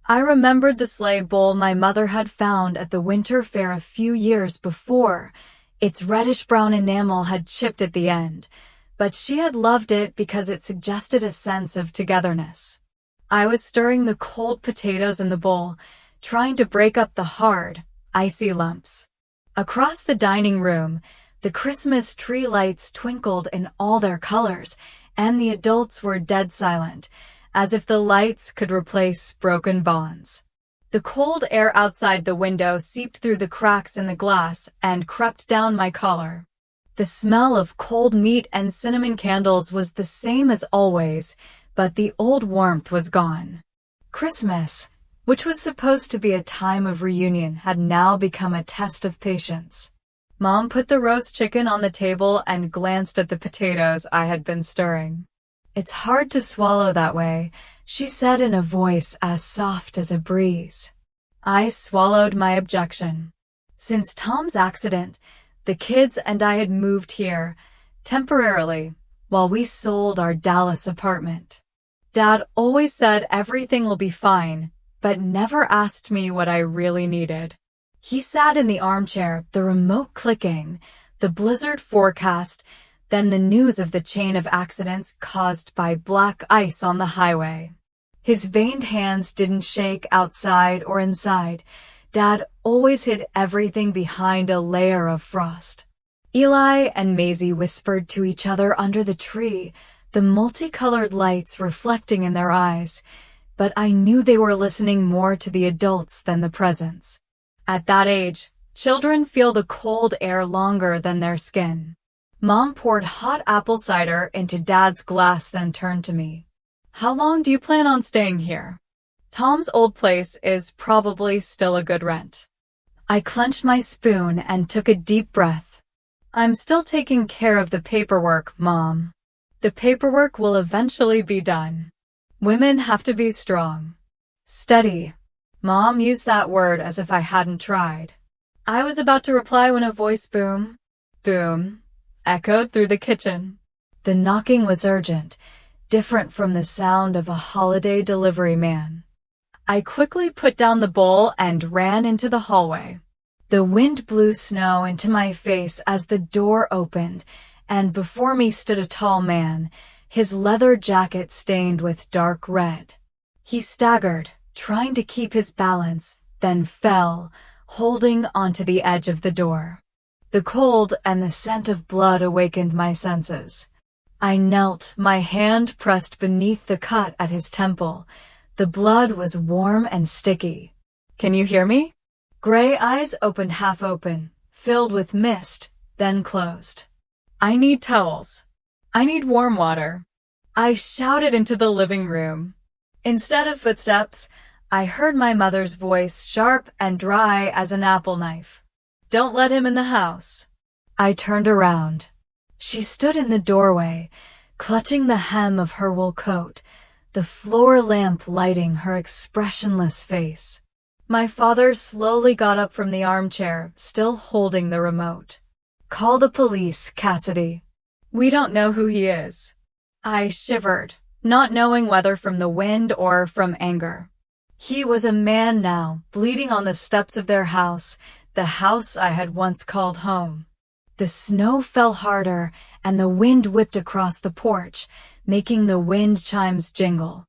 I remembered the sleigh bowl my mother had found at the winter fair a few years before. Its reddish-brown enamel had chipped at the end, but she had loved it because it suggested a sense of togetherness. I was stirring the cold potatoes in the bowl, trying to break up the hard, icy lumps. Across the dining room, the Christmas tree lights twinkled in all their colors, and the adults were dead silent, as if the lights could replace broken bonds. The cold air outside the window seeped through the cracks in the glass and crept down my collar. The smell of cold meat and cinnamon candles was the same as always, but the old warmth was gone. Christmas, which was supposed to be a time of reunion, had now become a test of patience. Mom put the roast chicken on the table and glanced at the potatoes I had been stirring. "It's hard to swallow that way," she said in a voice as soft as a breeze. I swallowed my objection. Since Tom's accident, the kids and I had moved here, temporarily, while we sold our Dallas apartment. Dad always said everything will be fine, but never asked me what I really needed. He sat in the armchair, the remote clicking, the blizzard forecast, then the news of the chain of accidents caused by black ice on the highway. His veined hands didn't shake outside or inside. Dad always hid everything behind a layer of frost. Eli and Maisie whispered to each other under the tree, the multicolored lights reflecting in their eyes, but I knew they were listening more to the adults than the presents. At that age, children feel the cold air longer than their skin. Mom poured hot apple cider into Dad's glass, then turned to me. "How long do you plan on staying here? Tom's old place is probably still a good rent." I clenched my spoon and took a deep breath. "I'm still taking care of the paperwork, Mom. The paperwork will eventually be done. Women have to be strong. Steady." Mom used that word as if I hadn't tried. I was about to reply when a voice boom, echoed through the kitchen. The knocking was urgent, different from the sound of a holiday delivery man. I quickly put down the bowl and ran into the hallway. The wind blew snow into my face as the door opened, and before me stood a tall man, his leather jacket stained with dark red. He staggered, trying to keep his balance, then fell, holding onto the edge of the door. The cold and the scent of blood awakened my senses. I knelt, my hand pressed beneath the cut at his temple. The blood was warm and sticky. "Can you hear me?" Gray eyes opened half open, filled with mist, then closed. "I need towels. I need warm water." I shouted into the living room. Instead of footsteps, I heard my mother's voice, sharp and dry as an apple knife. "Don't let him in the house." I turned around. She stood in the doorway, clutching the hem of her wool coat, the floor lamp lighting her expressionless face. My father slowly got up from the armchair, still holding the remote. "Call the police, Cassidy. We don't know who he is." I shivered, not knowing whether from the wind or from anger. He was a man now, bleeding on the steps of their house, the house I had once called home. The snow fell harder, and the wind whipped across the porch, making the wind chimes jingle.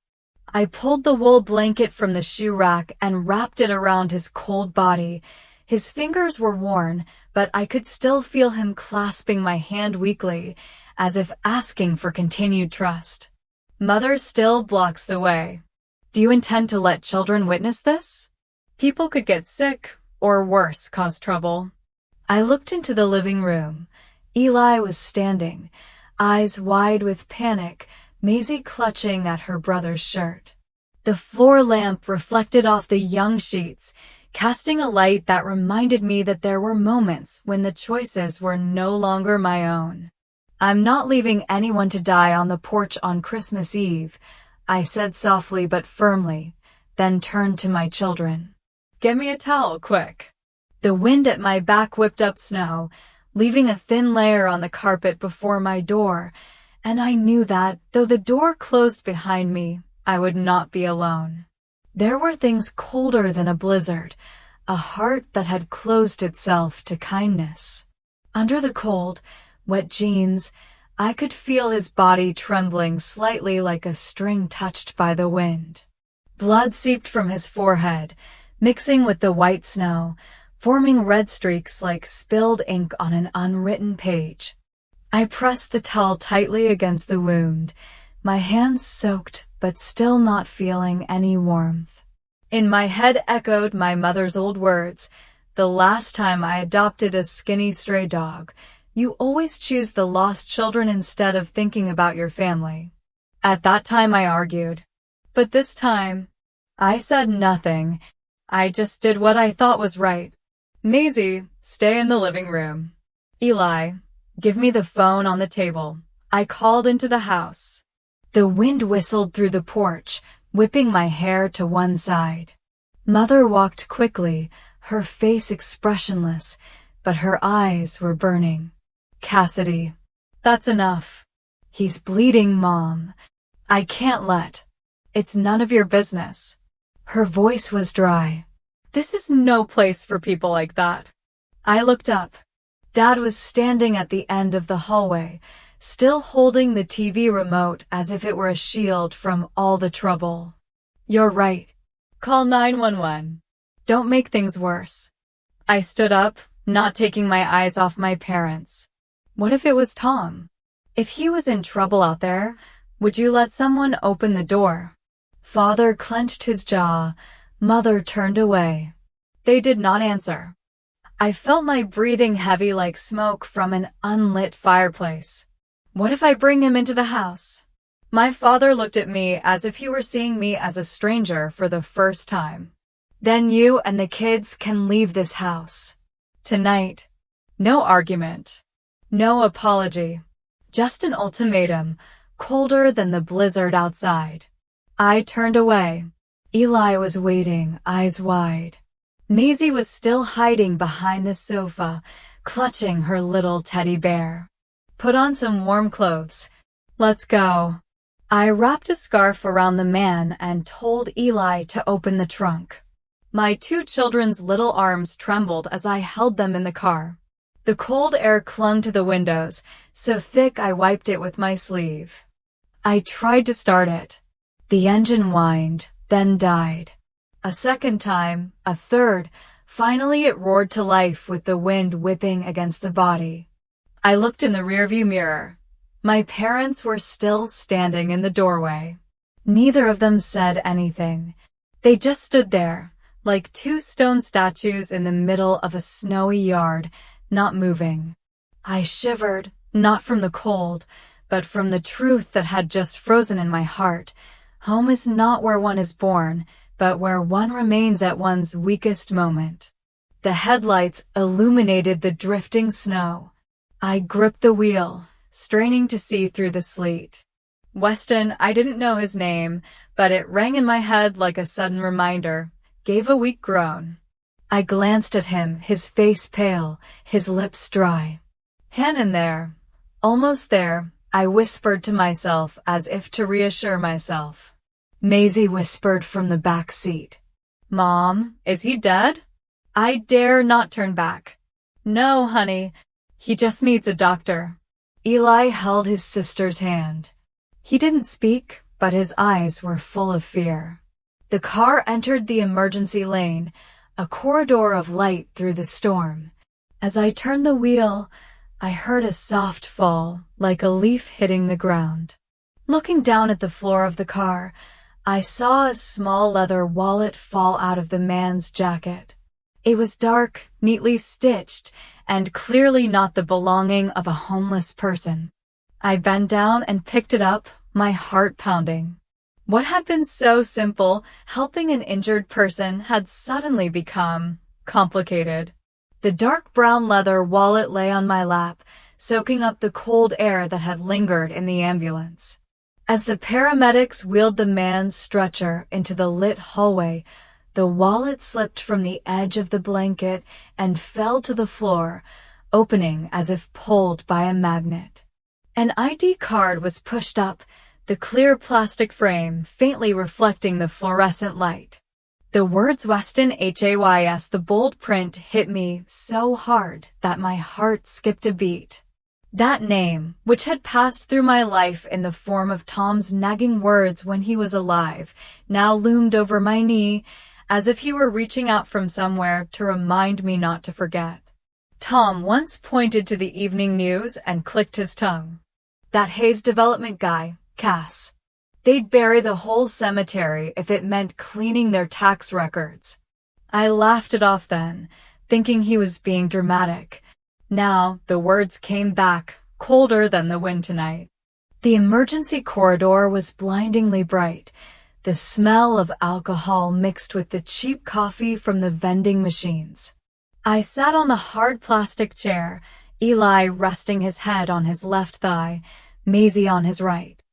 I pulled the wool blanket from the shoe rack and wrapped it around his cold body. His fingers were worn, but I could still feel him clasping my hand weakly, as if asking for continued trust. "Mother still blocks the way. Do you intend to let children witness this? People could get sick, or worse, cause trouble." I looked into the living room. Eli was standing, eyes wide with panic, Maisie clutching at her brother's shirt. The floor lamp reflected off the young sheets, casting a light that reminded me that there were moments when the choices were no longer my own. "I'm not leaving anyone to die on the porch on Christmas Eve," I said softly but firmly, then turned to my children. "Get me a towel, quick." The wind at my back whipped up snow, leaving a thin layer on the carpet before my door, and I knew that, though the door closed behind me, I would not be alone. There were things colder than a blizzard, a heart that had closed itself to kindness. Under the cold, wet jeans, I could feel his body trembling slightly like a string touched by the wind. Blood seeped from his forehead, mixing with the white snow, forming red streaks like spilled ink on an unwritten page. I pressed the towel tightly against the wound, my hands soaked but still not feeling any warmth. In my head echoed my mother's old words, the last time I adopted a skinny stray dog. You always choose the lost children instead of thinking about your family. At that time I argued. But this time, I said nothing. I just did what I thought was right. Maisie, stay in the living room. Eli, give me the phone on the table. I called into the house. The wind whistled through the porch, whipping my hair to one side. Mother walked quickly, her face expressionless, but her eyes were burning. Cassidy, that's enough. He's bleeding, Mom. I can't let. It's none of your business. Her voice was dry. This is no place for people like that. I looked up. Dad was standing at the end of the hallway, still holding the TV remote as if it were a shield from all the trouble. You're right. Call 911. Don't make things worse. I stood up, not taking my eyes off my parents. What if it was Tom? If he was in trouble out there, would you let someone open the door? Father clenched his jaw. Mother turned away. They did not answer. I felt my breathing heavy like smoke from an unlit fireplace. What if I bring him into the house? My father looked at me as if he were seeing me as a stranger for the first time. Then you and the kids can leave this house. Tonight. No argument. No apology. Just an ultimatum, colder than the blizzard outside. I turned away. Eli was waiting, eyes wide. Maisie was still hiding behind the sofa, clutching her little teddy bear. Put on some warm clothes. Let's go. I wrapped a scarf around the man and told Eli to open the trunk. My two children's little arms trembled as I held them in the car. The cold air clung to the windows, so thick I wiped it with my sleeve. I tried to start it. The engine whined, then died. A second time, a third, finally it roared to life with the wind whipping against the body. I looked in the rearview mirror. My parents were still standing in the doorway. Neither of them said anything. They just stood there, like two stone statues in the middle of a snowy yard, not moving. I shivered, not from the cold, but from the truth that had just frozen in my heart. Home is not where one is born, but where one remains at one's weakest moment. The headlights illuminated the drifting snow. I gripped the wheel, straining to see through the sleet. Weston, I didn't know his name, but it rang in my head like a sudden reminder, gave a weak groan. I glanced at him, his face pale, his lips dry. Hang in there. Almost there, I whispered to myself as if to reassure myself. Maisie whispered from the back seat. Mom, is he dead? I dare not turn back. No, honey. He just needs a doctor. Eli held his sister's hand. He didn't speak, but his eyes were full of fear. The car entered the emergency lane, a corridor of light through the storm. As I turned the wheel, I heard a soft fall, like a leaf hitting the ground. Looking down at the floor of the car, I saw a small leather wallet fall out of the man's jacket. It was dark, neatly stitched, and clearly not the belonging of a homeless person. I bent down and picked it up, my heart pounding. What had been so simple, helping an injured person, had suddenly become complicated. The dark brown leather wallet lay on my lap, soaking up the cold air that had lingered in the ambulance. As the paramedics wheeled the man's stretcher into the lit hallway, the wallet slipped from the edge of the blanket and fell to the floor, opening as if pulled by a magnet. An ID card was pushed up, the clear plastic frame faintly reflecting the fluorescent light. The words Weston Hays, the bold print, hit me so hard that my heart skipped a beat. That name, which had passed through my life in the form of Tom's nagging words when he was alive, now loomed over my knee, as if he were reaching out from somewhere to remind me not to forget. Tom once pointed to the evening news and clicked his tongue. That Hayes development guy, Cass. They'd bury the whole cemetery if it meant cleaning their tax records. I laughed it off then, thinking he was being dramatic. Now, the words came back, colder than the wind tonight. The emergency corridor was blindingly bright, the smell of alcohol mixed with the cheap coffee from the vending machines. I sat on the hard plastic chair, Eli resting his head on his left thigh, Maisie on his right.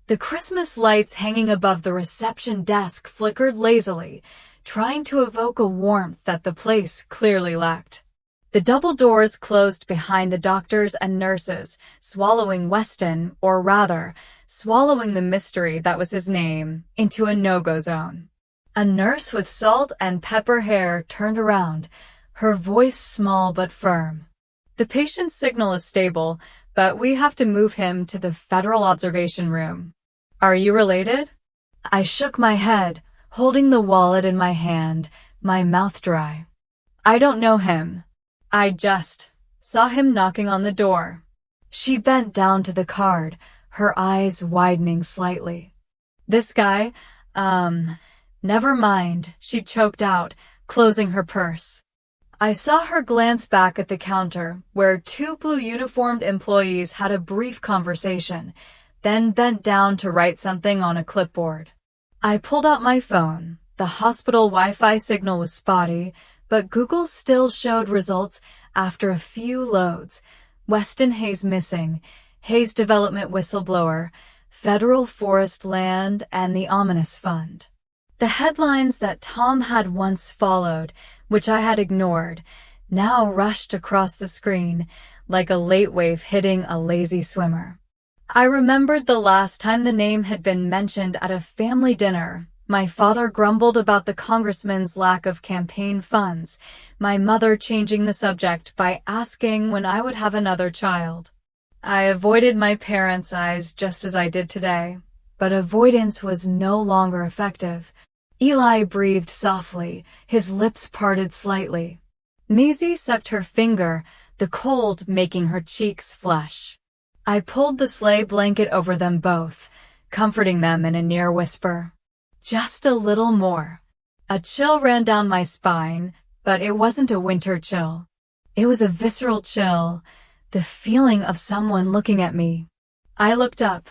The Christmas lights hanging above the reception desk flickered lazily, trying to evoke a warmth that the place clearly lacked. The double doors closed behind the doctors and nurses, swallowing Weston, or rather, swallowing the mystery that was his name, into a no-go zone. A nurse with salt and pepper hair turned around, her voice small but firm. The patient's signal is stable, but we have to move him to the federal observation room. Are you related? I shook my head, holding the wallet in my hand, my mouth dry. I don't know him. I just saw him knocking on the door. She bent down to the card, her eyes widening slightly. This guy, never mind, she choked out, closing her purse. I saw her glance back at the counter, where two blue-uniformed employees had a brief conversation, then bent down to write something on a clipboard. I pulled out my phone. The hospital Wi-Fi signal was spotty, but Google still showed results after a few loads. Weston Hays missing, Hays development whistleblower, federal forest land, and the ominous fund. The headlines that Tom had once followed, which I had ignored, now rushed across the screen like a late wave hitting a lazy swimmer. I remembered the last time the name had been mentioned at a family dinner. My father grumbled about the congressman's lack of campaign funds, my mother changing the subject by asking when I would have another child. I avoided my parents' eyes just as I did today, but avoidance was no longer effective. Eli breathed softly, his lips parted slightly. Maisie sucked her finger, the cold making her cheeks flush. I pulled the sleigh blanket over them both, comforting them in a near whisper. Just a little more. A chill ran down my spine, but it wasn't a winter chill. It was a visceral chill, the feeling of someone looking at me. I looked up.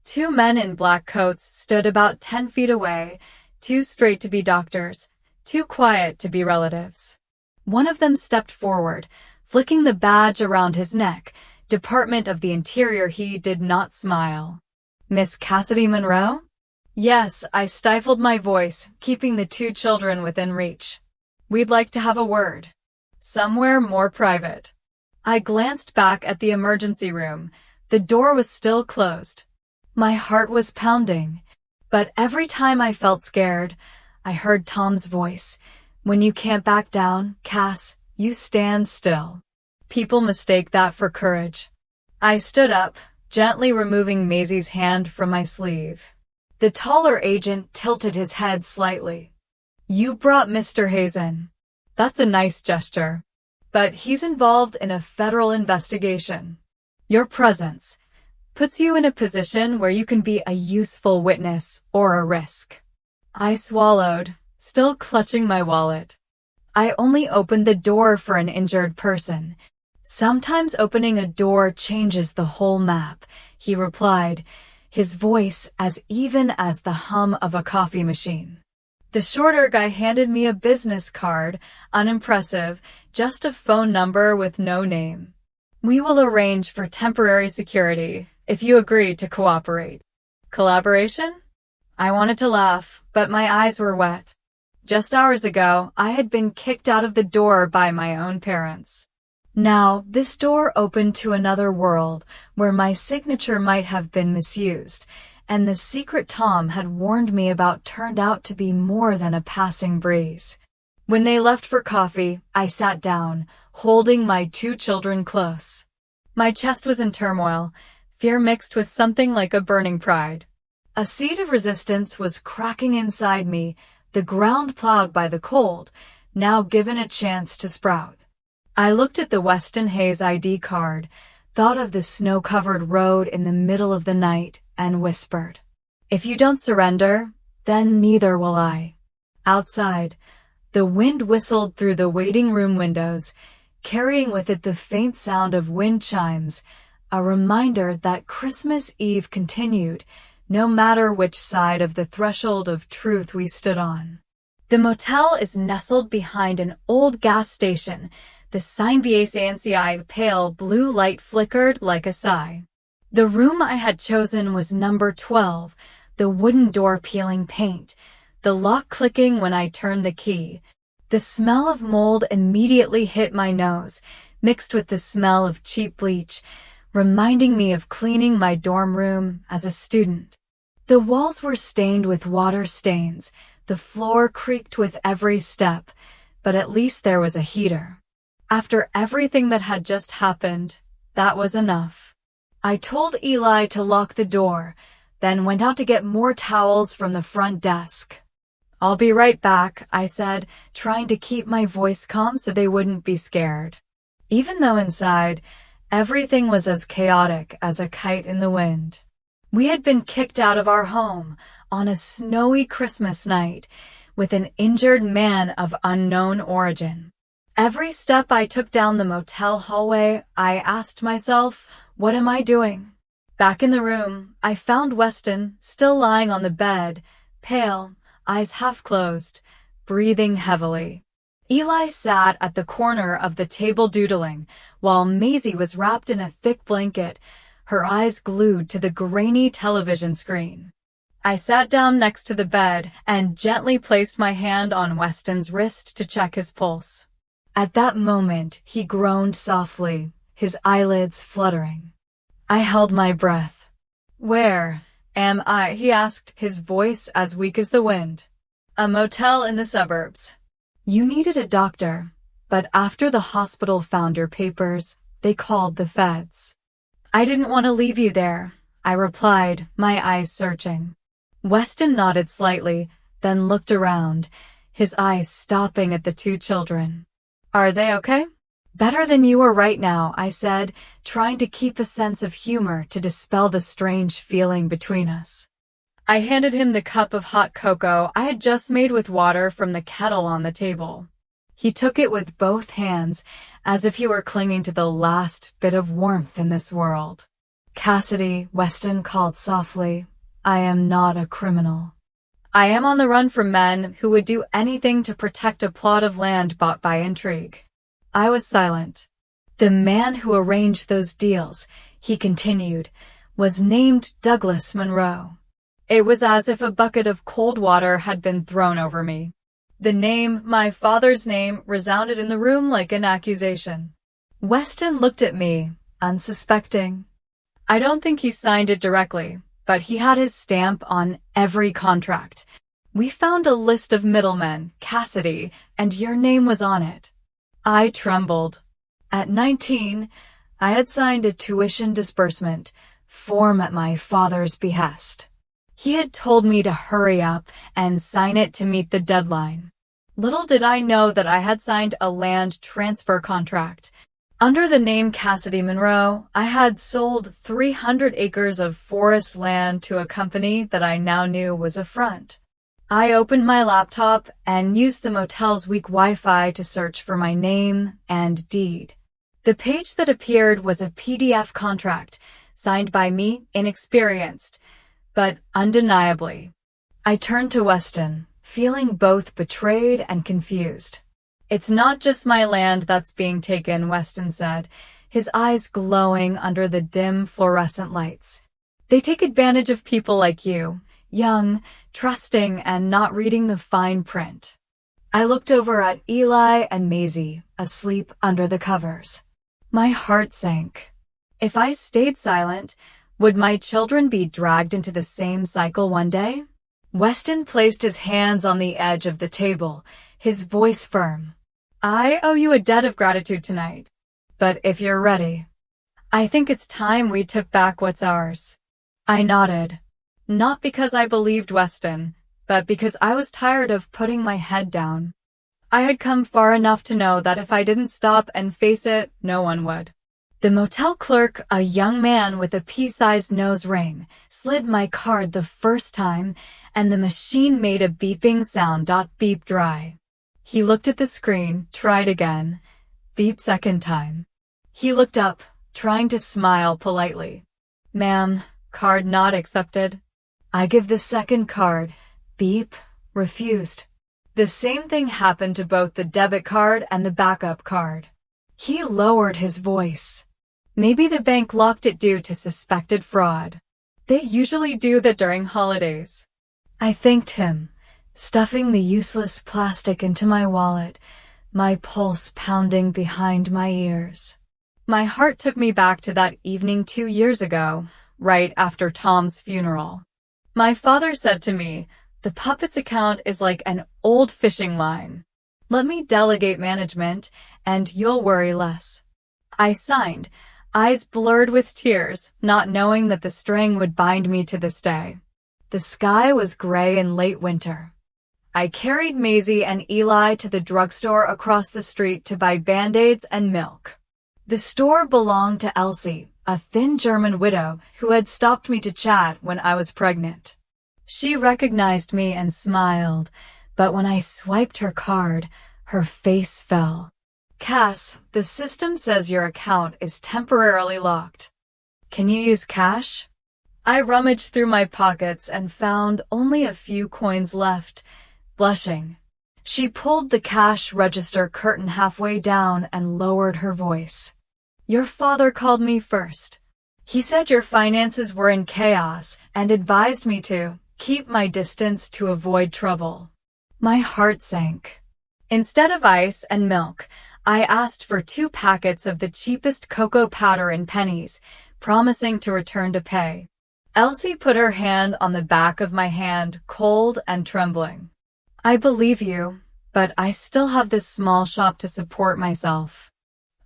Two men in black coats stood about 10 feet away, too straight to be doctors, too quiet to be relatives. One of them stepped forward, flicking the badge around his neck. Department of the Interior. He did not smile. Miss Cassidy Monroe? Yes, I stifled my voice, keeping the two children within reach. We'd like to have a word. Somewhere more private. I glanced back at the emergency room. The door was still closed. My heart was pounding. But every time I felt scared, I heard Tom's voice. When you can't back down, Cass, you stand still. People mistake that for courage. I stood up, gently removing Maisie's hand from my sleeve. The taller agent tilted his head slightly. You brought Mr. Hays in. That's a nice gesture. But he's involved in a federal investigation. Your presence puts you in a position where you can be a useful witness or a risk. I swallowed, still clutching my wallet. I only opened the door for an injured person. Sometimes opening a door changes the whole map, he replied, his voice as even as the hum of a coffee machine. The shorter guy handed me a business card, unimpressive, just a phone number with no name. We will arrange for temporary security, if you agree to cooperate. Collaboration? I wanted to laugh, but my eyes were wet. Just hours ago, I had been kicked out of the door by my own parents. Now, this door opened to another world where my signature might have been misused, and the secret Tom had warned me about turned out to be more than a passing breeze. When they left for coffee, I sat down, holding my 2 children close. My chest was in turmoil, fear mixed with something like a burning pride. A seed of resistance was cracking inside me, the ground plowed by the cold, now given a chance to sprout. I looked at the Weston Hayes ID card, thought of the snow-covered road in the middle of the night, and whispered, "If you don't surrender, then neither will I." Outside, the wind whistled through the waiting room windows, carrying with it the faint sound of wind chimes, a reminder that Christmas Eve continued, no matter which side of the threshold of truth we stood on. The motel is nestled behind an old gas station. The sign BACNCI pale blue light flickered like a sigh. The room I had chosen was number 12, the wooden door peeling paint, the lock clicking when I turned the key. The smell of mold immediately hit my nose, mixed with the smell of cheap bleach, reminding me of cleaning my dorm room as a student. The walls were stained with water stains, the floor creaked with every step, but at least there was a heater. After everything that had just happened, that was enough. I told Eli to lock the door, then went out to get more towels from the front desk. "I'll be right back," I said, trying to keep my voice calm so they wouldn't be scared. Even though inside, everything was as chaotic as a kite in the wind. We had been kicked out of our home on a snowy Christmas night with an injured man of unknown origin. Every step I took down the motel hallway, I asked myself, what am I doing? Back in the room, I found Weston still lying on the bed, pale, eyes half closed, breathing heavily. Eli sat at the corner of the table doodling, while Maisie was wrapped in a thick blanket, her eyes glued to the grainy television screen. I sat down next to the bed and gently placed my hand on Weston's wrist to check his pulse. At that moment, he groaned softly, his eyelids fluttering. I held my breath. "Where am I?" he asked, his voice as weak as the wind. "A motel in the suburbs. You needed a doctor, but after the hospital found your papers, they called the feds." "I didn't want to leave you there," I replied, my eyes searching. Weston nodded slightly, then looked around, his eyes stopping at the 2 children. "Are they okay?" "Better than you are right now," I said, trying to keep a sense of humor to dispel the strange feeling between us. I handed him the cup of hot cocoa I had just made with water from the kettle on the table. He took it with both hands, as if he were clinging to the last bit of warmth in this world. "Cassidy," Weston called softly, "I am not a criminal. I am on the run from men who would do anything to protect a plot of land bought by intrigue." I was silent. "The man who arranged those deals," he continued, "was named Douglas Monroe." It was as if a bucket of cold water had been thrown over me. The name, my father's name, resounded in the room like an accusation. Weston looked at me, unsuspecting. I don't think he signed it directly, but he had his stamp on every contract. "We found a list of middlemen, Cassidy, and your name was on it." I trembled. At 19, I had signed a tuition disbursement form at my father's behest. He had told me to hurry up and sign it to meet the deadline. Little did I know that I had signed a land transfer contract. Under the name Cassidy Monroe, I had sold 300 acres of forest land to a company that I now knew was a front. I opened my laptop and used the motel's weak Wi-Fi to search for my name and deed. The page that appeared was a PDF contract, signed by me, inexperienced, but undeniably. I turned to Weston, feeling both betrayed and confused. "It's not just my land that's being taken," Weston said, his eyes glowing under the dim fluorescent lights. "They take advantage of people like you, young, trusting, and not reading the fine print." I looked over at Eli and Maisie, asleep under the covers. My heart sank. If I stayed silent, Would my children be dragged into the same cycle one day? Weston placed his hands on the edge of the table, his voice firm. I owe you a debt of gratitude tonight. But if you're ready, I think it's time we took back what's ours. I nodded. Not because I believed Weston, but because I was tired of putting my head down. I had come far enough to know that if I didn't stop and face it, no one would. The motel clerk, a young man with a pea-sized nose ring, slid my card the first time, and the machine made a beeping sound. Beep dry. He looked at the screen, tried again. Beep second time. He looked up, trying to smile politely. Ma'am, card not accepted. I give the second card. Beep, refused. The same thing happened to both the debit card and the backup card. He lowered his voice. Maybe the bank locked it due to suspected fraud. They usually do that during holidays. I thanked him, stuffing the useless plastic into my wallet, my pulse pounding behind my ears. My heart took me back to that evening 2 years ago, right after Tom's funeral. My father said to me, "The puppet's account is like an old fishing line. Let me delegate management, and you'll worry less." I signed, eyes blurred with tears, not knowing that the string would bind me to this day. The sky was gray in late winter. I carried Maisie and Eli to the drugstore across the street to buy Band-Aids and milk. The store belonged to Elsie, a thin German widow who had stopped me to chat when I was pregnant. She recognized me and smiled, but when I swiped her card, her face fell. "Cass, the system says your account is temporarily locked. Can you use cash?" I rummaged through my pockets and found only a few coins left, blushing. She pulled the cash register curtain halfway down and lowered her voice. "Your father called me first. He said your finances were in chaos and advised me to keep my distance to avoid trouble." My heart sank. Instead of ice and milk, I asked for 2 packets of the cheapest cocoa powder in pennies, promising to return to pay. Elsie put her hand on the back of my hand, cold and trembling. "I believe you, but I still have this small shop to support myself."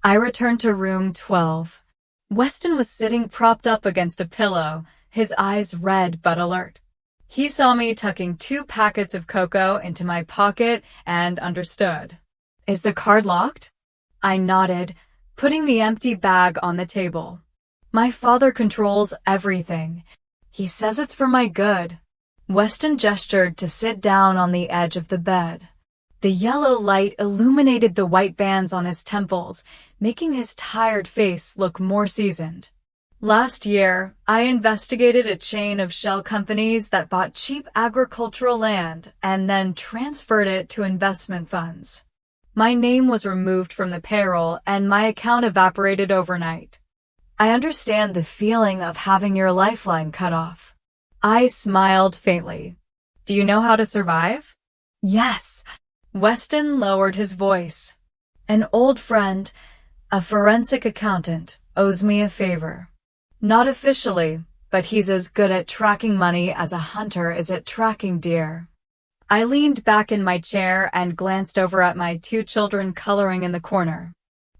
I returned to room 12. Weston was sitting propped up against a pillow, his eyes red but alert. He saw me tucking 2 packets of cocoa into my pocket and understood. "Is the card locked?" I nodded, putting the empty bag on the table. "My father controls everything. He says it's for my good." Weston gestured to sit down on the edge of the bed. The yellow light illuminated the white bands on his temples, making his tired face look more seasoned. "Last year, I investigated a chain of shell companies that bought cheap agricultural land and then transferred it to investment funds. My name was removed from the payroll and my account evaporated overnight. I understand the feeling of having your lifeline cut off." I smiled faintly. "Do you know how to survive?" "Yes." Weston lowered his voice. "An old friend, a forensic accountant, owes me a favor. Not officially, but he's as good at tracking money as a hunter is at tracking deer." I leaned back in my chair and glanced over at my 2 children coloring in the corner.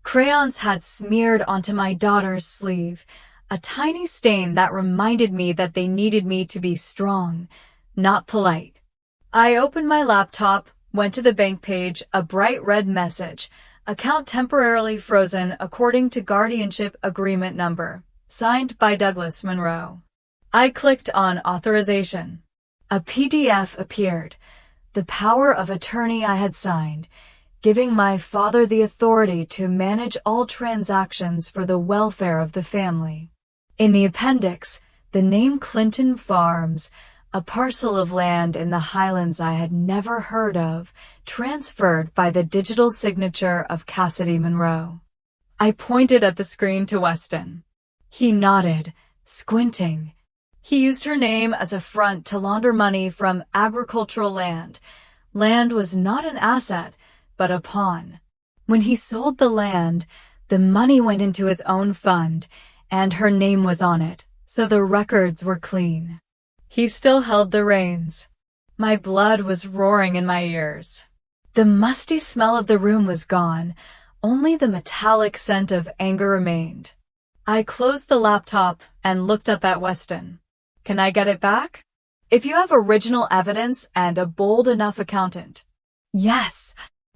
Crayons had smeared onto my daughter's sleeve, a tiny stain that reminded me that they needed me to be strong, not polite. I opened my laptop, went to the bank page, a bright red message, "Account temporarily frozen according to guardianship agreement number. Signed by Douglas Monroe." I clicked on authorization. A PDF appeared, the power of attorney I had signed, giving my father the authority to manage all transactions for the welfare of the family. In the appendix, the name Clinton Farms, a parcel of land in the Highlands I had never heard of, transferred by the digital signature of Cassidy Monroe. I pointed at the screen to Weston. He nodded, squinting. He used her name as a front to launder money from agricultural land. Land was not an asset, but a pawn. When he sold the land, the money went into his own fund, and her name was on it, so the records were clean. He still held the reins. My blood was roaring in my ears. The musty smell of the room was gone. Only the metallic scent of anger remained. I closed the laptop and looked up at Weston. Can I get it back? If you have original evidence and a bold enough accountant. Yes,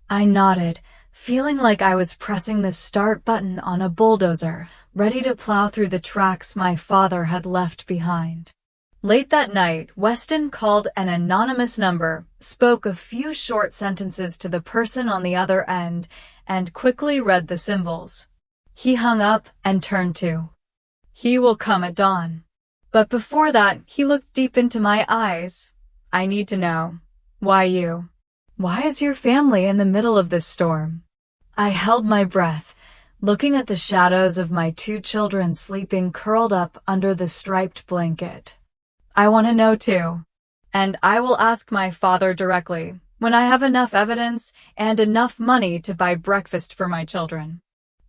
I nodded, feeling like I was pressing the start button on a bulldozer, ready to plow through the tracks my father had left behind. Late that night, Weston called an anonymous number, spoke a few short sentences to the person on the other end, and quickly read the symbols. He hung up and turned to. He will come at dawn. But before that, he looked deep into my eyes. I need to know. Why you? Why is your family in the middle of this storm? I held my breath, looking at the shadows of my 2 children sleeping curled up under the striped blanket. I want to know too. And I will ask my father directly, when I have enough evidence and enough money to buy breakfast for my children.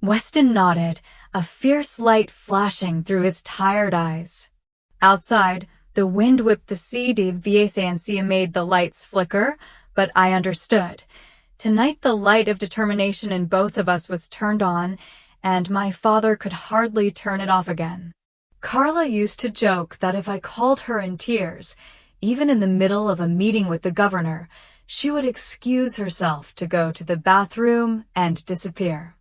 Weston nodded, a fierce light flashing through his tired eyes. Outside, the wind whipped the CDVS and made the lights flicker, but I understood. Tonight the light of determination in both of us was turned on, and my father could hardly turn it off again. Carla used to joke that if I called her in tears, even in the middle of a meeting with the governor, she would excuse herself to go to the bathroom and disappear.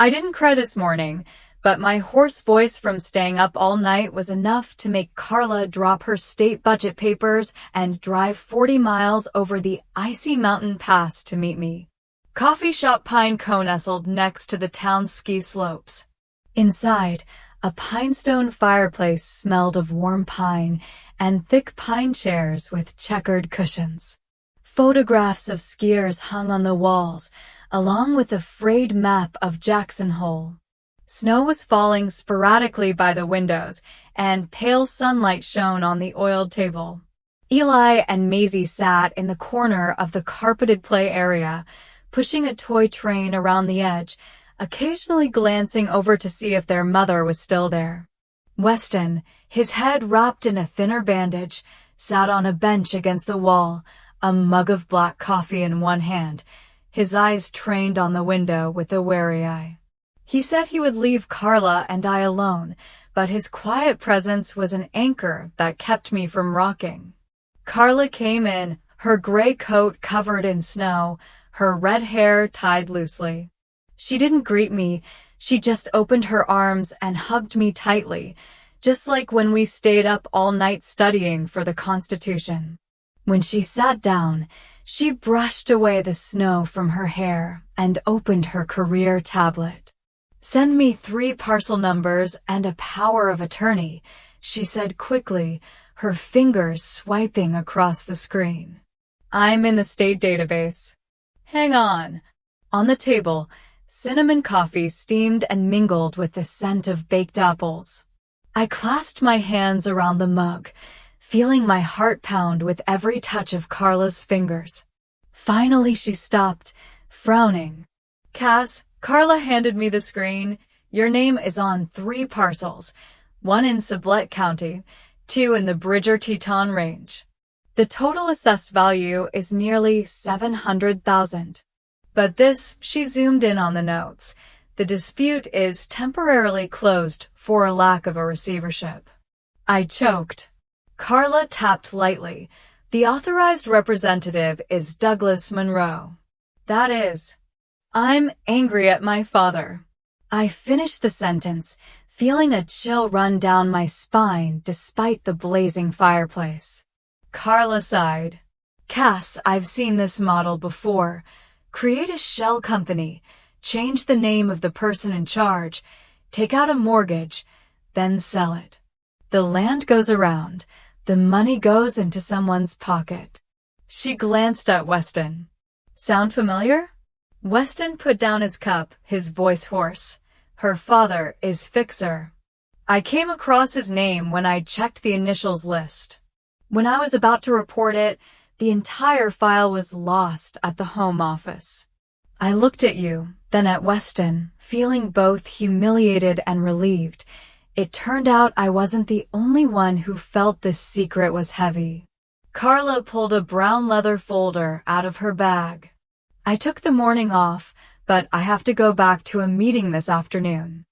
I didn't cry this morning, but my hoarse voice from staying up all night was enough to make Carla drop her state budget papers and drive 40 miles over the icy mountain pass to meet me. Coffee shop Pine Co nestled next to the town's ski slopes. Inside, a pinestone fireplace smelled of warm pine and thick pine chairs with checkered cushions. Photographs of skiers hung on the walls, along with a frayed map of Jackson Hole. Snow was falling sporadically by the windows, and pale sunlight shone on the oiled table. Eli and Maisie sat in the corner of the carpeted play area, pushing a toy train around the edge, occasionally glancing over to see if their mother was still there. Weston, his head wrapped in a thinner bandage, sat on a bench against the wall, a mug of black coffee in one hand, his eyes trained on the window with a wary eye. He said he would leave Carla and I alone, but his quiet presence was an anchor that kept me from rocking. Carla came in, her gray coat covered in snow, her red hair tied loosely. She didn't greet me, she just opened her arms and hugged me tightly, just like when we stayed up all night studying for the Constitution. When she sat down, she brushed away the snow from her hair and opened her career tablet. "Send me 3 parcel numbers and a power of attorney," she said quickly, her fingers swiping across the screen. "I'm in the state database." "Hang on." On the table, cinnamon coffee steamed and mingled with the scent of baked apples. I clasped my hands around the mug, feeling my heart pound with every touch of Carla's fingers. Finally she stopped, frowning. "Cass," Carla handed me the screen, "your name is on 3 parcels, 1 in Sublette County, 2 in the Bridger-Teton Range. The total assessed value is nearly $700,000. But this," she zoomed in on the notes, "the dispute is temporarily closed for a lack of a receivership." I choked. Carla tapped lightly. "The authorized representative is Douglas Monroe." "That is." "I'm angry at my father." I finished the sentence, feeling a chill run down my spine despite the blazing fireplace. Carla sighed. "Cass, I've seen this model before. Create a shell company, change the name of the person in charge, take out a mortgage, then sell it. The land goes around, the money goes into someone's pocket." She glanced at Weston. "Sound familiar?" Weston put down his cup, his voice hoarse. "Her father is Fixer. I came across his name when I checked the initials list. When I was about to report it, the entire file was lost at the home office." I looked at you, then at Weston, feeling both humiliated and relieved. It turned out I wasn't the only one who felt this secret was heavy. Carla pulled a brown leather folder out of her bag. I took the morning off, but I have to go back to a meeting this afternoon.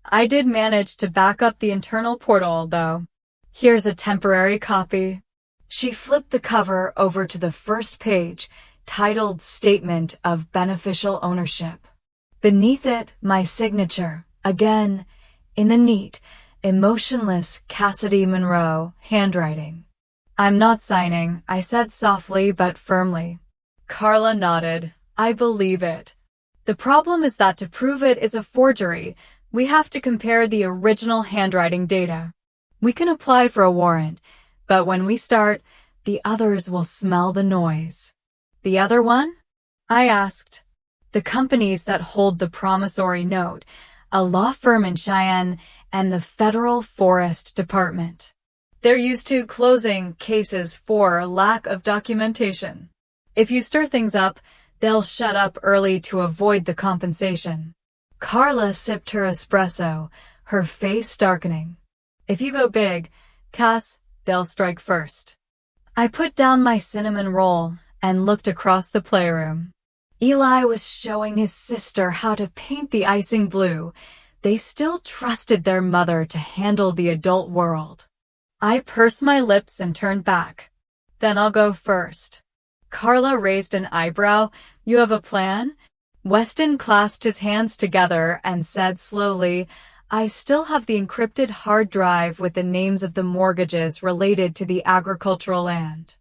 I did manage to back up the internal portal, though. Here's a temporary copy. She flipped the cover over to the first page, titled Statement of Beneficial Ownership. Beneath it, my signature, again, in the neat, emotionless Cassidy Monroe handwriting. I'm not signing, I said softly but firmly. Carla nodded. I believe it. The problem is that to prove it is a forgery, we have to compare the original handwriting data. We can apply for a warrant, but when we start, the others will smell the noise. The other one? I asked. The companies that hold the promissory note, a law firm in Cheyenne, and the Federal Forest Department. They're used to closing cases for lack of documentation. If you stir things up, they'll shut up early to avoid the compensation. Carla sipped her espresso, her face darkening. If you go big, Cass, they'll strike first. I put down my cinnamon roll and looked across the playroom. Eli was showing his sister how to paint the icing blue. They still trusted their mother to handle the adult world. I pursed my lips and turned back. Then I'll go first. Carla raised an eyebrow. You have a plan? Weston clasped his hands together and said slowly, I still have the encrypted hard drive with the names of the mortgages related to the agricultural land.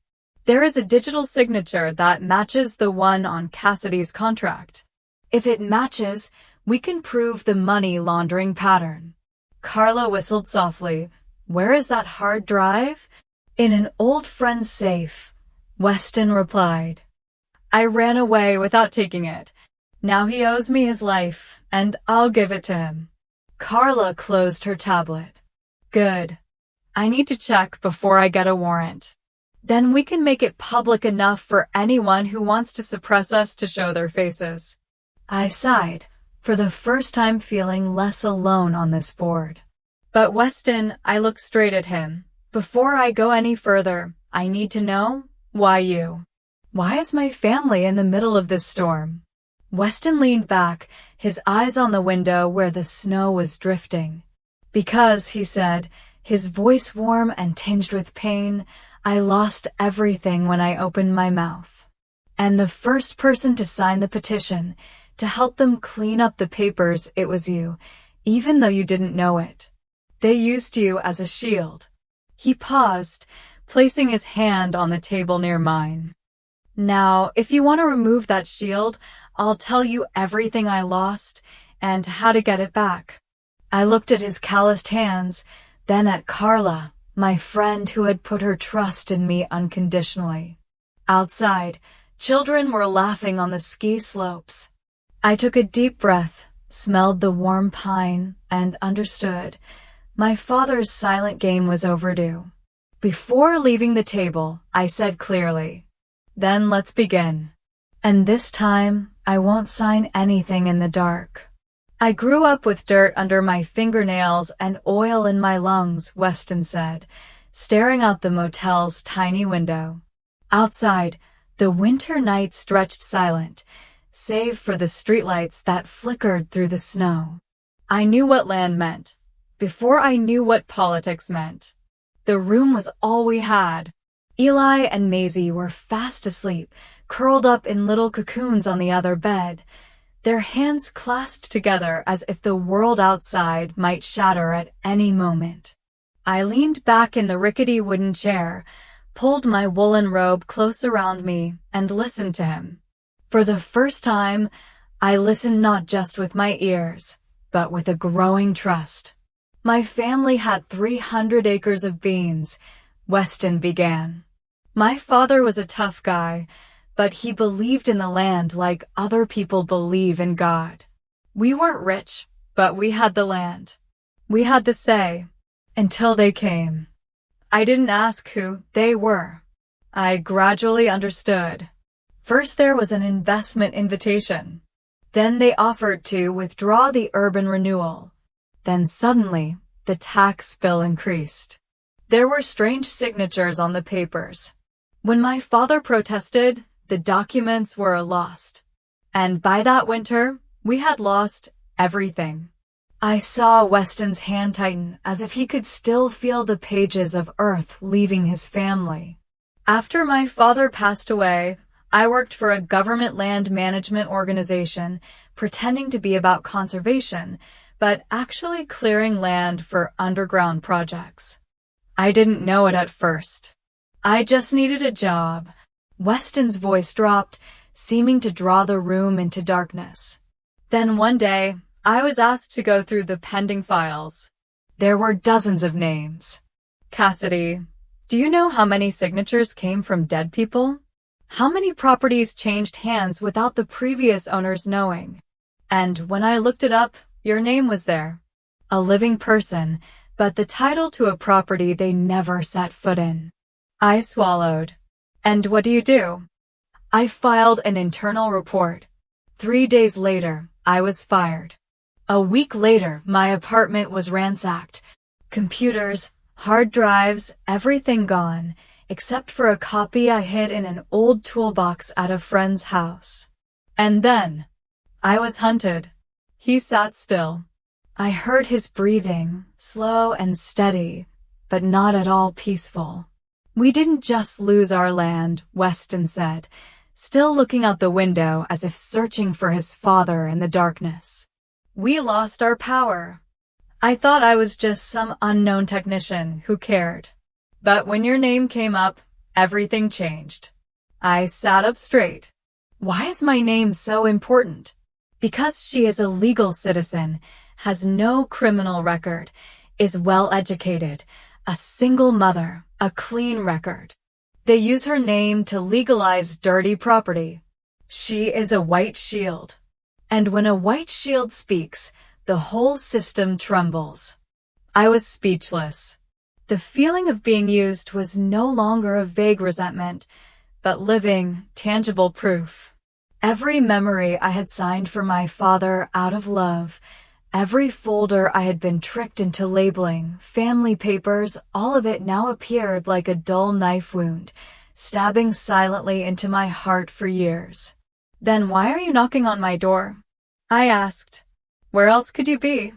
There is a digital signature that matches the one on Cassidy's contract. If it matches, we can prove the money laundering pattern. Carla whistled softly. Where is that hard drive? In an old friend's safe, Weston replied. I ran away without taking it. Now he owes me his life, and I'll give it to him. Carla closed her tablet. Good. I need to check before I get a warrant. Then we can make it public enough for anyone who wants to suppress us to show their faces. I sighed, for the first time feeling less alone on this board. But Weston, I looked straight at him. Before I go any further, I need to know, why you? Why is my family in the middle of this storm? Weston leaned back, his eyes on the window where the snow was drifting. Because, he said, his voice warm and tinged with pain, I lost everything when I opened my mouth. And the first person to sign the petition, to help them clean up the papers, it was you, even though you didn't know it. They used you as a shield. He paused, placing his hand on the table near mine. Now, if you want to remove that shield, I'll tell you everything I lost and how to get it back. I looked at his calloused hands, then at Carla, my friend who had put her trust in me unconditionally. Outside, children were laughing on the ski slopes. I took a deep breath, smelled the warm pine, and understood. My father's silent game was overdue. Before leaving the table, I said clearly, Then let's begin. And this time, I won't sign anything in the dark. I grew up with dirt under my fingernails and oil in my lungs, Weston said, staring out the motel's tiny window. Outside, the winter night stretched silent, save for the streetlights that flickered through the snow. I knew what land meant, before I knew what politics meant. The room was all we had. Eli and Maisie were fast asleep, curled up in little cocoons on the other bed, their hands clasped together as if the world outside might shatter at any moment. I leaned back in the rickety wooden chair, pulled my woolen robe close around me, and listened to him. For the first time, I listened not just with my ears, but with a growing trust. My family had 300 acres of beans, Weston began. My father was a tough guy, but he believed in the land like other people believe in God. We weren't rich, but we had the land. We had the say, until they came. I didn't ask who they were. I gradually understood. First there was an investment invitation. Then they offered to withdraw the urban renewal. Then suddenly, the tax bill increased. There were strange signatures on the papers. When my father protested, the documents were lost. And by that winter, we had lost everything. I saw Weston's hand tighten as if he could still feel the pages of earth leaving his family. After my father passed away, I worked for a government land management organization, pretending to be about conservation, but actually clearing land for underground projects. I didn't know it at first. I just needed a job. Weston's voice dropped, seeming to draw the room into darkness. Then one day, I was asked to go through the pending files. There were dozens of names. Cassidy, do you know how many signatures came from dead people? How many properties changed hands without the previous owners knowing? And when I looked it up, your name was there. A living person, but the title to a property they never set foot in. I swallowed. And what do you do? I filed an internal report. 3 days later, I was fired. A week later, my apartment was ransacked. Computers, hard drives, everything gone, except for a copy I hid in an old toolbox at a friend's house. And then, I was hunted. He sat still. I heard his breathing, slow and steady, but not at all peaceful. We didn't just lose our land, Weston said, still looking out the window as if searching for his father in the darkness. We lost our power. I thought I was just some unknown technician who cared. But when your name came up, everything changed. I sat up straight. Why is my name so important? Because she is a legal citizen, has no criminal record, is well-educated, a single mother, a clean record. They use her name to legalize dirty property. She is a white shield. And when a white shield speaks, the whole system trembles. I was speechless. The feeling of being used was no longer a vague resentment, but living, tangible proof. Every memory I had signed for my father out of love, every folder I had been tricked into labeling, family papers, all of it now appeared like a dull knife wound, stabbing silently into my heart for years. Then why are you knocking on my door? I asked. Where else could you be?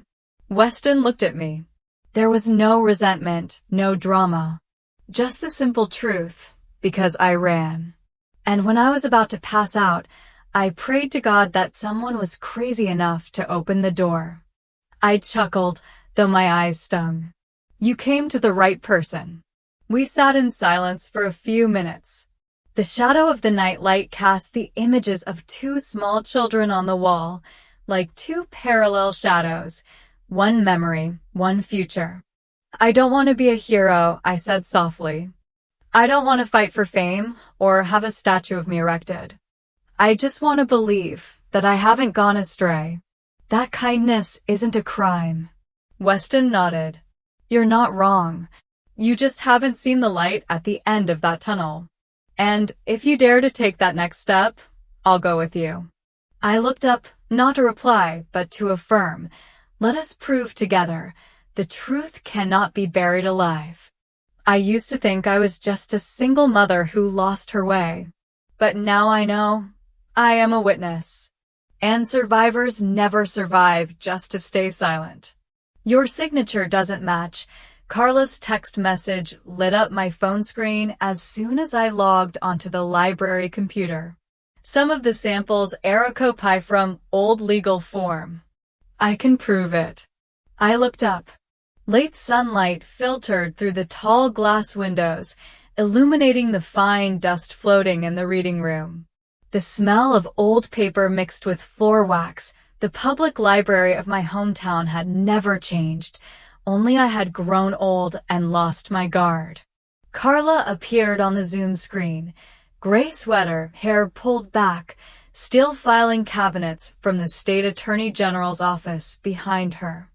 Weston looked at me. There was no resentment, no drama. Just the simple truth, because I ran. And when I was about to pass out, I prayed to God that someone was crazy enough to open the door. I chuckled, though my eyes stung. You came to the right person. We sat in silence for a few minutes. The shadow of the nightlight cast the images of 2 small children on the wall, like 2 parallel shadows, one memory, one future. I don't want to be a hero, I said softly. I don't want to fight for fame or have a statue of me erected. I just want to believe that I haven't gone astray. That kindness isn't a crime. Weston nodded. You're not wrong. You just haven't seen the light at the end of that tunnel. And if you dare to take that next step, I'll go with you. I looked up, not to reply, but to affirm. Let us prove together. The truth cannot be buried alive. I used to think I was just a single mother who lost her way. But now I know I am a witness. And survivors never survive just to stay silent. Your signature doesn't match. Carla's text message lit up my phone screen as soon as I logged onto the library computer. Some of the samples are a copy from old legal form. I can prove it. I looked up. Late sunlight filtered through the tall glass windows, illuminating the fine dust floating in the reading room. The smell of old paper mixed with floor wax. The public library of my hometown had never changed, only I had grown old and lost my guard. Carla appeared on the Zoom screen, gray sweater, hair pulled back, still filing cabinets from the state attorney general's office behind her.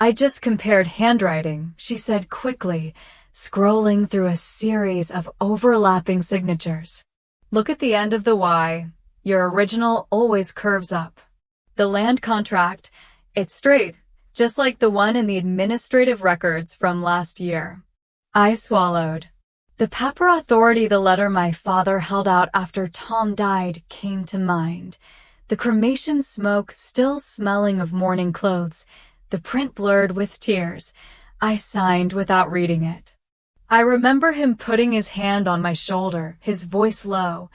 I just compared handwriting, she said quickly, scrolling through a series of overlapping signatures. Look at the end of the Y. Your original always curves up. The land contract, it's straight, just like the one in the administrative records from last year. I swallowed. The paper authority the letter my father held out after Tom died came to mind. The cremation smoke still smelling of mourning clothes, the print blurred with tears. I signed without reading it. I remember him putting his hand on my shoulder, his voice low.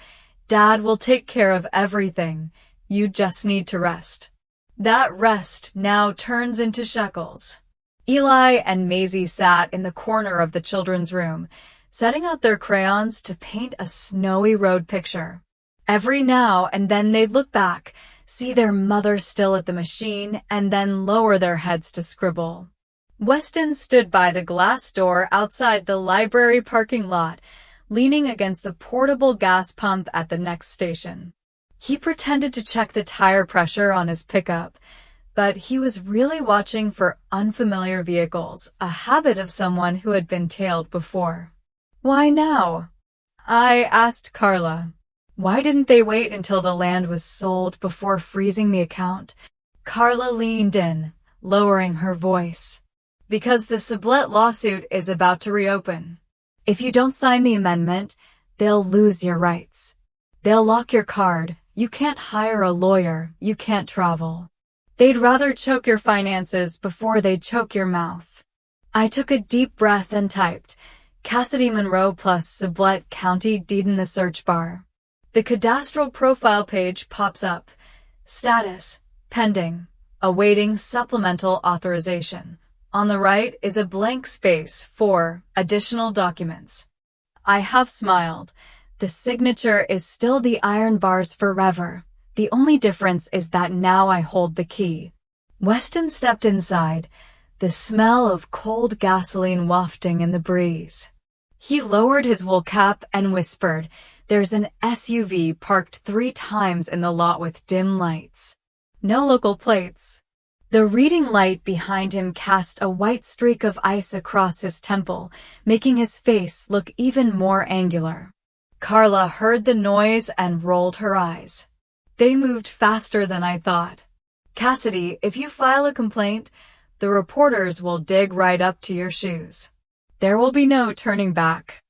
Dad will take care of everything. You just need to rest. That rest now turns into shekels. Eli and Maisie sat in the corner of the children's room, setting out their crayons to paint a snowy road picture. Every now and then they'd look back, see their mother still at the machine, and then lower their heads to scribble. Weston stood by the glass door outside the library parking lot, leaning against the portable gas pump at the next station. He pretended to check the tire pressure on his pickup, but he was really watching for unfamiliar vehicles, a habit of someone who had been tailed before. "Why now?" I asked Carla. Why didn't they wait until the land was sold before freezing the account? Carla leaned in, lowering her voice. Because the Sublette lawsuit is about to reopen. If you don't sign the amendment, they'll lose your rights. They'll lock your card. You can't hire a lawyer. You can't travel. They'd rather choke your finances before they choke your mouth. I took a deep breath and typed, Cassidy Monroe plus Sublette County deed in the search bar. The cadastral profile page pops up. Status, pending, awaiting supplemental authorization. On the right is a blank space for additional documents. I half smiled. The signature is still the iron bars forever. The only difference is that now I hold the key. Weston stepped inside, the smell of cold gasoline wafting in the breeze. He lowered his wool cap and whispered, "There's an SUV parked 3 times in the lot with dim lights. No local plates." The reading light behind him cast a white streak of ice across his temple, making his face look even more angular. Carla heard the noise and rolled her eyes. They moved faster than I thought. "Cassidy, if you file a complaint, the reporters will dig right up to your shoes. There will be no turning back."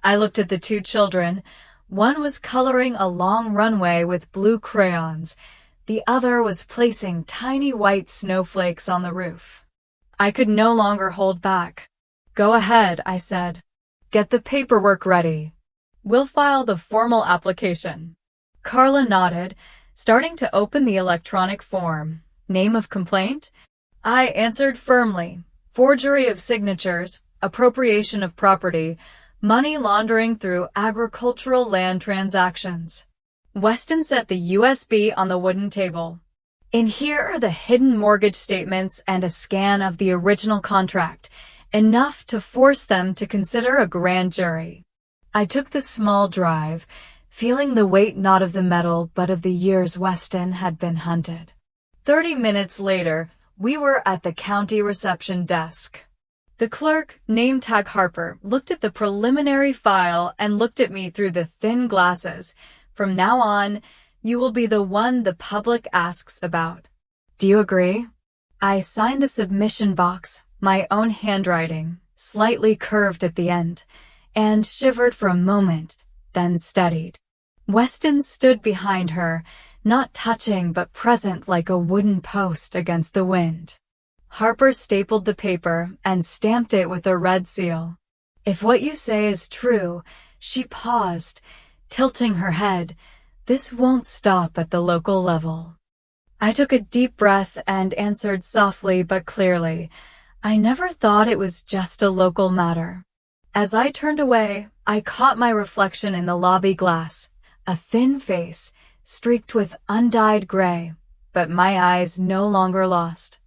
I looked at the 2 children. One was coloring a long runway with blue crayons. The other was placing tiny white snowflakes on the roof. I could no longer hold back. "Go ahead," I said. "Get the paperwork ready. We'll file the formal application." Carla nodded, starting to open the electronic form. "Name of complaint?" I answered firmly. "Forgery of signatures, appropriation of property, money laundering through agricultural land transactions." Weston set the USB on the wooden table. "In here are the hidden mortgage statements and a scan of the original contract, enough to force them to consider a grand jury." I took the small drive, feeling the weight not of the metal but of the years Weston had been hunted. 30 minutes later, we were at the county reception desk. The clerk, name tag Harper, looked at the preliminary file and looked at me through the thin glasses. "From now on, you will be the one the public asks about. Do you agree?" I signed the submission box, my own handwriting, slightly curved at the end, and shivered for a moment, then steadied. Weston stood behind her, not touching but present like a wooden post against the wind. Harper stapled the paper and stamped it with a red seal. "If what you say is true," she paused, tilting her head, "this won't stop at the local level." I took a deep breath and answered softly but clearly, "I never thought it was just a local matter." As I turned away, I caught my reflection in the lobby glass, a thin face, streaked with undyed gray, but my eyes no longer lost.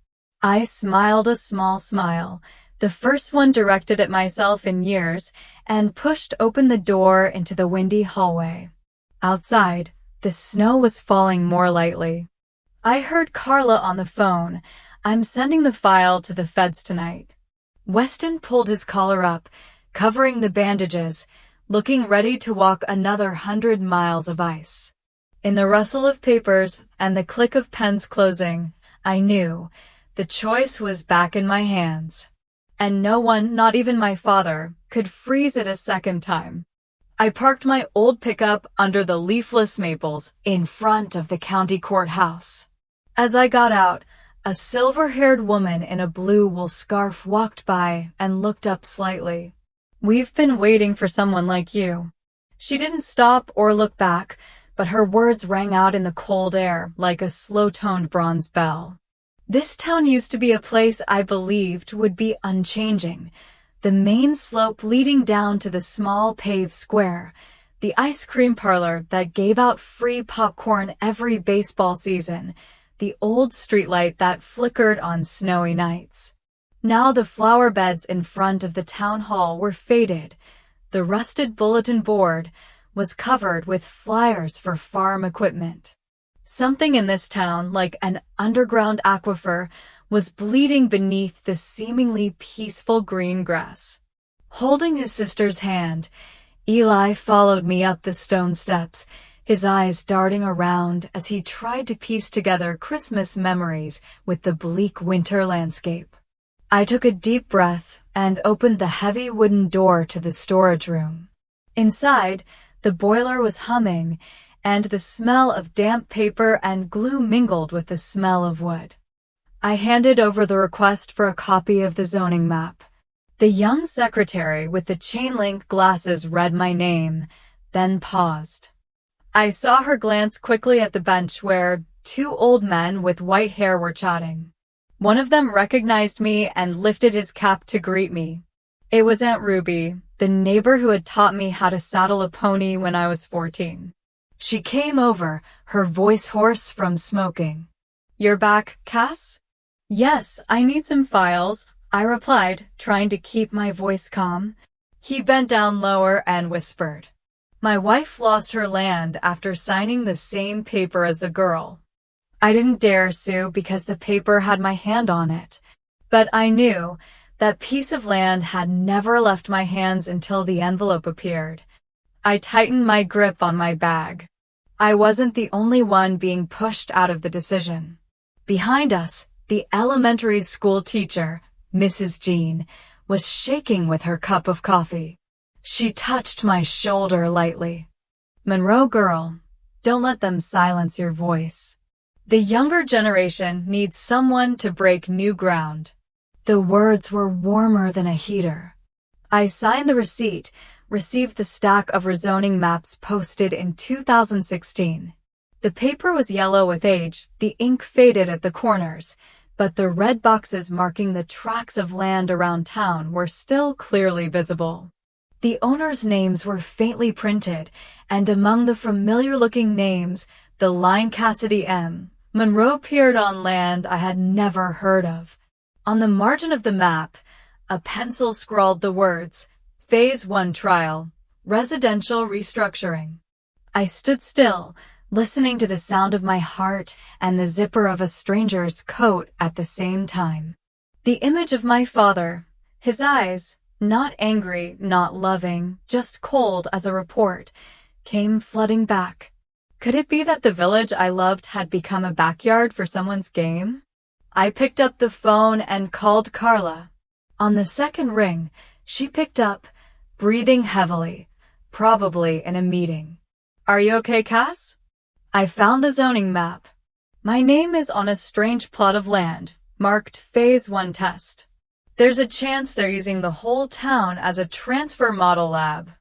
I smiled a small smile, the first one directed at myself in years, and pushed open the door into the windy hallway. Outside, the snow was falling more lightly. I heard Carla on the phone. "I'm sending the file to the feds tonight." Weston pulled his collar up, covering the bandages, looking ready to walk another 100 miles of ice. In the rustle of papers and the click of pens closing, I knew The choice was back in my hands. And no one, not even my father, could freeze it a second time. I parked my old pickup under the leafless maples in front of the county courthouse. As I got out, a silver-haired woman in a blue wool scarf walked by and looked up slightly. "We've been waiting for someone like you." She didn't stop or look back, but her words rang out in the cold air like a slow-toned bronze bell. This town used to be a place I believed would be unchanging. The main slope leading down to the small paved square, the ice cream parlor that gave out free popcorn every baseball season, the old streetlight that flickered on snowy nights. Now the flower beds in front of the town hall were faded. The rusted bulletin board was covered with flyers for farm equipment. Something in this town, like an underground aquifer, was bleeding beneath the seemingly peaceful green grass. Holding his sister's hand, Eli followed me up the stone steps, his eyes darting around as he tried to piece together Christmas memories with the bleak winter landscape. I took a deep breath and opened the heavy wooden door to the storage room. Inside, the boiler was humming, and the smell of damp paper and glue mingled with the smell of wood. I handed over the request for a copy of the zoning map. The young secretary with the chain-link glasses read my name, then paused. I saw her glance quickly at the bench where 2 old men with white hair were chatting. One of them recognized me and lifted his cap to greet me. It was Aunt Ruby, the neighbor who had taught me how to saddle a pony when I was 14. She came over, her voice hoarse from smoking. "You're back, Cass?" "Yes, I need some files," I replied, trying to keep my voice calm. He bent down lower and whispered. "My wife lost her land after signing the same paper as the girl." I didn't dare sue because the paper had my hand on it, but I knew that piece of land had never left my hands until the envelope appeared. I tightened my grip on my bag. I wasn't the only one being pushed out of the decision. Behind us, the elementary school teacher, Mrs. Jean, was shaking with her cup of coffee. She touched my shoulder lightly. "Monroe girl, don't let them silence your voice. The younger generation needs someone to break new ground." The words were warmer than a heater. I signed the receipt, received the stack of rezoning maps posted in 2016. The paper was yellow with age, the ink faded at the corners, but the red boxes marking the tracts of land around town were still clearly visible. The owners' names were faintly printed, and among the familiar-looking names, the line Cassidy M. Monroe appeared on land I had never heard of. On the margin of the map, a pencil scrawled the words, Phase 1 Trial, Residential Restructuring. I stood still, listening to the sound of my heart and the zipper of a stranger's coat at the same time. The image of my father, his eyes, not angry, not loving, just cold as a report, came flooding back. Could it be that the village I loved had become a backyard for someone's game? I picked up the phone and called Carla. On the second ring, she picked up, breathing heavily, probably in a meeting. "Are you okay, Cass?" I found the zoning map. My name is on a strange plot of land, marked Phase 1 Test. There's a chance they're using the whole town as a transfer model lab.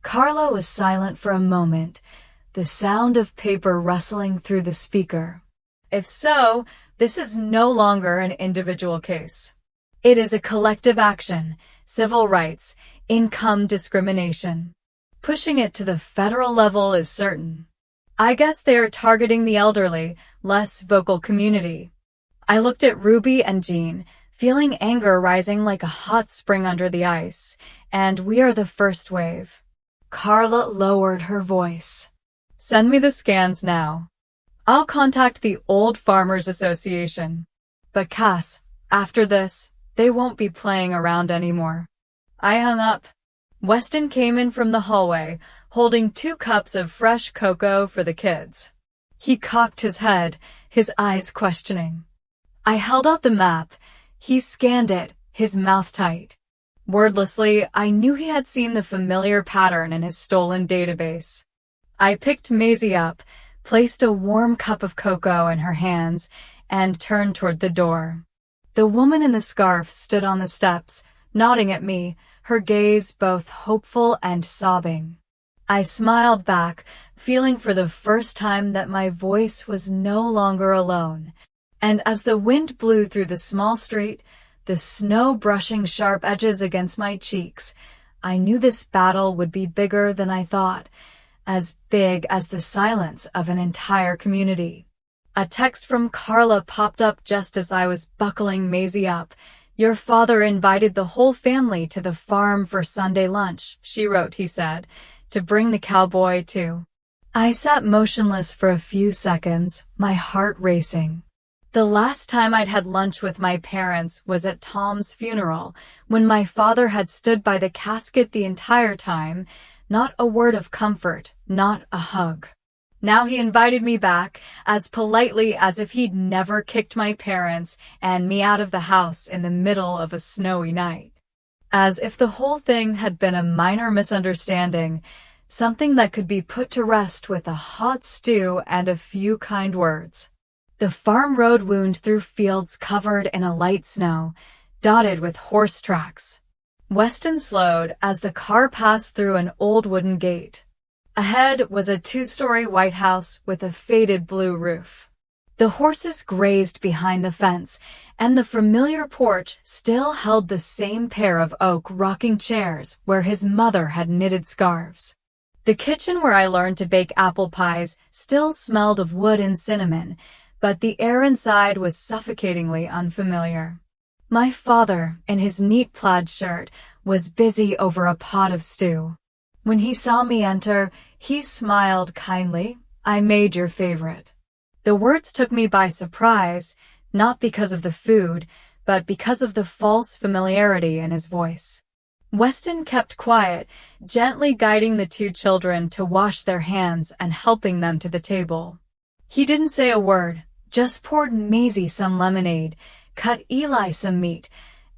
Carla was silent for a moment, the sound of paper rustling through the speaker. If so, this is no longer an individual case. It is a collective action, civil rights, income discrimination. Pushing it to the federal level is certain. I guess they are targeting the elderly, less vocal community. I looked at Ruby and Jean, feeling anger rising like a hot spring under the ice, and we are the first wave. Carla lowered her voice. "Send me the scans now. I'll contact the Old Farmers Association. But Cass, after this, they won't be playing around anymore." I hung up. Weston came in from the hallway, holding 2 cups of fresh cocoa for the kids. He cocked his head, his eyes questioning. I held out the map. He scanned it, his mouth tight. Wordlessly, I knew he had seen the familiar pattern in his stolen database. I picked Maisie up, placed a warm cup of cocoa in her hands, and turned toward the door. The woman in the scarf stood on the steps, nodding at me, her gaze both hopeful and sobbing. I smiled back, feeling for the first time that my voice was no longer alone. And as the wind blew through the small street, the snow brushing sharp edges against my cheeks, I knew this battle would be bigger than I thought, as big as the silence of an entire community. A text from Carla popped up just as I was buckling Maisie up. "Your father invited the whole family to the farm for Sunday lunch," she wrote, he said, "to bring the cowboy too." I sat motionless for a few seconds, my heart racing. The last time I'd had lunch with my parents was at Tom's funeral, when my father had stood by the casket the entire time, not a word of comfort, not a hug. Now he invited me back, as politely as if he'd never kicked my parents and me out of the house in the middle of a snowy night. As if the whole thing had been a minor misunderstanding, something that could be put to rest with a hot stew and a few kind words. The farm road wound through fields covered in a light snow, dotted with horse tracks. Weston slowed as the car passed through an old wooden gate. Ahead was a two-story white house with a faded blue roof. The horses grazed behind the fence, and the familiar porch still held the same pair of oak rocking chairs where his mother had knitted scarves. The kitchen where I learned to bake apple pies still smelled of wood and cinnamon, but the air inside was suffocatingly unfamiliar. My father, in his neat plaid shirt, was busy over a pot of stew. When he saw me enter, he smiled kindly. "I made your favorite." The words took me by surprise, not because of the food, but because of the false familiarity in his voice. Weston kept quiet, gently guiding the two children to wash their hands and helping them to the table. He didn't say a word, just poured Maisie some lemonade, cut Eli some meat.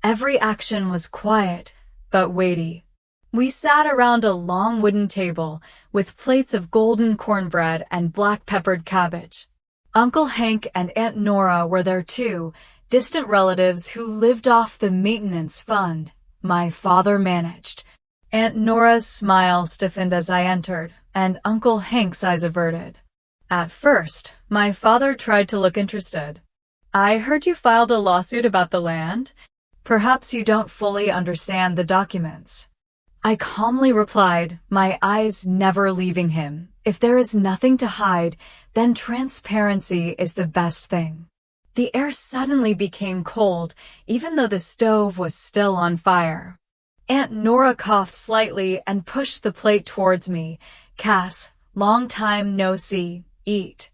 Every action was quiet, but weighty. We sat around a long wooden table, with plates of golden cornbread and black-peppered cabbage. Uncle Hank and Aunt Nora were there too, distant relatives who lived off the maintenance fund my father managed. Aunt Nora's smile stiffened as I entered, and Uncle Hank's eyes averted. At first, my father tried to look interested. "I heard you filed a lawsuit about the land. Perhaps you don't fully understand the documents." I calmly replied, my eyes never leaving him. If there is nothing to hide, then transparency is the best thing. The air suddenly became cold, even though the stove was still on fire. Aunt Nora coughed slightly and pushed the plate towards me. "Cass, long time no see, eat."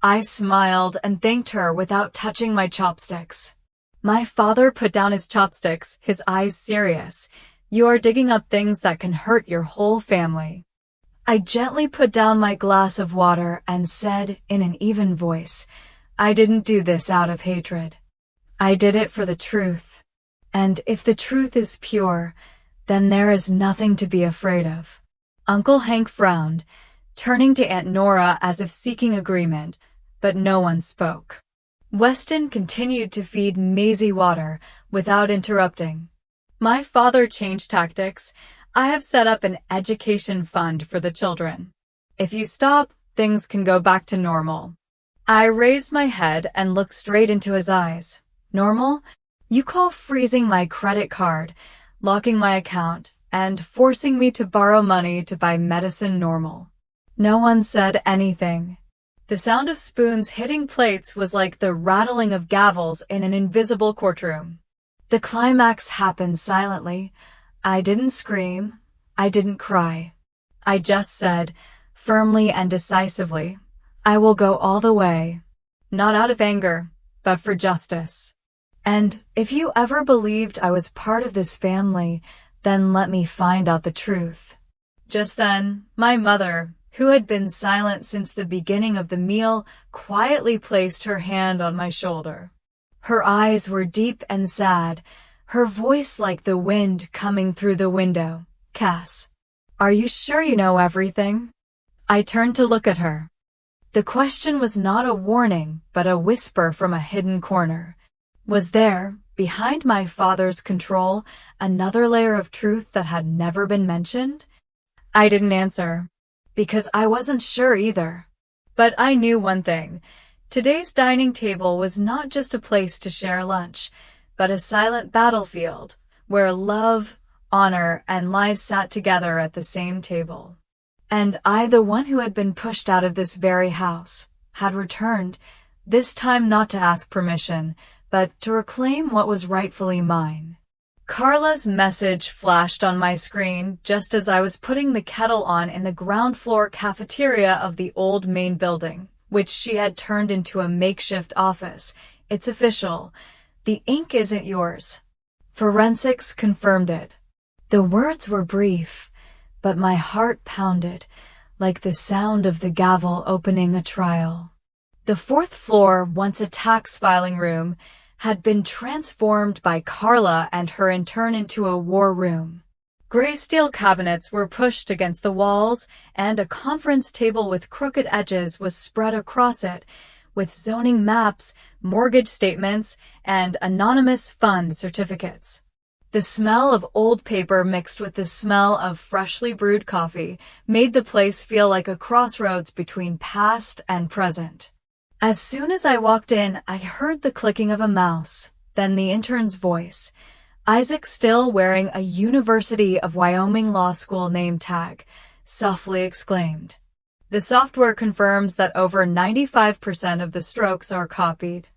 I smiled and thanked her without touching my chopsticks. My father put down his chopsticks, his eyes serious. "You are digging up things that can hurt your whole family." I gently put down my glass of water and said in an even voice, "I didn't do this out of hatred. I did it for the truth. And if the truth is pure, then there is nothing to be afraid of." Uncle Hank frowned, turning to Aunt Nora as if seeking agreement, but no one spoke. Weston continued to feed Maisie water without interrupting. My father changed tactics. "I have set up an education fund for the children. If you stop, things can go back to normal." I raised my head and looked straight into his eyes. "Normal? You call freezing my credit card, locking my account, and forcing me to borrow money to buy medicine normal?" No one said anything. The sound of spoons hitting plates was like the rattling of gavels in an invisible courtroom. The climax happened silently. I didn't scream. I didn't cry. I just said, firmly and decisively, "I will go all the way." Not out of anger, but for justice. And if you ever believed I was part of this family, then let me find out the truth. Just then, my mother, who had been silent since the beginning of the meal, quietly placed her hand on my shoulder. Her eyes were deep and sad, her voice like the wind coming through the window. "Cass, are you sure you know everything?" I turned to look at her. The question was not a warning, but a whisper from a hidden corner. Was there, behind my father's control, another layer of truth that had never been mentioned? I didn't answer, because I wasn't sure either. But I knew one thing. Today's dining table was not just a place to share lunch, but a silent battlefield, where love, honor, and lies sat together at the same table. And I, the one who had been pushed out of this very house, had returned, this time not to ask permission, but to reclaim what was rightfully mine. Carla's message flashed on my screen just as I was putting the kettle on in the ground floor cafeteria of the old main building, which she had turned into a makeshift office. "It's official. The ink isn't yours." Forensics confirmed it. The words were brief, but my heart pounded, like the sound of the gavel opening a trial. The fourth floor, once a tax filing room, had been transformed by Carla and her intern into a war room. Gray steel cabinets were pushed against the walls, and a conference table with crooked edges was spread across it, with zoning maps, mortgage statements, and anonymous fund certificates. The smell of old paper mixed with the smell of freshly brewed coffee made the place feel like a crossroads between past and present. As soon as I walked in, I heard the clicking of a mouse, then the intern's voice. Isaac, still wearing a University of Wyoming Law School name tag, softly exclaimed. "The software confirms that over 95% of the strokes are copied.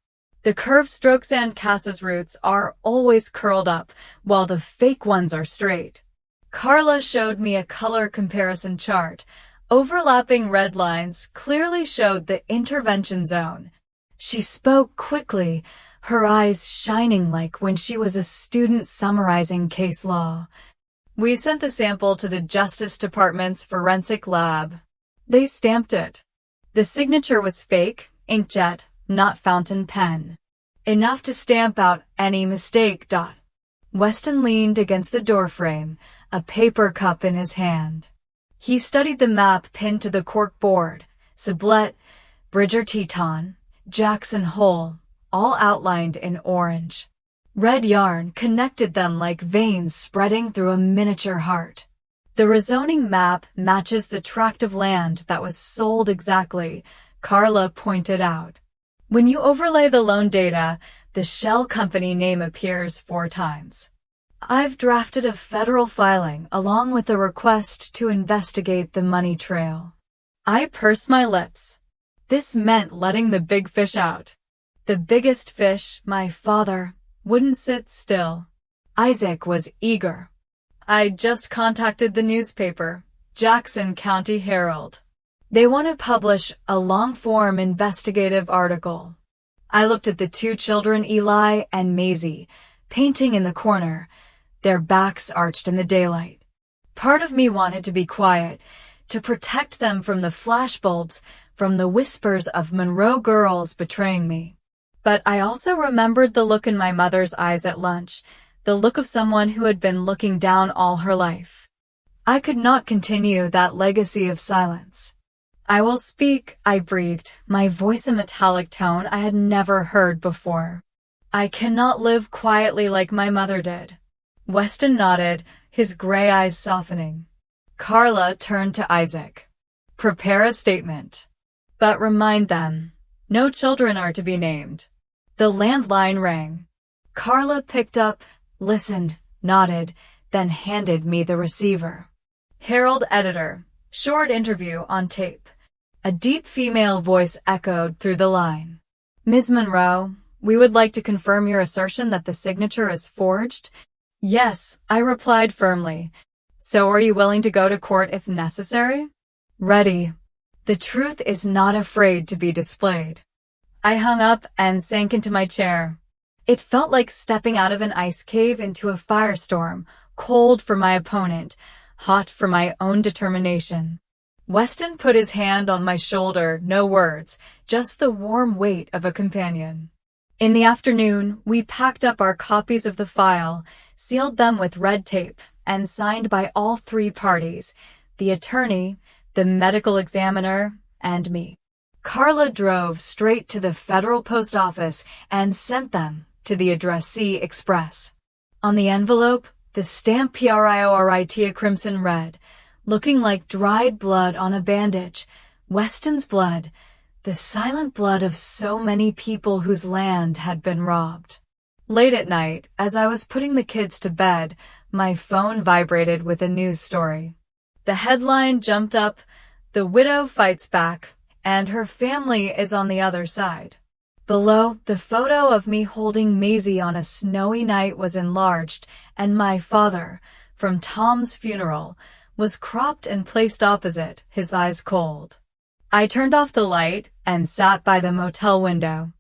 The curved strokes and Cass's roots are always curled up, while the fake ones are straight." Carla showed me a color comparison chart. Overlapping red lines clearly showed the intervention zone. She spoke quickly, her eyes shining like when she was a student summarizing case law. "We sent the sample to the Justice Department's forensic lab. They stamped it. The signature was fake, inkjet, not fountain pen. Enough to stamp out any mistake." Weston leaned against the doorframe, a paper cup in his hand. He studied the map pinned to the cork board. Sublette, Bridger Teton, Jackson Hole, all outlined in orange. Red yarn connected them like veins spreading through a miniature heart. "The rezoning map matches the tract of land that was sold exactly," Carla pointed out. "When you overlay the loan data, the shell company name appears 4 times. I've drafted a federal filing along with a request to investigate the money trail." I pursed my lips. This meant letting the big fish out. The biggest fish, my father, wouldn't sit still. Isaac was eager. "I just contacted the newspaper, Jackson County Herald. They want to publish a long-form investigative article." I looked at the 2 children, Eli and Maisie, painting in the corner, their backs arched in the daylight. Part of me wanted to be quiet, to protect them from the flashbulbs, from the whispers of Monroe girls betraying me. But I also remembered the look in my mother's eyes at lunch, the look of someone who had been looking down all her life. I could not continue that legacy of silence. "I will speak," I breathed, my voice a metallic tone I had never heard before. "I cannot live quietly like my mother did." Weston nodded, his gray eyes softening. Carla turned to Isaac. "Prepare a statement. But remind them, no children are to be named." The landline rang. Carla picked up, listened, nodded, then handed me the receiver. "Herald editor, short interview on tape." A deep female voice echoed through the line. "Ms. Monroe, we would like to confirm your assertion that the signature is forged." "Yes," I replied firmly. "So are you willing to go to court if necessary?" "Ready." The truth is not afraid to be displayed. I hung up and sank into my chair. It felt like stepping out of an ice cave into a firestorm, cold for my opponent, hot for my own determination. Weston put his hand on my shoulder, no words, just the warm weight of a companion. In the afternoon, we packed up our copies of the file, sealed them with red tape, and signed by all three parties, the attorney, the medical examiner, and me. Carla drove straight to the Federal Post Office and sent them to the addressee express. On the envelope, the stamp PRIORIT a crimson red, looking like dried blood on a bandage, Weston's blood, the silent blood of so many people whose land had been robbed. Late at night, as I was putting the kids to bed, my phone vibrated with a news story. The headline jumped up, "The widow fights back, and her family is on the other side." Below, the photo of me holding Maisie on a snowy night was enlarged, and my father, from Tom's funeral, was cropped and placed opposite, his eyes cold. I turned off the light and sat by the motel window.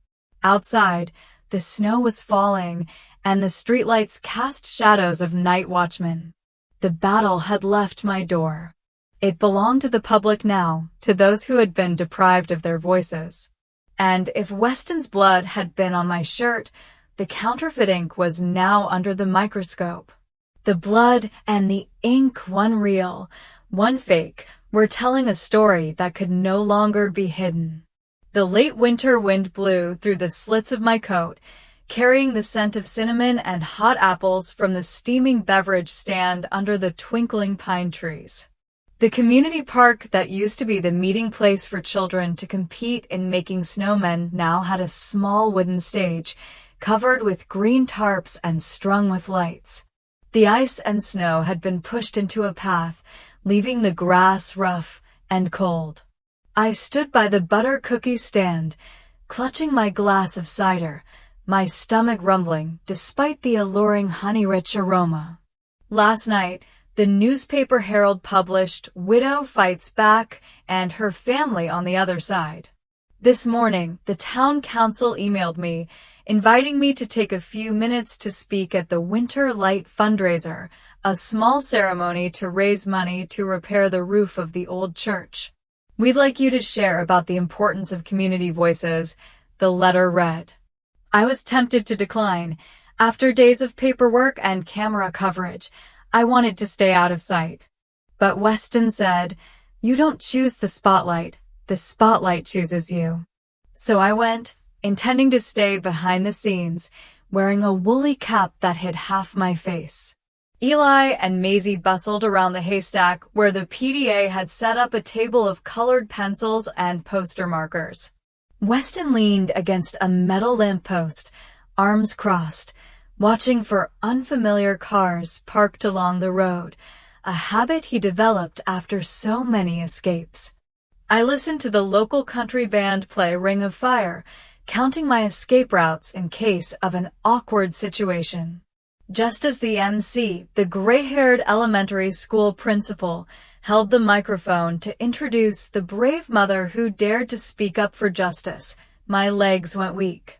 Outside, the snow was falling, and the streetlights cast shadows of night watchmen. The battle had left my door. It belonged to the public now, to those who had been deprived of their voices. And if Weston's blood had been on my shirt, the counterfeit ink was now under the microscope. The blood and the ink, one real, one fake, were telling a story that could no longer be hidden. The late winter wind blew through the slits of my coat, carrying the scent of cinnamon and hot apples from the steaming beverage stand under the twinkling pine trees. The community park that used to be the meeting place for children to compete in making snowmen now had a small wooden stage, covered with green tarps and strung with lights. The ice and snow had been pushed into a path, leaving the grass rough and cold. I stood by the butter cookie stand, clutching my glass of cider, my stomach rumbling despite the alluring honey-rich aroma. Last night, the newspaper Herald published "Widow Fights Back" and "Her Family on the Other Side." This morning, the town council emailed me, inviting me to take a few minutes to speak at the Winter Light fundraiser, a small ceremony to raise money to repair the roof of the old church. "We'd like you to share about the importance of community voices," the letter read. I was tempted to decline. After days of paperwork and camera coverage, I wanted to stay out of sight. But Weston said, "You don't choose the spotlight chooses you." So I went, intending to stay behind the scenes, wearing a woolly cap that hid half my face. Eli and Maisie bustled around the haystack where the PDA had set up a table of colored pencils and poster markers. Weston leaned against a metal lamppost, arms crossed, watching for unfamiliar cars parked along the road, a habit he developed after so many escapes. I listened to the local country band play Ring of Fire, counting my escape routes in case of an awkward situation. Just as the MC, the gray-haired elementary school principal, held the microphone to introduce the brave mother who dared to speak up for justice, my legs went weak.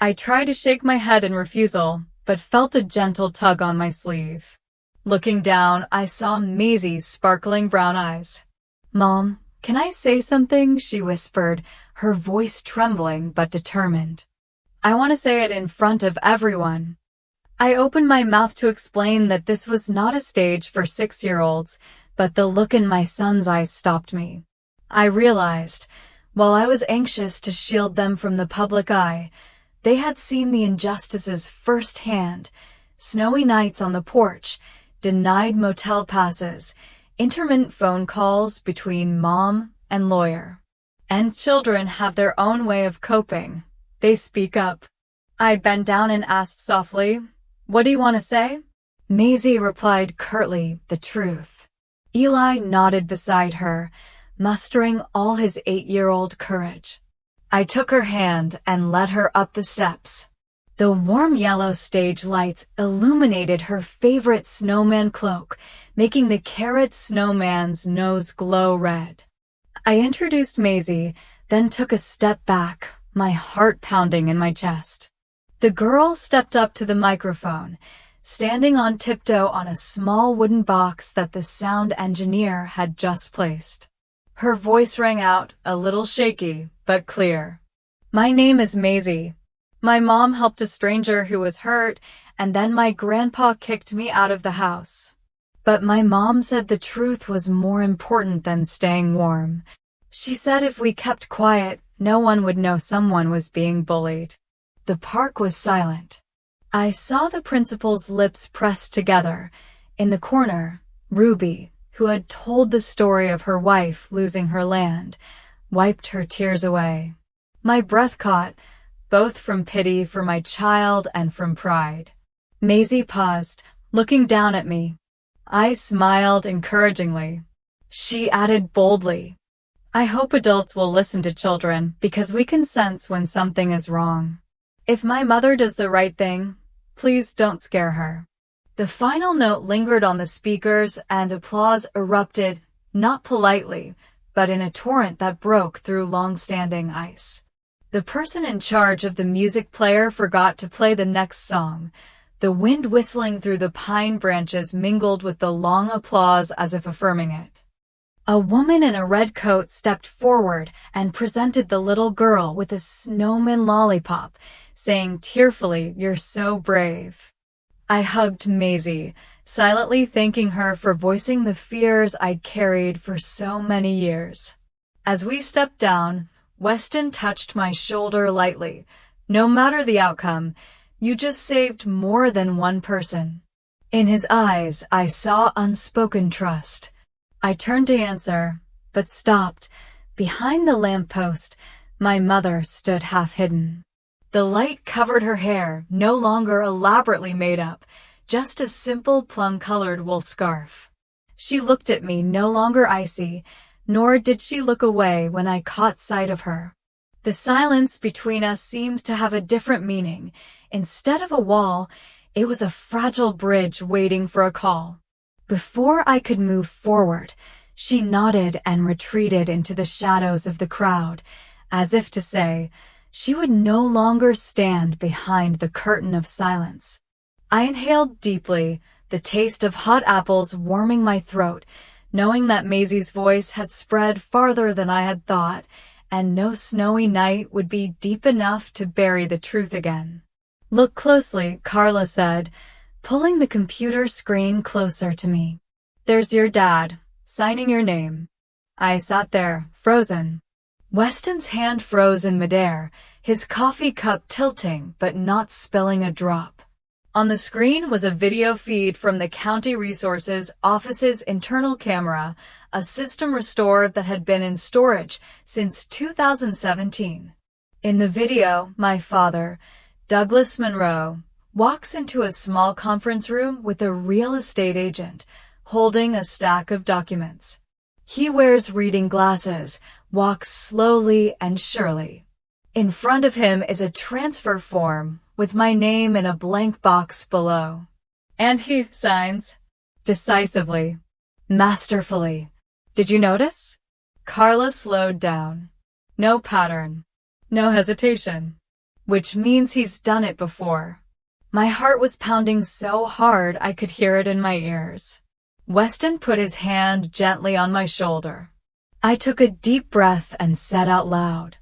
I tried to shake my head in refusal, but felt a gentle tug on my sleeve. Looking down, I saw Maisie's sparkling brown eyes. "Mom, can I say something?" she whispered, her voice trembling but determined. "I want to say it in front of everyone." I opened my mouth to explain that this was not a stage for 6-year-olds, but the look in my son's eyes stopped me. I realized, while I was anxious to shield them from the public eye, they had seen the injustices firsthand: snowy nights on the porch, denied motel passes, intermittent phone calls between mom and lawyer. And children have their own way of coping. They speak up. I bent down and asked softly, "What do you want to say?" Maisie replied curtly, the truth. Eli nodded beside her, mustering all his 8-year-old courage. I took her hand and led her up the steps. The warm yellow stage lights illuminated her favorite snowman cloak, making the carrot snowman's nose glow red. I introduced Maisie, then took a step back, my heart pounding in my chest. The girl stepped up to the microphone, standing on tiptoe on a small wooden box that the sound engineer had just placed. Her voice rang out, a little shaky, but clear. "My name is Maisie. My mom helped a stranger who was hurt, and then my grandpa kicked me out of the house. But my mom said the truth was more important than staying warm. She said if we kept quiet, no one would know someone was being bullied. The park was silent. I saw the principal's lips pressed together. In the corner, Ruby, who had told the story of her wife losing her land, wiped her tears away. My breath caught, both from pity for my child and from pride. Maisie paused, looking down at me. I smiled encouragingly. She added boldly, "I hope adults will listen to children because we can sense when something is wrong. If my mother does the right thing, please don't scare her." The final note lingered on the speakers and applause erupted, not politely, but in a torrent that broke through long-standing ice. The person in charge of the music player forgot to play the next song. The wind whistling through the pine branches mingled with the long applause as if affirming it. A woman in a red coat stepped forward and presented the little girl with a snowman lollipop, saying tearfully, "You're so brave." I hugged Maisie, silently thanking her for voicing the fears I'd carried for so many years. As we stepped down, Weston touched my shoulder lightly. "No matter the outcome, you just saved more than one person." In his eyes, I saw unspoken trust. I turned to answer, but stopped. Behind the lamppost, my mother stood half-hidden. The light covered her hair, no longer elaborately made up, just a simple plum-colored wool scarf. She looked at me, no longer icy, nor did she look away when I caught sight of her. The silence between us seemed to have a different meaning. Instead of a wall, it was a fragile bridge waiting for a call. Before I could move forward, she nodded and retreated into the shadows of the crowd, as if to say, she would no longer stand behind the curtain of silence. I inhaled deeply, the taste of hot apples warming my throat, knowing that Maisie's voice had spread farther than I had thought, and no snowy night would be deep enough to bury the truth again. "Look closely," Carla said, pulling the computer screen closer to me. "There's your dad, signing your name." I sat there, frozen. Weston's hand froze in midair, his coffee cup tilting but not spilling a drop. On the screen was a video feed from the County Resources Office's internal camera, a system restored that had been in storage since 2017. In the video, my father, Douglas Monroe, walks into a small conference room with a real estate agent, holding a stack of documents. He wears reading glasses, walks slowly and surely. In front of him is a transfer form with my name in a blank box below. And he signs. Decisively. Masterfully. "Did you notice?" Carla slowed down. "No pattern. No hesitation. Which means he's done it before." My heart was pounding so hard I could hear it in my ears. Weston put his hand gently on my shoulder. I took a deep breath and said out loud,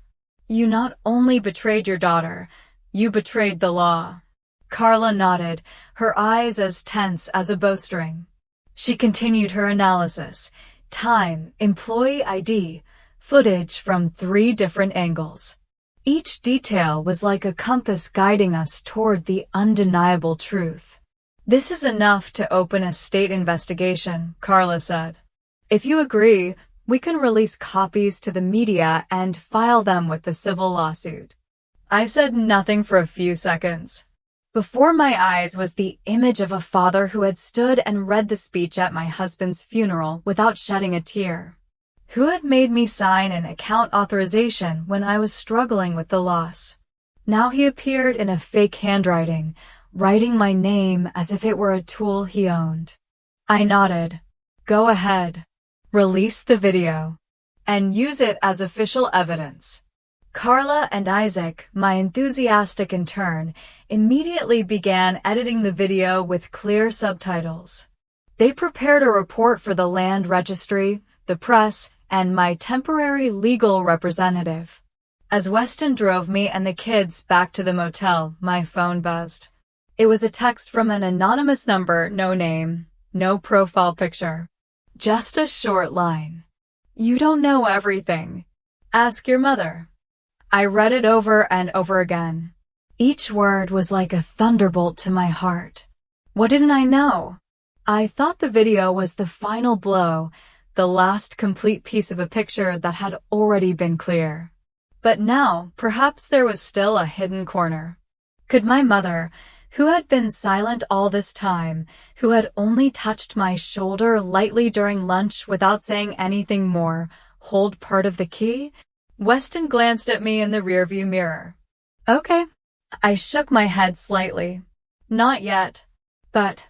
"You not only betrayed your daughter, you betrayed the law." Carla nodded, her eyes as tense as a bowstring. She continued her analysis. Time, employee ID, footage from 3 different angles. Each detail was like a compass guiding us toward the undeniable truth. "This is enough to open a state investigation," Carla said. "If you agree, we can release copies to the media and file them with the civil lawsuit." I said nothing for a few seconds. Before my eyes was the image of a father who had stood and read the speech at my husband's funeral without shedding a tear, who had made me sign an account authorization when I was struggling with the loss. Now he appeared in a fake handwriting, writing my name as if it were a tool he owned. I nodded. "Go ahead. Release the video. And use it as official evidence." Carla and Isaac, my enthusiastic intern, immediately began editing the video with clear subtitles. They prepared a report for the land registry, the press, and my temporary legal representative. As Weston drove me and the kids back to the motel, my phone buzzed. It was a text from an anonymous number, no name, no profile picture. Just a short line. "You don't know everything. Ask your mother." I read it over and over again. Each word was like a thunderbolt to my heart. What didn't I know? I thought the video was the final blow, the last complete piece of a picture that had already been clear. But now, perhaps there was still a hidden corner. Could my mother, who had been silent all this time, who had only touched my shoulder lightly during lunch without saying anything more, hold part of the key? Weston glanced at me in the rearview mirror. "Okay." I shook my head slightly. "Not yet. But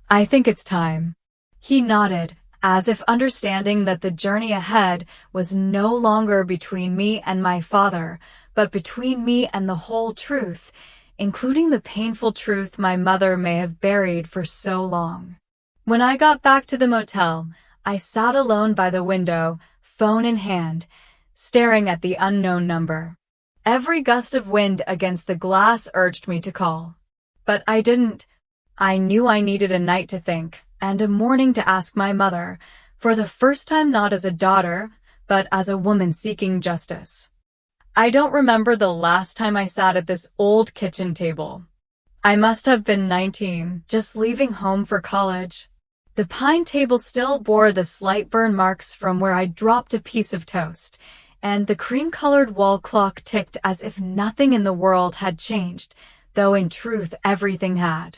I think it's time." He nodded, as if understanding that the journey ahead was no longer between me and my father, but between me and the whole truth, including the painful truth my mother may have buried for so long. When I got back to the motel, I sat alone by the window, phone in hand, staring at the unknown number. Every gust of wind against the glass urged me to call. But I didn't. I knew I needed a night to think, and a morning to ask my mother, for the first time not as a daughter, but as a woman seeking justice. I don't remember the last time I sat at this old kitchen table. I must have been 19, just leaving home for college. The pine table still bore the slight burn marks from where I dropped a piece of toast, and the cream-colored wall clock ticked as if nothing in the world had changed, though in truth everything had.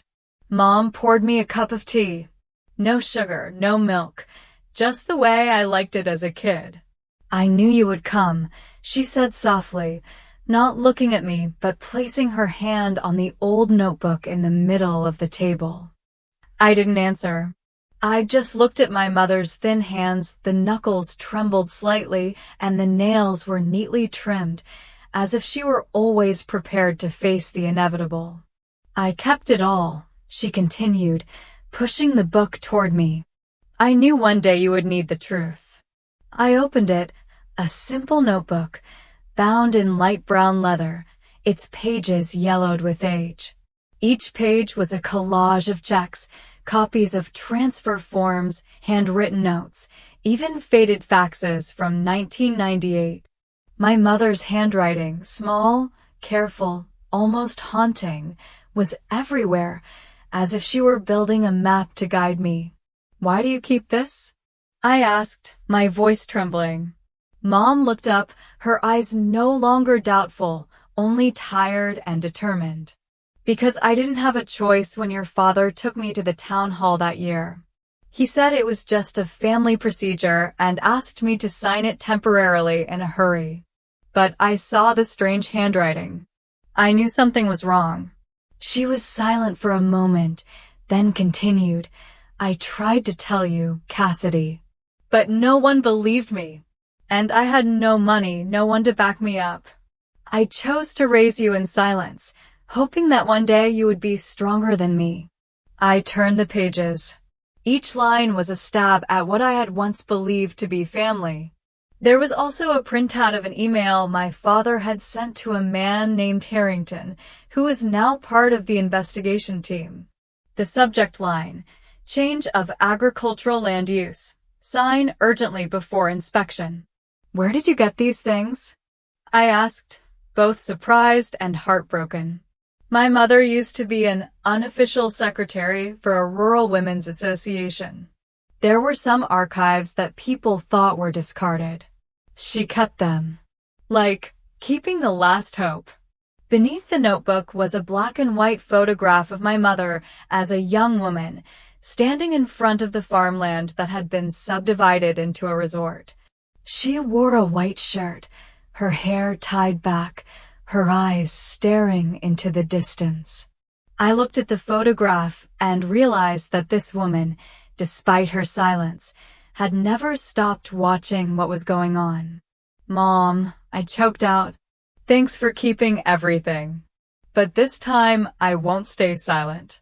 Mom poured me a cup of tea. No sugar, no milk, just the way I liked it as a kid. "I knew you would come," she said softly, not looking at me but placing her hand on the old notebook in the middle of the table. I didn't answer. I just looked at my mother's thin hands. The knuckles trembled slightly and the nails were neatly trimmed, as if she were always prepared to face the inevitable. "I kept it all," she continued, pushing the book toward me. "I knew one day you would need the truth." I opened it, a simple notebook, bound in light brown leather, its pages yellowed with age. Each page was a collage of checks, copies of transfer forms, handwritten notes, even faded faxes from 1998. My mother's handwriting, small, careful, almost haunting, was everywhere, as if she were building a map to guide me. "Why do you keep this?" I asked, my voice trembling. Mom looked up, her eyes no longer doubtful, only tired and determined. "Because I didn't have a choice when your father took me to the town hall that year. He said it was just a family procedure and asked me to sign it temporarily in a hurry. But I saw the strange handwriting. I knew something was wrong." She was silent for a moment, then continued, "I tried to tell you, Cassidy. But no one believed me. And I had no money, no one to back me up. I chose to raise you in silence, hoping that one day you would be stronger than me." I turned the pages. Each line was a stab at what I had once believed to be family. There was also a printout of an email my father had sent to a man named Harrington, who is now part of the investigation team. The subject line, "Change of agricultural land use. Sign urgently before inspection." "Where did you get these things?" I asked, both surprised and heartbroken. My mother used to be an unofficial secretary for a rural women's association. There were some archives that people thought were discarded. She kept them. Like keeping the last hope. Beneath the notebook was a black and white photograph of my mother as a young woman, standing in front of the farmland that had been subdivided into a resort. She wore a white shirt, her hair tied back, her eyes staring into the distance. I looked at the photograph and realized that this woman, despite her silence, had never stopped watching what was going on. "Mom," I choked out, "thanks for keeping everything. But this time I won't stay silent."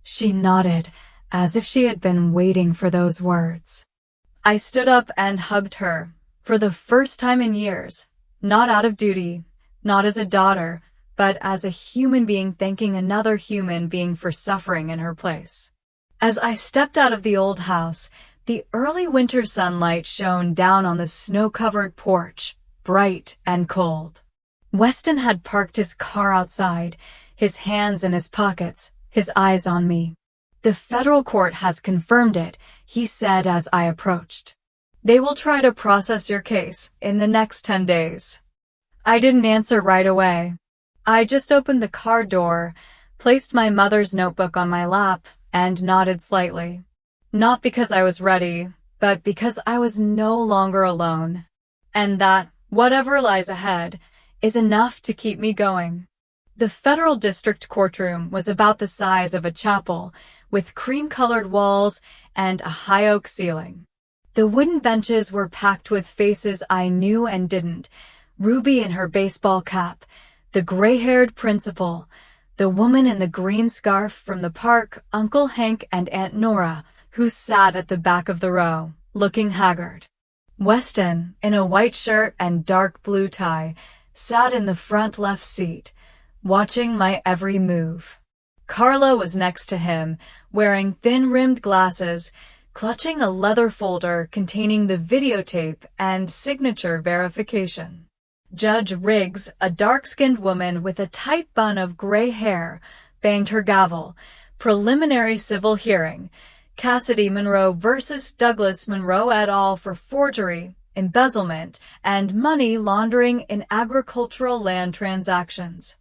She nodded, as if she had been waiting for those words. I stood up and hugged her, for the first time in years, not out of duty, not as a daughter, but as a human being thanking another human being for suffering in her place. As I stepped out of the old house, the early winter sunlight shone down on the snow-covered porch, bright and cold. Weston had parked his car outside, his hands in his pockets, his eyes on me. "The federal court has confirmed it," he said as I approached. "They will try to process your case in the next 10 days. I didn't answer right away. I just opened the car door, placed my mother's notebook on my lap, and nodded slightly. Not because I was ready, but because I was no longer alone. And that, whatever lies ahead, is enough to keep me going. The federal district courtroom was about the size of a chapel, with cream-colored walls and a high oak ceiling. The wooden benches were packed with faces I knew and didn't. Ruby in her baseball cap, the gray-haired principal, the woman in the green scarf from the park, Uncle Hank and Aunt Nora, who sat at the back of the row, looking haggard. Weston, in a white shirt and dark blue tie, sat in the front left seat, watching my every move. Carla was next to him, wearing thin-rimmed glasses, clutching a leather folder containing the videotape and signature verification. Judge Riggs, a dark-skinned woman with a tight bun of gray hair, banged her gavel. Preliminary civil hearing. Cassidy Monroe versus Douglas Monroe et al. For forgery, embezzlement, and money laundering in agricultural land transactions.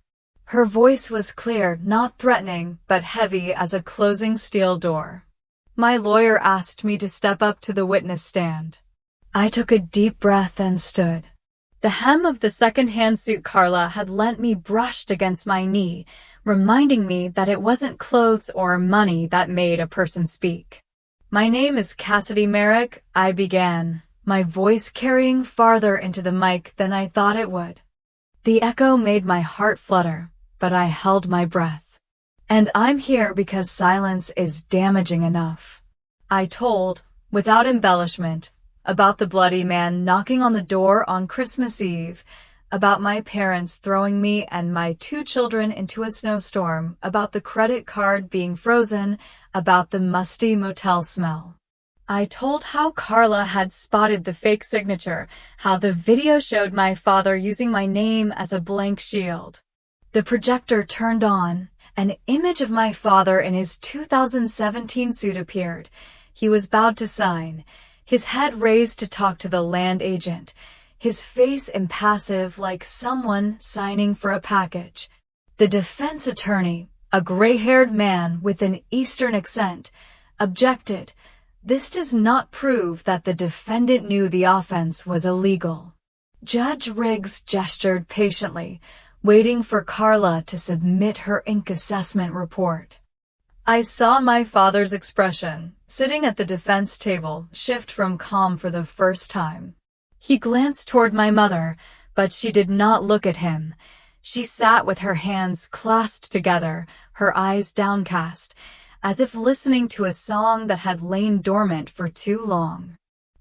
Her voice was clear, not threatening, but heavy as a closing steel door. My lawyer asked me to step up to the witness stand. I took a deep breath and stood. The hem of the second-hand suit Carla had lent me brushed against my knee, reminding me that it wasn't clothes or money that made a person speak. "My name is Cassidy Merrick," I began, my voice carrying farther into the mic than I thought it would. The echo made my heart flutter, but I held my breath. "And I'm here because silence is damaging enough." I told, without embellishment, about the bloody man knocking on the door on Christmas Eve, about my parents throwing me and my 2 children into a snowstorm, about the credit card being frozen, about the musty motel smell. I told how Carla had spotted the fake signature, how the video showed my father using my name as a blank shield. The projector turned on. An image of my father in his 2017 suit appeared. He was bowed to sign, his head raised to talk to the land agent, his face impassive like someone signing for a package. The defense attorney, a gray-haired man with an Eastern accent, objected. "This does not prove that the defendant knew the offense was illegal." Judge Riggs gestured patiently, waiting for Carla to submit her ink assessment report. I saw my father's expression, sitting at the defense table, shift from calm for the first time. He glanced toward my mother, but she did not look at him. She sat with her hands clasped together, her eyes downcast, as if listening to a song that had lain dormant for too long.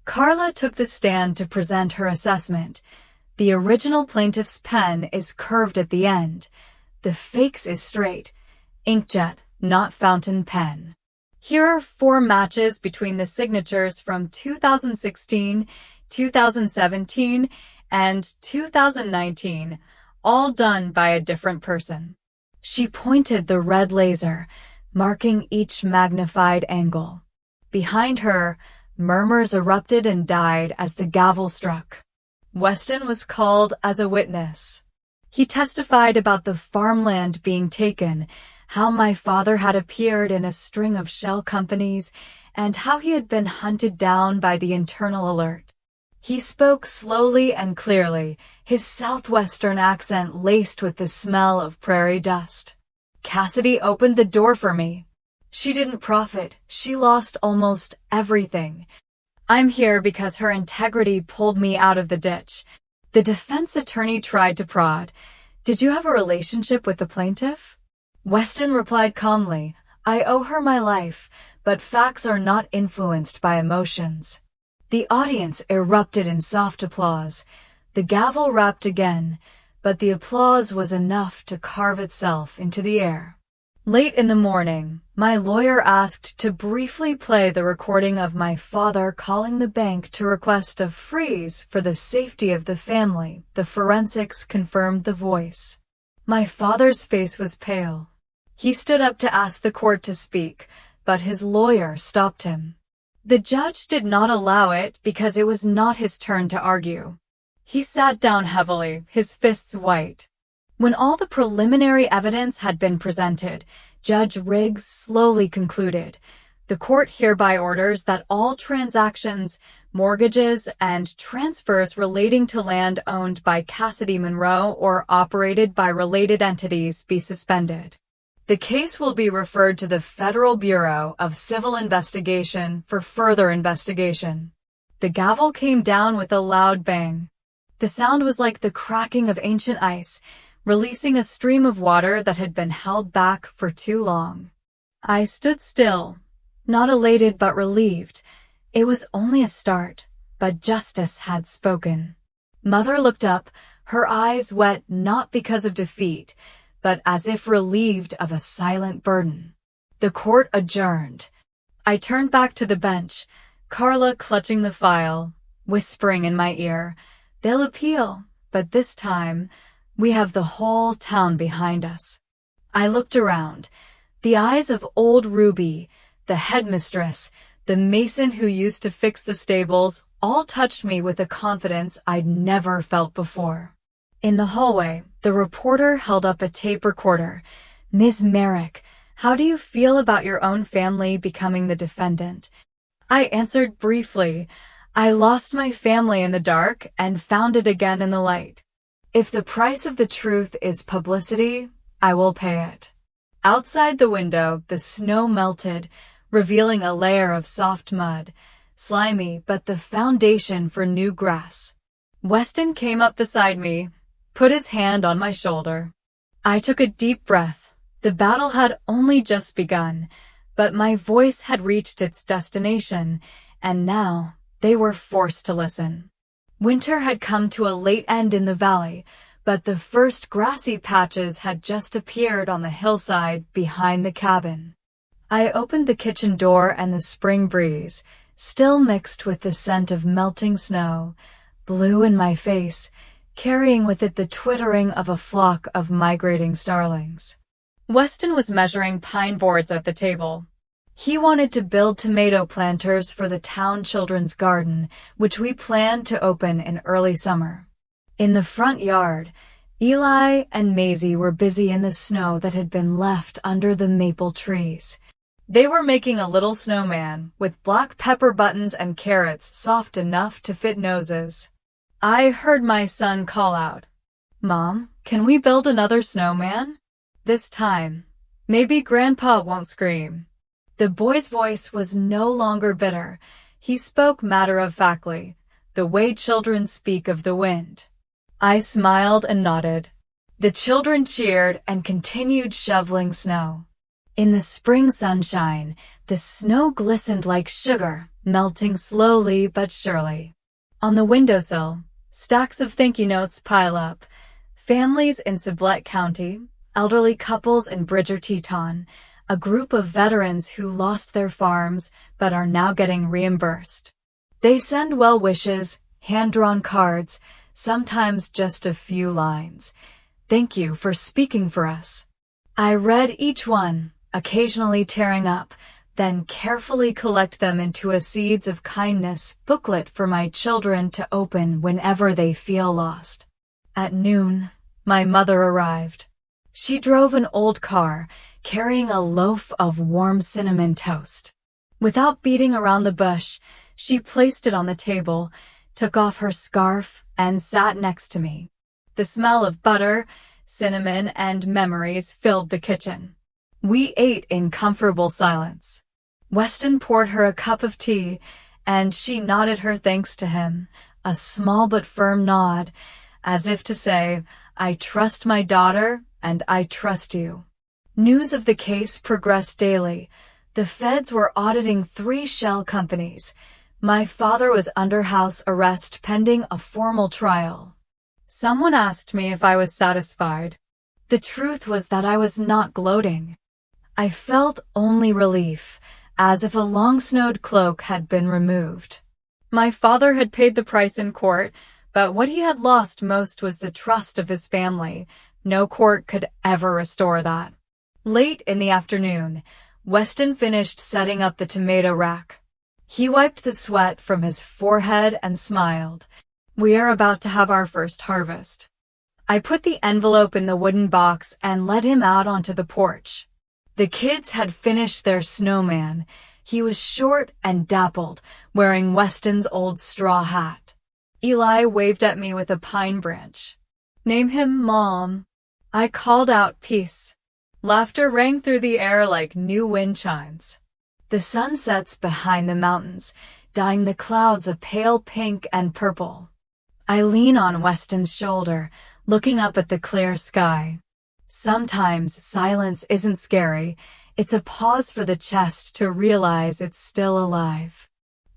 Carla took the stand to present her assessment. The original plaintiff's pen is curved at the end. The fake's is straight. Inkjet, not fountain pen. Here are 4 matches between the signatures from 2016, 2017, and 2019, all done by a different person. She pointed the red laser, marking each magnified angle. Behind her, murmurs erupted and died as the gavel struck. Weston was called as a witness. He testified about the farmland being taken, how my father had appeared in a string of shell companies, and how he had been hunted down by the Internal Alert. He spoke slowly and clearly, his southwestern accent laced with the smell of prairie dust. Cassidy opened the door for me. She didn't profit, she lost almost everything. I'm here because her integrity pulled me out of the ditch. The defense attorney tried to prod. Did you have a relationship with the plaintiff? Weston replied calmly, I owe her my life, but facts are not influenced by emotions. The audience erupted in soft applause. The gavel rapped again, but the applause was enough to carve itself into the air. Late in the morning, my lawyer asked to briefly play the recording of my father calling the bank to request a freeze for the safety of the family. The forensics confirmed the voice. My father's face was pale. He stood up to ask the court to speak, but his lawyer stopped him. The judge did not allow it because it was not his turn to argue. He sat down heavily, his fists white. When all the preliminary evidence had been presented, Judge Riggs slowly concluded, "The court hereby orders that all transactions, mortgages, and transfers relating to land owned by Cassidy Monroe or operated by related entities be suspended. The case will be referred to the Federal Bureau of Civil Investigation for further investigation." The gavel came down with a loud bang. The sound was like the cracking of ancient ice, releasing a stream of water that had been held back for too long. I stood still, not elated but relieved. It was only a start, but justice had spoken. Mother looked up, her eyes wet not because of defeat, but as if relieved of a silent burden. The court adjourned. I turned back to the bench, Carla clutching the file, whispering in my ear, "They'll appeal, but this time, we have the whole town behind us." I looked around. The eyes of old Ruby, the headmistress, the mason who used to fix the stables, all touched me with a confidence I'd never felt before. In the hallway, the reporter held up a tape recorder. "Ms. Merrick, how do you feel about your own family becoming the defendant?" I answered briefly, "I lost my family in the dark and found it again in the light. If the price of the truth is publicity, I will pay it." Outside the window, the snow melted, revealing a layer of soft mud, slimy but the foundation for new grass. Weston came up beside me, put his hand on my shoulder. I took a deep breath. The battle had only just begun, but my voice had reached its destination, and now they were forced to listen. Winter had come to a late end in the valley, but the first grassy patches had just appeared on the hillside behind the cabin. I opened the kitchen door and the spring breeze, still mixed with the scent of melting snow, blew in my face, carrying with it the twittering of a flock of migrating starlings. Weston was measuring pine boards at the table. He wanted to build tomato planters for the town children's garden, which we planned to open in early summer. In the front yard, Eli and Maisie were busy in the snow that had been left under the maple trees. They were making a little snowman with black pepper buttons and carrots soft enough to fit noses. I heard my son call out, "Mom, can we build another snowman? This time, maybe Grandpa won't scream." The boy's voice was no longer bitter. He spoke matter-of-factly, the way children speak of the wind. I smiled and nodded. The children cheered and continued shoveling snow. In the spring sunshine, the snow glistened like sugar, melting slowly but surely. On the windowsill, stacks of thank-you notes pile up. Families in Sublette County, elderly couples in Bridger-Teton, a group of veterans who lost their farms but are now getting reimbursed. They send well wishes, hand-drawn cards, sometimes just a few lines. "Thank you for speaking for us." I read each one, occasionally tearing up, then carefully collect them into a Seeds of Kindness booklet for my children to open whenever they feel lost. At noon, my mother arrived. She drove an old car, carrying a loaf of warm cinnamon toast. Without beating around the bush, she placed it on the table, took off her scarf, and sat next to me. The smell of butter, cinnamon, and memories filled the kitchen. We ate in comfortable silence. Weston poured her a cup of tea, and she nodded her thanks to him, a small but firm nod, as if to say, "I trust my daughter, and I trust you." News of the case progressed daily. The feds were auditing 3 shell companies. My father was under house arrest pending a formal trial. Someone asked me if I was satisfied. The truth was that I was not gloating. I felt only relief, as if a long-snowed cloak had been removed. My father had paid the price in court, but what he had lost most was the trust of his family. No court could ever restore that. Late in the afternoon, Weston finished setting up the tomato rack. He wiped the sweat from his forehead and smiled. We are about to have our first harvest. I put the envelope in the wooden box and led him out onto the porch. The kids had finished their snowman. He was short and dappled, wearing Weston's old straw hat. Eli waved at me with a pine branch. Name him Mom. I called out peace. Laughter rang through the air like new wind chimes. The sun sets behind the mountains, dyeing the clouds a pale pink and purple. I lean on Weston's shoulder, looking up at the clear sky. Sometimes silence isn't scary. It's a pause for the chest to realize it's still alive.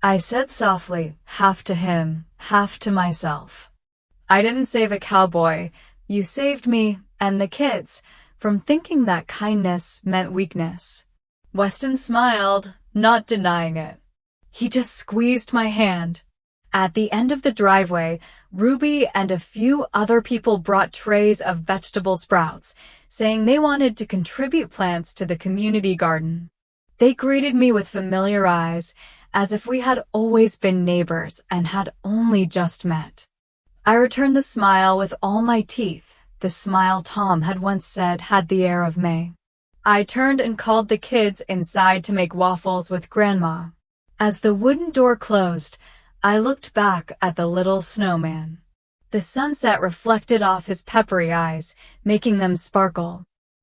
I said softly, half to him, half to myself. I didn't save a cowboy. You saved me and the kids from thinking that kindness meant weakness. Weston smiled, not denying it. He just squeezed my hand. At the end of the driveway, Ruby and a few other people brought trays of vegetable sprouts, saying they wanted to contribute plants to the community garden. They greeted me with familiar eyes, as if we had always been neighbors and had only just met. I returned the smile with all my teeth, the smile Tom had once said had the air of May. I turned and called the kids inside to make waffles with Grandma. As the wooden door closed, I looked back at the little snowman. The sunset reflected off his peppery eyes, making them sparkle.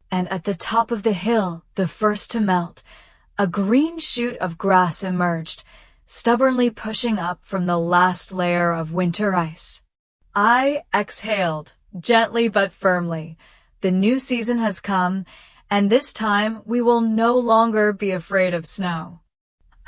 And at the top of the hill, the first to melt, a green shoot of grass emerged, stubbornly pushing up from the last layer of winter ice. I exhaled, gently but firmly. The new season has come, and this time we will no longer be afraid of snow.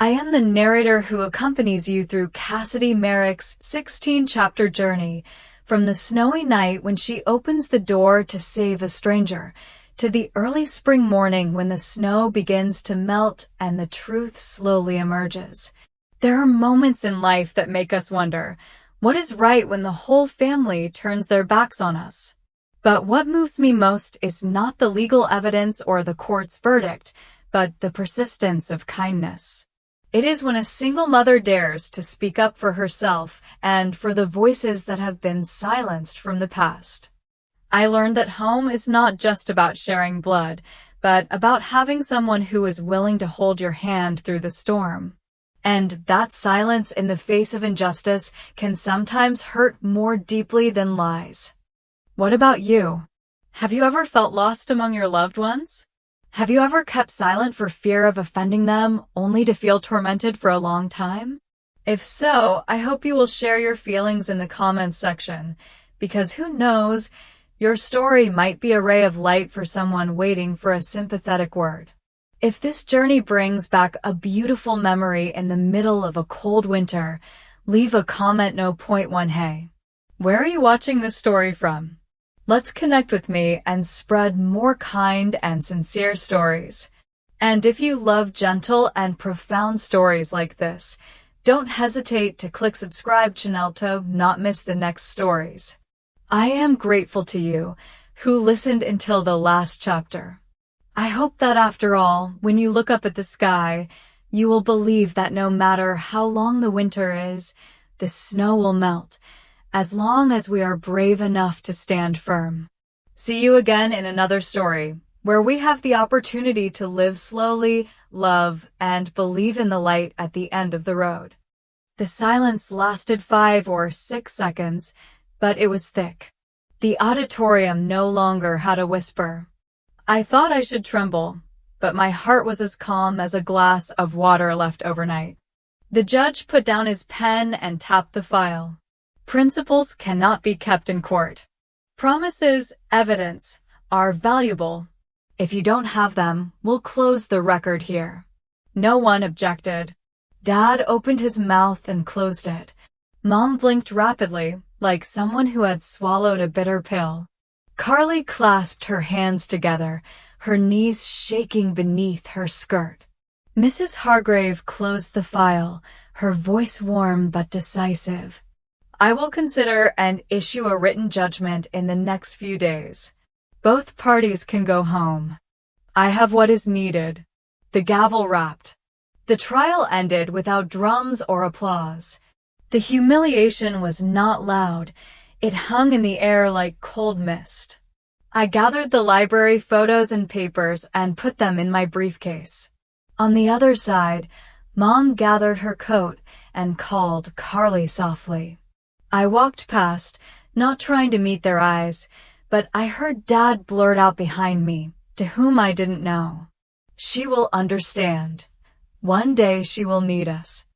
I am the narrator who accompanies you through Cassidy Merrick's 16-chapter journey, from the snowy night when she opens the door to save a stranger, to the early spring morning when the snow begins to melt and the truth slowly emerges. There are moments in life that make us wonder, what is right when the whole family turns their backs on us? But what moves me most is not the legal evidence or the court's verdict, but the persistence of kindness. It is when a single mother dares to speak up for herself and for the voices that have been silenced from the past. I learned that home is not just about sharing blood, but about having someone who is willing to hold your hand through the storm. And that silence in the face of injustice can sometimes hurt more deeply than lies. What about you? Have you ever felt lost among your loved ones? Have you ever kept silent for fear of offending them, only to feel tormented for a long time? If so, I hope you will share your feelings in the comments section, because who knows, your story might be a ray of light for someone waiting for a sympathetic word. If this journey brings back a beautiful memory in the middle of a cold winter, leave a comment. No point one. Hey, where are you watching this story from? Let's connect with me and spread more kind and sincere stories. And if you love gentle and profound stories like this, don't hesitate to click subscribe channel to not miss the next stories. I am grateful to you who listened until the last chapter. I hope that after all, when you look up at the sky, you will believe that no matter how long the winter is, the snow will melt, as long as we are brave enough to stand firm. See you again in another story, where we have the opportunity to live slowly, love, and believe in the light at the end of the road. The silence lasted 5 or 6 seconds, but it was thick. The auditorium no longer had a whisper. I thought I should tremble, but my heart was as calm as a glass of water left overnight. The judge put down his pen and tapped the file. Principles cannot be kept in court. Promises, evidence, are valuable. If you don't have them, we'll close the record here. No one objected. Dad opened his mouth and closed it. Mom blinked rapidly, like someone who had swallowed a bitter pill. Carly clasped her hands together, her knees shaking beneath her skirt. Mrs. Hargrave closed the file, her voice warm but decisive. I will consider and issue a written judgment in the next few days. Both parties can go home. I have what is needed. The gavel rapped. The trial ended without drums or applause. The humiliation was not loud. It hung in the air like cold mist. I gathered the library photos and papers and put them in my briefcase. On the other side, Mom gathered her coat and called Carly softly. I walked past, not trying to meet their eyes, but I heard Dad blurt out behind me, to whom I didn't know. She will understand. One day she will need us.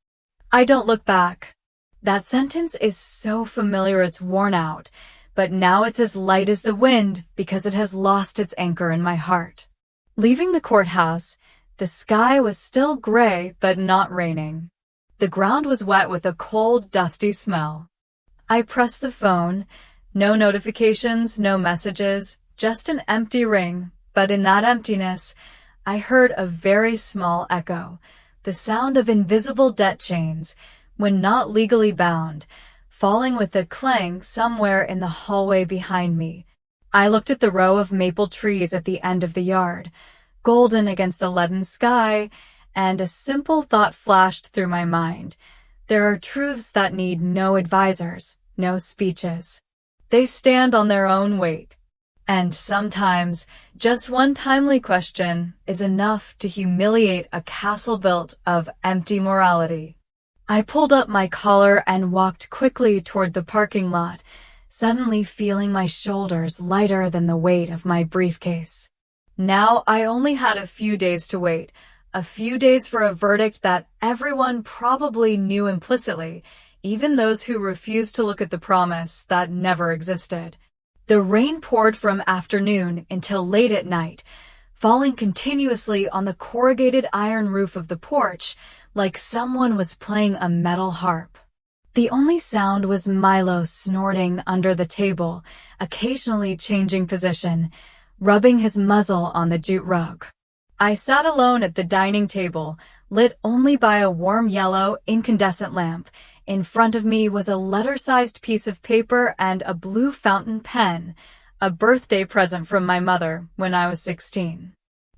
I don't look back. That sentence is so familiar it's worn out, but now it's as light as the wind because it has lost its anchor in my heart. Leaving the courthouse, the sky was still gray but not raining. The ground was wet with a cold, dusty smell. I pressed the phone. No notifications, no messages, just an empty ring. But in that emptiness, I heard a very small echo, the sound of invisible debt chains, when not legally bound, falling with a clang somewhere in the hallway behind me. I looked at the row of maple trees at the end of the yard, golden against the leaden sky, and a simple thought flashed through my mind. There are truths that need no advisors, no speeches. They stand on their own weight. And sometimes, just one timely question is enough to humiliate a castle built of empty morality. I pulled up my collar and walked quickly toward the parking lot, suddenly feeling my shoulders lighter than the weight of my briefcase. Now I only had a few days to wait, a few days for a verdict that everyone probably knew implicitly, even those who refused to look at the promise that never existed. The rain poured from afternoon until late at night, falling continuously on the corrugated iron roof of the porch like someone was playing a metal harp. The only sound was Milo snorting under the table, occasionally changing position, rubbing his muzzle on the jute rug. I sat alone at the dining table, lit only by a warm yellow, incandescent lamp. In front of me was a letter-sized piece of paper and a blue fountain pen, a birthday present from my mother when I was 16.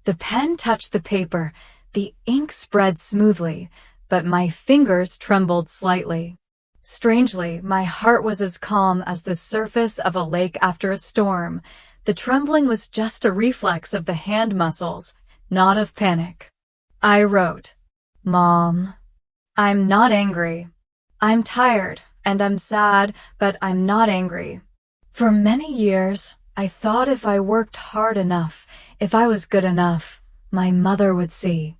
The pen touched the paper, the ink spread smoothly, but my fingers trembled slightly. Strangely, my heart was as calm as the surface of a lake after a storm. The trembling was just a reflex of the hand muscles, not of panic. I wrote, "Mom, I'm not angry. I'm tired, and I'm sad, but I'm not angry. For many years, I thought if I worked hard enough, if I was good enough, my mother would see.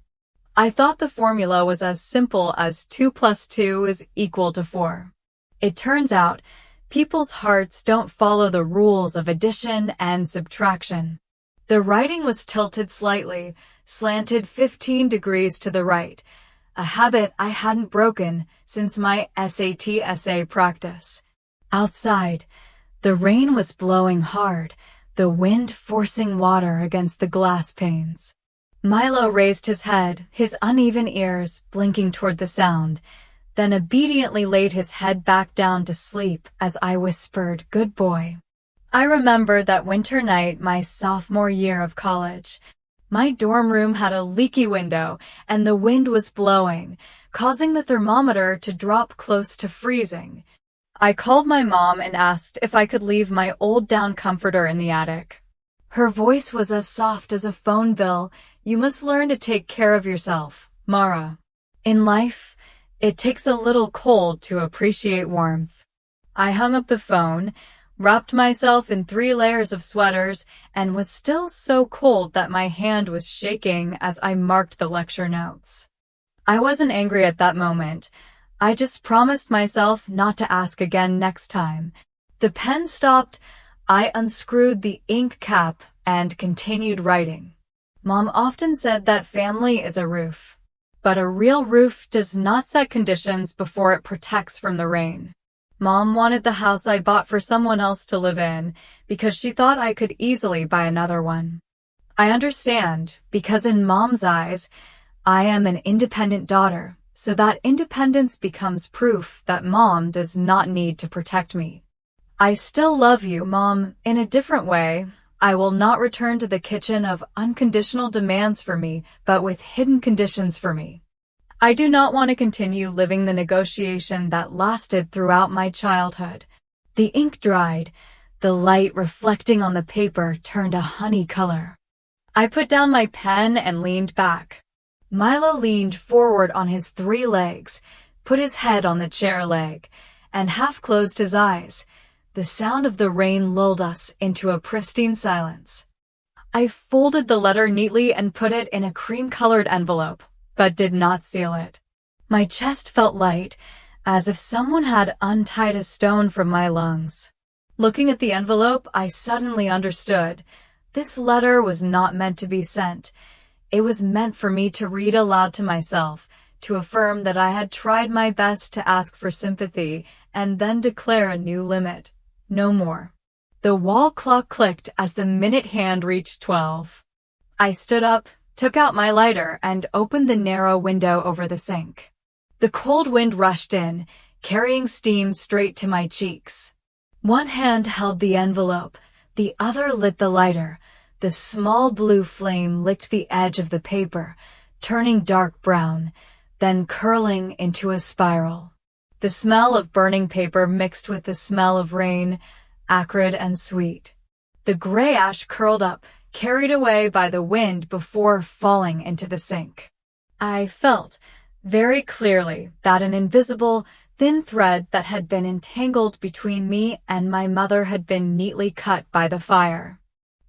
I thought the formula was as simple as 2 + 2 is equal to 4. It turns out, people's hearts don't follow the rules of addition and subtraction." The writing was tilted slightly, slanted 15 degrees to the right, a habit I hadn't broken since my SAT essay practice. Outside, the rain was blowing hard, the wind forcing water against the glass panes. Milo raised his head, his uneven ears blinking toward the sound, then obediently laid his head back down to sleep as I whispered, "Good boy." I remember that winter night my sophomore year of college. My dorm room had a leaky window, and the wind was blowing, causing the thermometer to drop close to freezing. I called my mom and asked if I could leave my old down comforter in the attic. Her voice was as soft as a phone bill. "You must learn to take care of yourself, Mara. In life, it takes a little cold to appreciate warmth." I hung up the phone, wrapped myself in 3 layers of sweaters, and was still so cold that my hand was shaking as I marked the lecture notes. I wasn't angry at that moment. I just promised myself not to ask again next time. The pen stopped. I unscrewed the ink cap and continued writing. Mom often said that family is a roof, but a real roof does not set conditions before it protects from the rain. Mom wanted the house I bought for someone else to live in because she thought I could easily buy another one. I understand, because in Mom's eyes, I am an independent daughter, so that independence becomes proof that Mom does not need to protect me. I still love you, Mom, in a different way. I will not return to the kitchen of unconditional demands for me, but with hidden conditions for me. I do not want to continue living the negotiation that lasted throughout my childhood. The ink dried. The light reflecting on the paper turned a honey color. I put down my pen and leaned back. Milo leaned forward on his 3 legs, put his head on the chair leg, and half closed his eyes. The sound of the rain lulled us into a pristine silence. I folded the letter neatly and put it in a cream-colored envelope, but did not seal it. My chest felt light, as if someone had untied a stone from my lungs. Looking at the envelope, I suddenly understood. This letter was not meant to be sent. It was meant for me to read aloud to myself, to affirm that I had tried my best to ask for sympathy, and then declare a new limit. No more. The wall clock clicked as the minute hand reached 12. I stood up, took out my lighter, and opened the narrow window over the sink. The cold wind rushed in, carrying steam straight to my cheeks. One hand held the envelope, the other lit the lighter. The small blue flame licked the edge of the paper, turning dark brown, then curling into a spiral. The smell of burning paper mixed with the smell of rain, acrid and sweet. The gray ash curled up, carried away by the wind before falling into the sink. I felt, very clearly, that an invisible, thin thread that had been entangled between me and my mother had been neatly cut by the fire.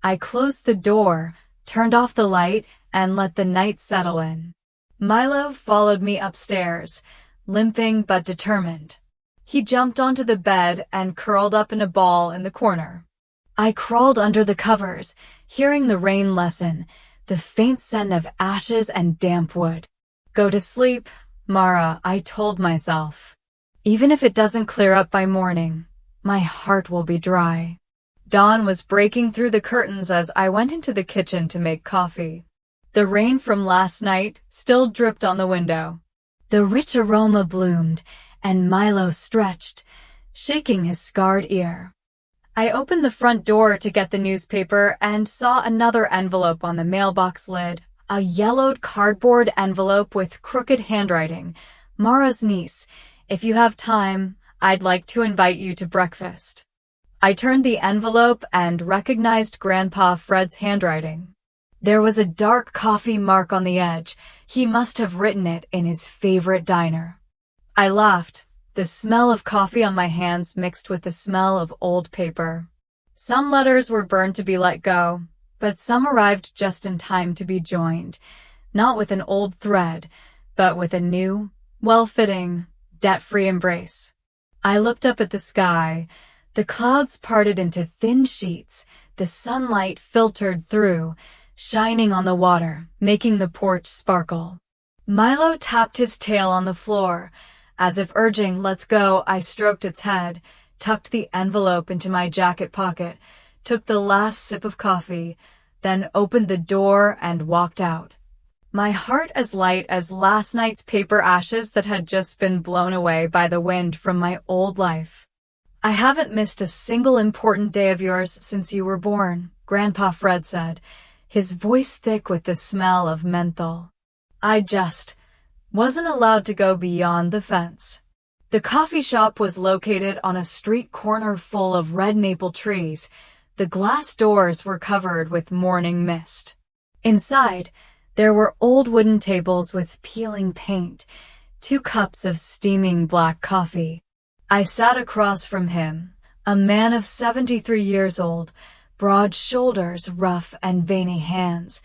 I closed the door, turned off the light, and let the night settle in. Milo followed me upstairs, limping but determined. He jumped onto the bed and curled up in a ball in the corner. I crawled under the covers, hearing the rain lessen, the faint scent of ashes and damp wood. Go to sleep, Mara, I told myself. Even if it doesn't clear up by morning, my heart will be dry. Dawn was breaking through the curtains as I went into the kitchen to make coffee. The rain from last night still dripped on the window. The rich aroma bloomed, and Milo stretched, shaking his scarred ear. I opened the front door to get the newspaper and saw another envelope on the mailbox lid, a yellowed cardboard envelope with crooked handwriting. Mara's niece, if you have time, I'd like to invite you to breakfast. I turned the envelope and recognized Grandpa Fred's handwriting. There was a dark coffee mark on the edge. He must have written it in his favorite diner. I laughed. The smell of coffee on my hands mixed with the smell of old paper. Some letters were burned to be let go, but some arrived just in time to be joined, not with an old thread, but with a new, well-fitting, debt-free embrace. I looked up at the sky. The clouds parted into thin sheets, the sunlight filtered through, shining on the water, making the porch sparkle. Milo tapped his tail on the floor. As if urging, let's go, I stroked its head, tucked the envelope into my jacket pocket, took the last sip of coffee, then opened the door and walked out. My heart as light as last night's paper ashes that had just been blown away by the wind from my old life. I haven't missed a single important day of yours since you were born, Grandpa Fred said, his voice thick with the smell of menthol. I just wasn't allowed to go beyond the fence. The coffee shop was located on a street corner full of red maple trees. The glass doors were covered with morning mist. Inside, there were old wooden tables with peeling paint, 2 cups of steaming black coffee. I sat across from him, a man of 73 years old, broad shoulders, rough and veiny hands,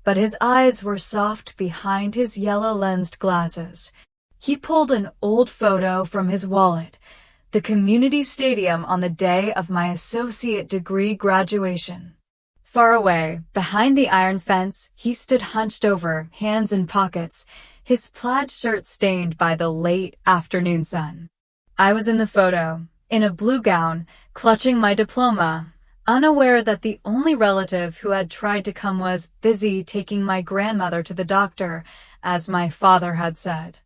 but his eyes were soft behind his yellow-lensed glasses. He pulled an old photo from his wallet, the community stadium on the day of my associate degree graduation. Far away, behind the iron fence, he stood hunched over, hands in pockets, his plaid shirt stained by the late afternoon sun. I was in the photo, in a blue gown, clutching my diploma, unaware that the only relative who had tried to come was busy taking my grandmother to the doctor, as my father had said.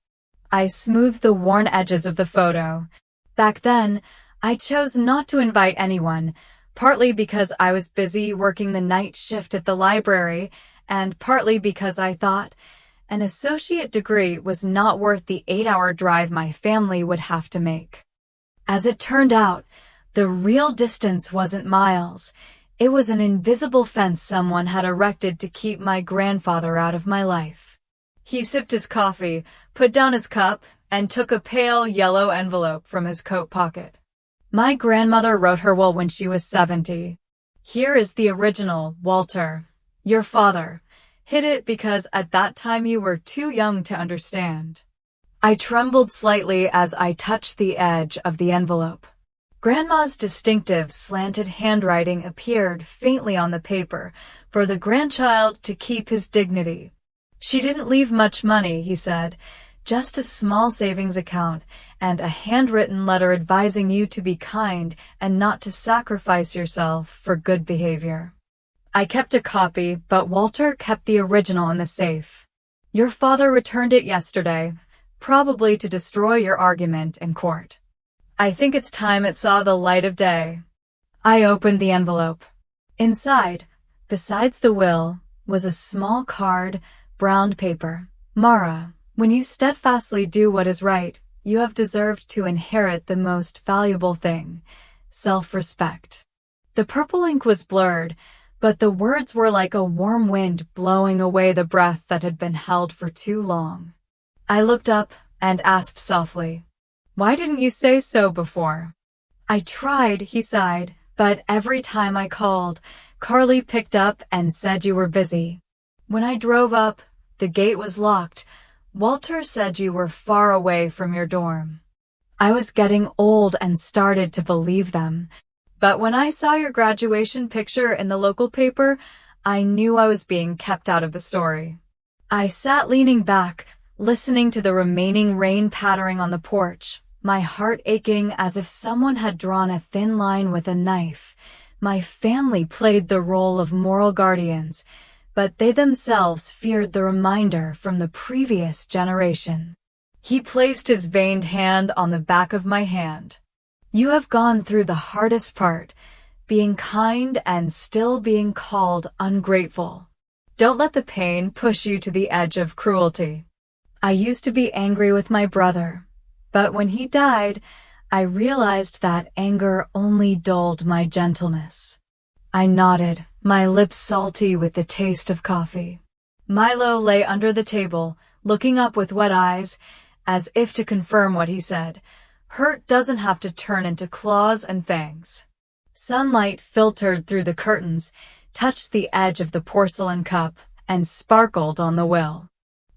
I smoothed the worn edges of the photo. Back then, I chose not to invite anyone, partly because I was busy working the night shift at the library, and partly because I thought an associate degree was not worth the 8-hour drive my family would have to make. As it turned out, the real distance wasn't miles. It was an invisible fence someone had erected to keep my grandfather out of my life. He sipped his coffee, put down his cup, and took a pale yellow envelope from his coat pocket. My grandmother wrote her will when she was 70. Here is the original, Walter. Your father. Hid it because at that time you were too young to understand. I trembled slightly as I touched the edge of the envelope. Grandma's distinctive slanted handwriting appeared faintly on the paper for the grandchild to keep his dignity. She didn't leave much money, he said, just a small savings account and a handwritten letter advising you to be kind and not to sacrifice yourself for good behavior. I kept a copy, but Walter kept the original in the safe. Your father returned it yesterday, probably to destroy your argument in court. I think it's time it saw the light of day. I opened the envelope. Inside, besides the will, was a small card, brown paper. Mara, when you steadfastly do what is right, you have deserved to inherit the most valuable thing, self-respect. The purple ink was blurred, but the words were like a warm wind blowing away the breath that had been held for too long. I looked up and asked softly, "Why didn't you say so before?" "I tried," he sighed, "but every time I called, Carly picked up and said you were busy. When I drove up, the gate was locked. Walter said you were far away from your dorm." I was getting old and started to believe them. But when I saw your graduation picture in the local paper, I knew I was being kept out of the story. I sat leaning back, listening to the remaining rain pattering on the porch, my heart aching as if someone had drawn a thin line with a knife. My family played the role of moral guardians, but they themselves feared the reminder from the previous generation. He placed his veined hand on the back of my hand. "You have gone through the hardest part, being kind and still being called ungrateful. Don't let the pain push you to the edge of cruelty. I used to be angry with my brother, but when he died, I realized that anger only dulled my gentleness." I nodded, my lips salty with the taste of coffee. Milo lay under the table, looking up with wet eyes, as if to confirm what he said. Hurt doesn't have to turn into claws and fangs. Sunlight filtered through the curtains, touched the edge of the porcelain cup, and sparkled on the will.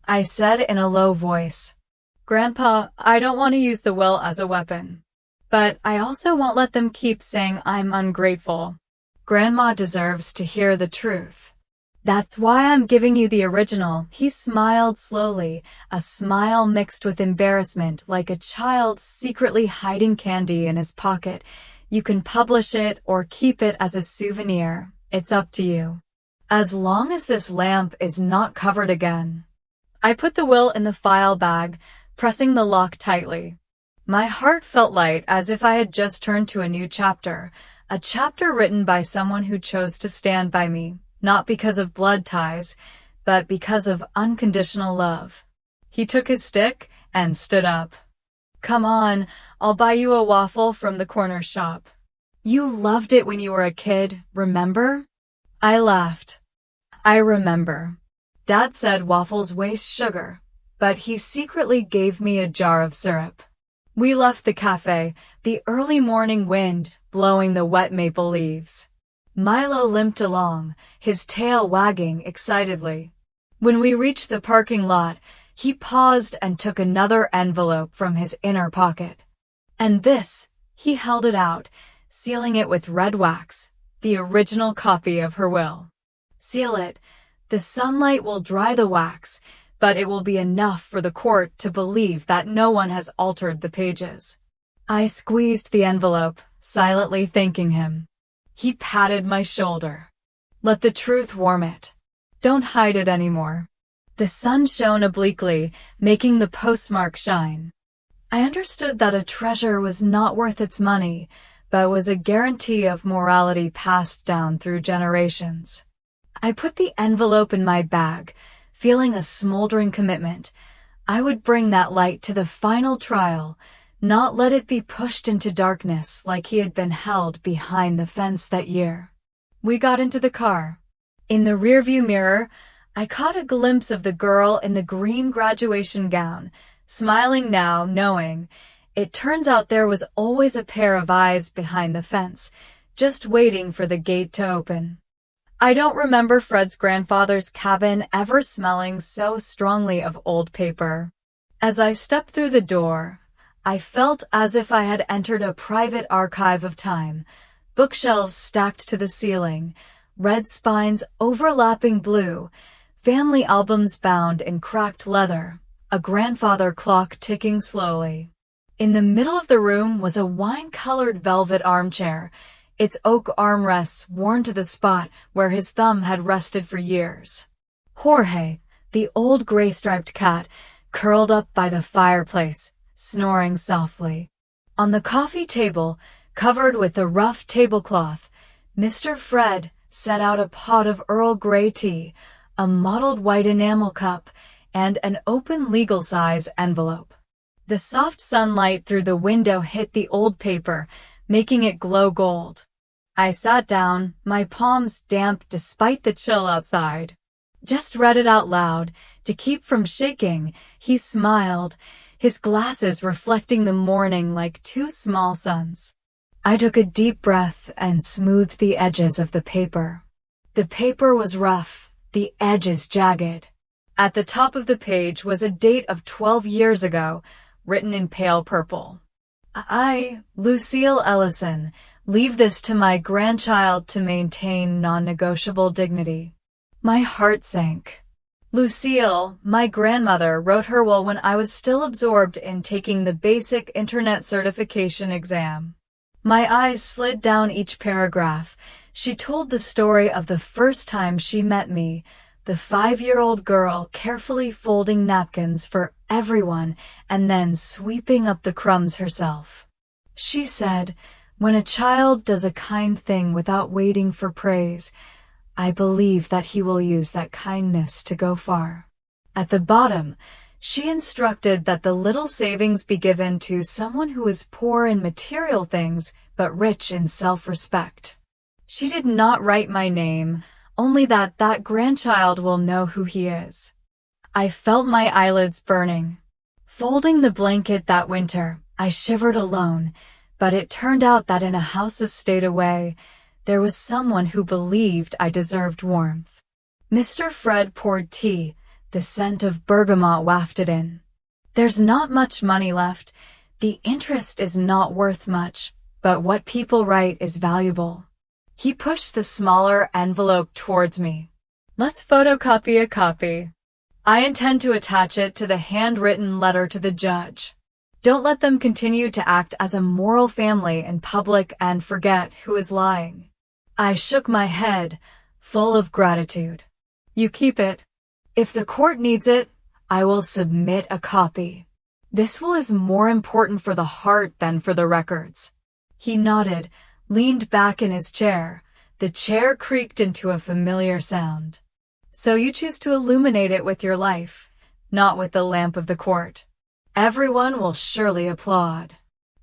I said in a low voice, "Grandpa, I don't want to use the will as a weapon. But I also won't let them keep saying I'm ungrateful. Grandma deserves to hear the truth. That's why I'm giving you the original." He smiled slowly, a smile mixed with embarrassment like a child secretly hiding candy in his pocket. "You can publish it or keep it as a souvenir. It's up to you. As long as this lamp is not covered again." I put the will in the file bag, pressing the lock tightly. My heart felt light as if I had just turned to a new chapter, a chapter written by someone who chose to stand by me. Not because of blood ties, but because of unconditional love. He took his stick and stood up. "Come on, I'll buy you a waffle from the corner shop. You loved it when you were a kid, remember?" I laughed. "I remember. Dad said waffles waste sugar, but he secretly gave me a jar of syrup." We left the cafe, the early morning wind blowing the wet maple leaves. Milo limped along, his tail wagging excitedly. When we reached the parking lot, he paused and took another envelope from his inner pocket. "And this," he held it out, sealing it with red wax, the original copy of her will. "Seal it. The sunlight will dry the wax, but it will be enough for the court to believe that no one has altered the pages." I squeezed the envelope, silently thanking him. He patted my shoulder. Let the truth warm it. Don't hide it anymore. The sun shone obliquely, making the postmark shine. I understood that a treasure was not worth its money, but was a guarantee of morality passed down through generations. I put the envelope in my bag, feeling a smoldering commitment. I would bring that light to the final trial, not let it be pushed into darkness like he had been held behind the fence that year. We got into the car. In the rearview mirror, I caught a glimpse of the girl in the green graduation gown, smiling now, knowing it turns out there was always a pair of eyes behind the fence, just waiting for the gate to open. I don't remember Fred's grandfather's cabin ever smelling so strongly of old paper. As I stepped through the door, I felt as if I had entered a private archive of time, bookshelves stacked to the ceiling, red spines overlapping blue, family albums bound in cracked leather, a grandfather clock ticking slowly. In the middle of the room was a wine-colored velvet armchair, its oak armrests worn to the spot where his thumb had rested for years. Jorge, the old gray-striped cat, curled up by the fireplace, snoring softly. On the coffee table, covered with a rough tablecloth, Mr. Fred set out a pot of Earl Grey tea, a mottled white enamel cup, and an open legal-size envelope. The soft sunlight through the window hit the old paper, making it glow gold. I sat down, my palms damp despite the chill outside. Just read it out loud, to keep from shaking. He smiled, his glasses reflecting the morning like two small suns. I took a deep breath and smoothed the edges of the paper. The paper was rough, the edges jagged. At the top of the page was a date of 12 years ago, written in pale purple. I, Lucille Ellison, leave this to my grandchild to maintain non-negotiable dignity. My heart sank. Lucille, my grandmother, wrote her will when I was still absorbed in taking the basic internet certification exam. My eyes slid down each paragraph. She told the story of the first time she met me, the 5-year-old girl carefully folding napkins for everyone and then sweeping up the crumbs herself. She said, "When a child does a kind thing without waiting for praise, I believe that he will use that kindness to go far." At the bottom, she instructed that the little savings be given to someone who is poor in material things but rich in self-respect. She did not write my name, only that that grandchild will know who he is. I felt my eyelids burning. Folding the blanket that winter, I shivered alone, but it turned out that in a house a state away, there was someone who believed I deserved warmth. Mr. Fred poured tea, the scent of bergamot wafted in. "There's not much money left. The interest is not worth much, but what people write is valuable." He pushed the smaller envelope towards me. "Let's photocopy a copy. I intend to attach it to the handwritten letter to the judge. Don't let them continue to act as a moral family in public and forget who is lying." I shook my head, full of gratitude. "You keep it. If the court needs it, I will submit a copy. This will is more important for the heart than for the records." He nodded, leaned back in his chair. The chair creaked into a familiar sound. "So you choose to illuminate it with your life, not with the lamp of the court. Everyone will surely applaud."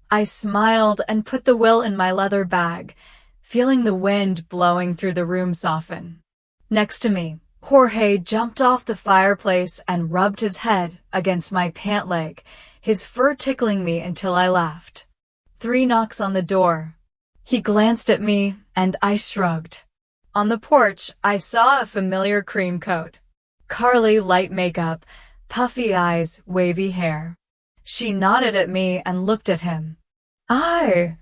I smiled and put the will in my leather bag, feeling the wind blowing through the room soften. Next to me, Jorge jumped off the fireplace and rubbed his head against my pant leg, his fur tickling me until I laughed. 3 knocks on the door. He glanced at me, and I shrugged. On the porch, I saw a familiar cream coat. Carly, light makeup, puffy eyes, wavy hair. She nodded at me and looked at him. I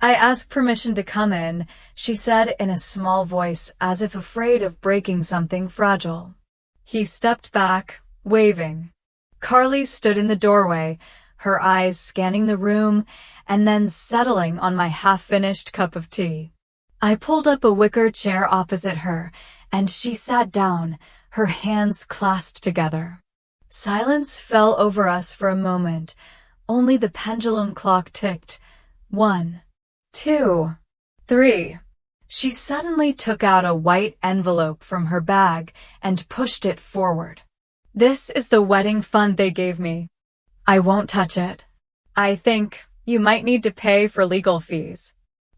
asked permission to come in," she said in a small voice, as if afraid of breaking something fragile. He stepped back, waving. Carly stood in the doorway, her eyes scanning the room and then settling on my half-finished cup of tea. I pulled up a wicker chair opposite her, and she sat down, her hands clasped together. Silence fell over us for a moment. Only the pendulum clock ticked. 1, 2, 3. She suddenly took out a white envelope from her bag and pushed it forward. "This is the wedding fund they gave me. I won't touch it. I think you might need to pay for legal fees."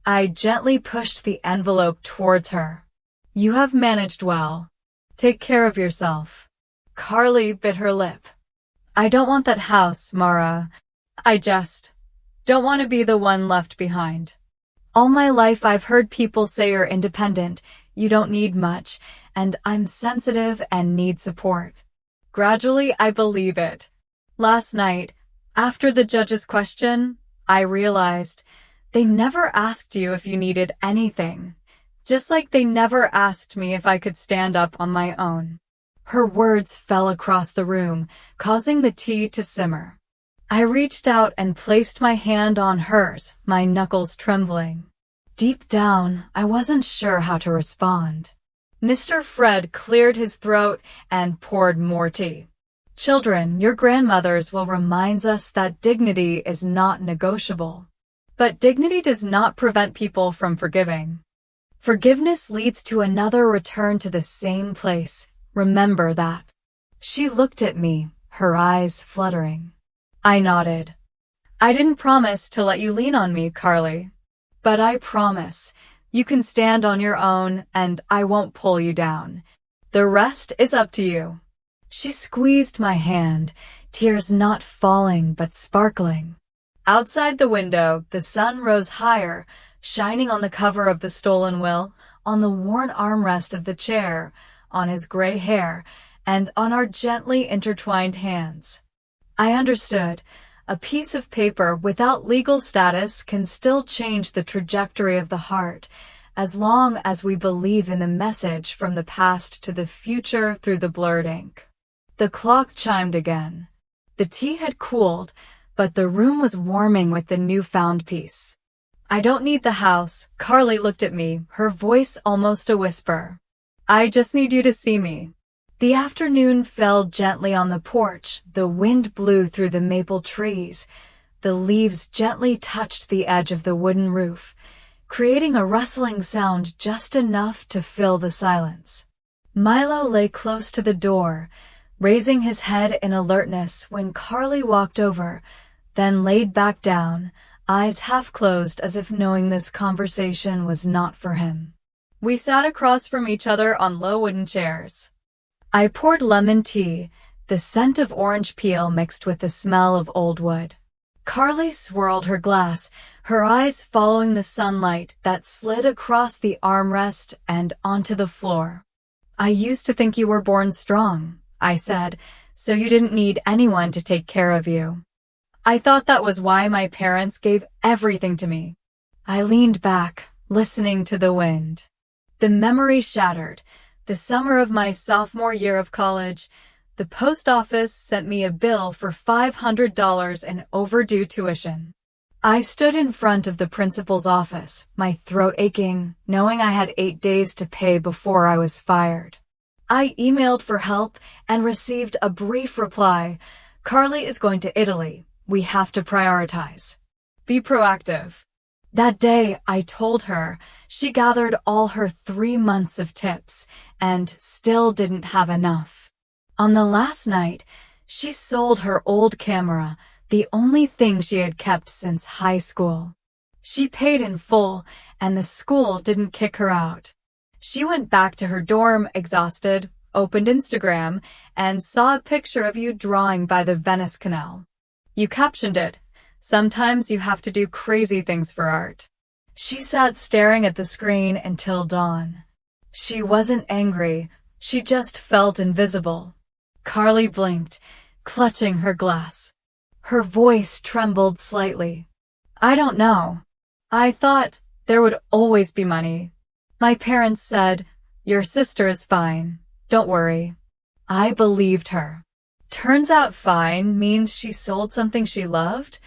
I gently pushed the envelope towards her. "You have managed well. Take care of yourself." Carly bit her lip. "I don't want that house, Mara. I just don't want to be the one left behind. All my life I've heard people say you're independent, you don't need much, and I'm sensitive and need support." Gradually, I believe it. Last night, after the judge's question, I realized they never asked you if you needed anything, just like they never asked me if I could stand up on my own. Her words fell across the room, causing the tea to simmer. I reached out and placed my hand on hers, my knuckles trembling. Deep down, I wasn't sure how to respond. Mr. Fred cleared his throat and poured more tea. "Children, your grandmothers will remind us that dignity is not negotiable. But dignity does not prevent people from forgiving. Forgiveness leads to another return to the same place. Remember that." She looked at me, her eyes fluttering. I nodded. "I didn't promise to let you lean on me, Carly. But I promise you can stand on your own and I won't pull you down. The rest is up to you." She squeezed my hand, tears not falling but sparkling. Outside the window, the sun rose higher, shining on the cover of the stolen will, on the worn armrest of the chair, on his gray hair, and on our gently intertwined hands. I understood. A piece of paper without legal status can still change the trajectory of the heart, as long as we believe in the message from the past to the future through the blurred ink. The clock chimed again. The tea had cooled, but the room was warming with the newfound peace. "I don't need the house," Carly looked at me, her voice almost a whisper. "I just need you to see me." The afternoon fell gently on the porch, the wind blew through the maple trees, the leaves gently touched the edge of the wooden roof, creating a rustling sound just enough to fill the silence. Milo lay close to the door, raising his head in alertness when Carly walked over, then laid back down, eyes half closed as if knowing this conversation was not for him. We sat across from each other on low wooden chairs. I poured lemon tea, the scent of orange peel mixed with the smell of old wood. Carly swirled her glass, her eyes following the sunlight that slid across the armrest and onto the floor. "I used to think you were born strong," I said, "so you didn't need anyone to take care of you. I thought that was why my parents gave everything to me." I leaned back, listening to the wind. The memory shattered. The summer of my sophomore year of college, the post office sent me a bill for $500 in overdue tuition. I stood in front of the principal's office, my throat aching, knowing I had 8 days to pay before I was fired. I emailed for help and received a brief reply. "Carly is going to Italy. We have to prioritize. Be proactive." That day, I told her. She gathered all her 3 months of tips and still didn't have enough. On the last night, she sold her old camera, the only thing she had kept since high school. She paid in full, and the school didn't kick her out. She went back to her dorm exhausted, opened Instagram, and saw a picture of you drawing by the Venice Canal. You captioned it, "Sometimes you have to do crazy things for art." She sat staring at the screen until dawn. She wasn't angry, she just felt invisible. Carly blinked, clutching her glass. Her voice trembled slightly. "I don't know. I thought there would always be money. My parents said, 'Your sister is fine. Don't worry.'" I believed her. Turns out fine means she sold something she loved?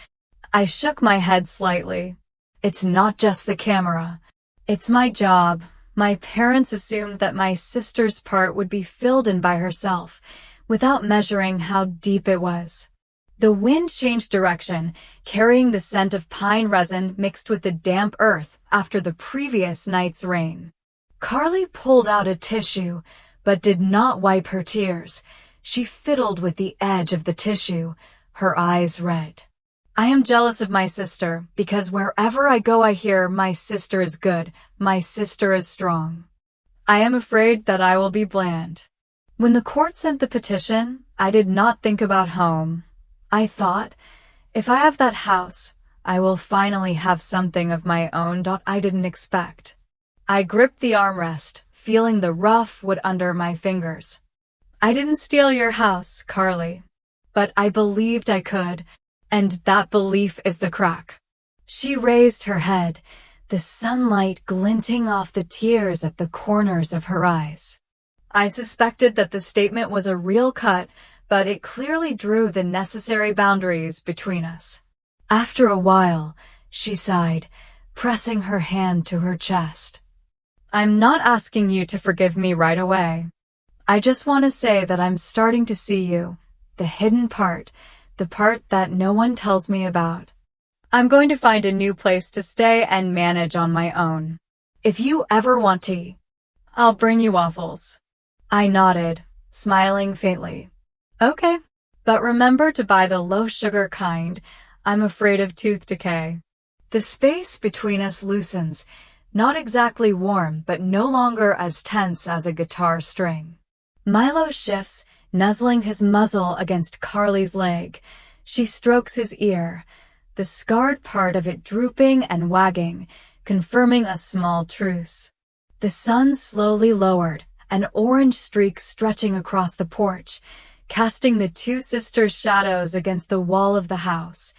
I shook my head slightly. It's not just the camera. It's my job. My parents assumed that my sister's part would be filled in by herself, without measuring how deep it was. The wind changed direction, carrying the scent of pine resin mixed with the damp earth after the previous night's rain. Carly pulled out a tissue, but did not wipe her tears. She fiddled with the edge of the tissue, her eyes red. I am jealous of my sister, because wherever I go I hear, my sister is good, my sister is strong. I am afraid that I will be bland. When the court sent the petition, I did not think about home. I thought, if I have that house, I will finally have something of my own. I didn't expect. I gripped the armrest, feeling the rough wood under my fingers. I didn't steal your house, Carly. But I believed I could. And that belief is the crack. She raised her head, the sunlight glinting off the tears at the corners of her eyes. I suspected that the statement was a real cut, but it clearly drew the necessary boundaries between us. After a while, she sighed, pressing her hand to her chest. I'm not asking you to forgive me right away. I just want to say that I'm starting to see you, the hidden part, the part that no one tells me about. I'm going to find a new place to stay and manage on my own. If you ever want tea, I'll bring you waffles. I nodded, smiling faintly. Okay, but remember to buy the low-sugar kind. I'm afraid of tooth decay. The space between us loosens, not exactly warm, but no longer as tense as a guitar string. Milo shifts, nuzzling his muzzle against Carly's leg. She strokes his ear, the scarred part of it drooping and wagging, confirming a small truce. The sun slowly lowered, an orange streak stretching across the porch, casting the two sisters' shadows against the wall of the house.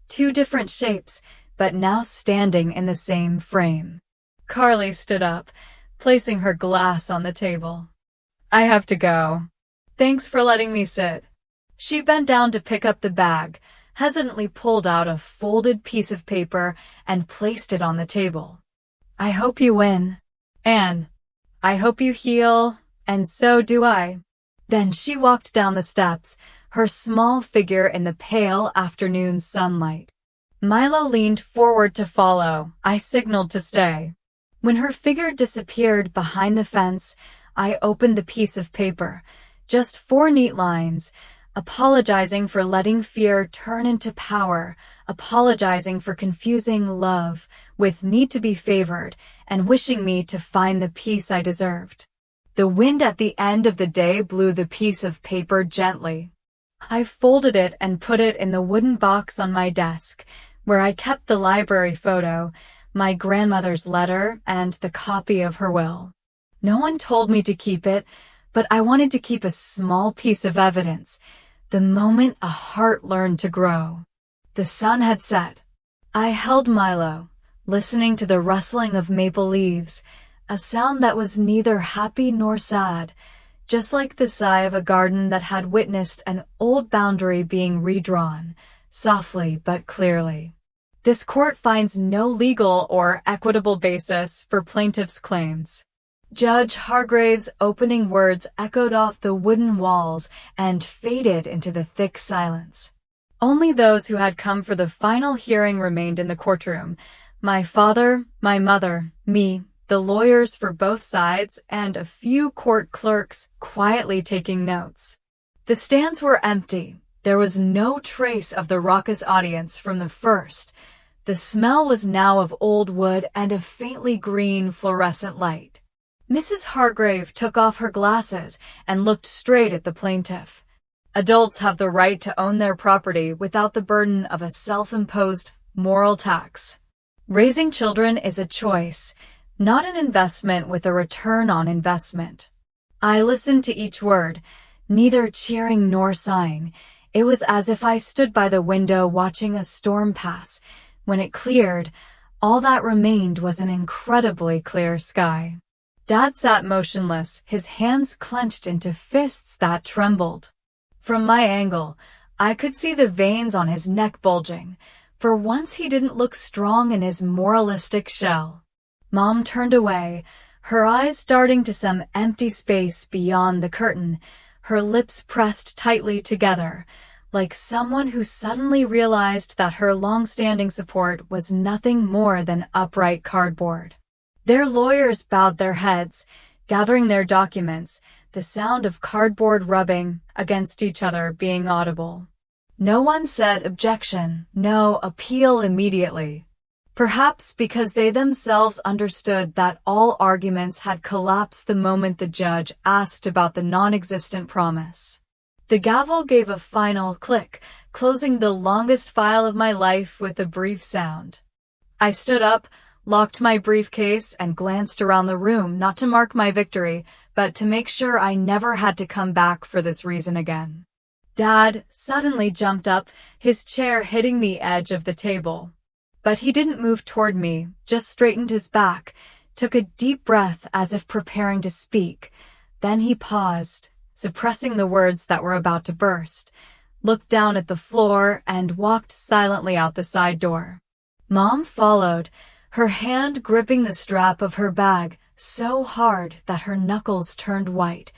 Two different shapes, but now standing in the same frame. Carly stood up, placing her glass on the table. I have to go. Thanks for letting me sit. She bent down to pick up the bag, hesitantly pulled out a folded piece of paper and placed it on the table. I hope you win. Anne, I hope you heal, and so do I. Then she walked down the steps, her small figure in the pale afternoon sunlight. Milo leaned forward to follow. I signaled to stay. When her figure disappeared behind the fence, I opened the piece of paper. Just 4 neat lines, apologizing for letting fear turn into power, apologizing for confusing love with need to be favored, and wishing me to find the peace I deserved. The wind at the end of the day blew the piece of paper gently. I folded it and put it in the wooden box on my desk, where I kept the library photo, my grandmother's letter, and the copy of her will. No one told me to keep it, but I wanted to keep a small piece of evidence, the moment a heart learned to grow. The sun had set. I held Milo, listening to the rustling of maple leaves, a sound that was neither happy nor sad, just like the sigh of a garden that had witnessed an old boundary being redrawn, softly but clearly. This court finds no legal or equitable basis for plaintiff's claims. Judge Hargrave's opening words echoed off the wooden walls and faded into the thick silence. Only those who had come for the final hearing remained in the courtroom. My father, my mother, me, the lawyers for both sides, and a few court clerks quietly taking notes. The stands were empty. There was no trace of the raucous audience from the first. The smell was now of old wood and a faintly green fluorescent light. Mrs. Hargrave took off her glasses and looked straight at the plaintiff. Adults have the right to own their property without the burden of a self-imposed moral tax. Raising children is a choice, not an investment with a return on investment. I listened to each word, neither cheering nor sighing. It was as if I stood by the window watching a storm pass. When it cleared, all that remained was an incredibly clear sky. Dad sat motionless, his hands clenched into fists that trembled. From my angle, I could see the veins on his neck bulging. For once he didn't look strong in his moralistic shell. Mom turned away, her eyes darting to some empty space beyond the curtain, her lips pressed tightly together, like someone who suddenly realized that her long-standing support was nothing more than upright cardboard. Their lawyers bowed their heads, gathering their documents, the sound of cardboard rubbing against each other being audible. No one said objection, no appeal immediately. Perhaps because they themselves understood that all arguments had collapsed the moment the judge asked about the non-existent promise. The gavel gave a final click, closing the longest file of my life with a brief sound. I stood up, locked my briefcase, and glanced around the room, not to mark my victory, but to make sure I never had to come back for this reason again. Dad suddenly jumped up, his chair hitting the edge of the table. But he didn't move toward me, just straightened his back, took a deep breath as if preparing to speak. Then he paused, suppressing the words that were about to burst, looked down at the floor, and walked silently out the side door. Mom followed, her hand gripping the strap of her bag so hard that her knuckles turned white.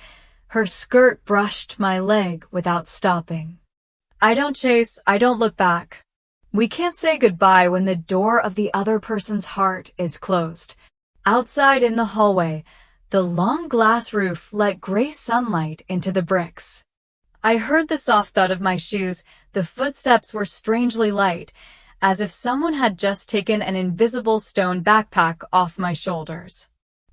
Her skirt brushed my leg without stopping. I don't chase, I don't look back. We can't say goodbye when the door of the other person's heart is closed. Outside in the hallway, the long glass roof let gray sunlight into the bricks. I heard the soft thud of my shoes. The footsteps were strangely light, as if someone had just taken an invisible stone backpack off my shoulders.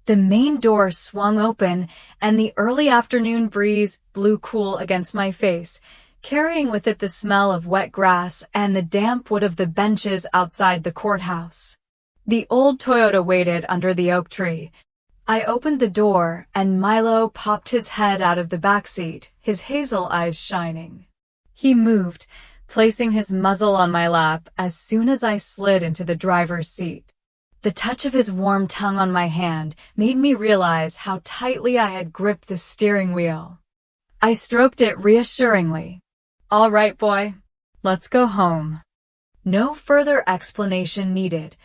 The main door swung open, and the early afternoon breeze blew cool against my face, carrying with it the smell of wet grass and the damp wood of the benches outside the courthouse. The old Toyota waited under the oak tree. I opened the door, and Milo popped his head out of the back seat, his hazel eyes shining. He moved, placing his muzzle on my lap as soon as I slid into the driver's seat. The touch of his warm tongue on my hand made me realize how tightly I had gripped the steering wheel. I stroked it reassuringly. All right, boy, let's go home. No further explanation needed.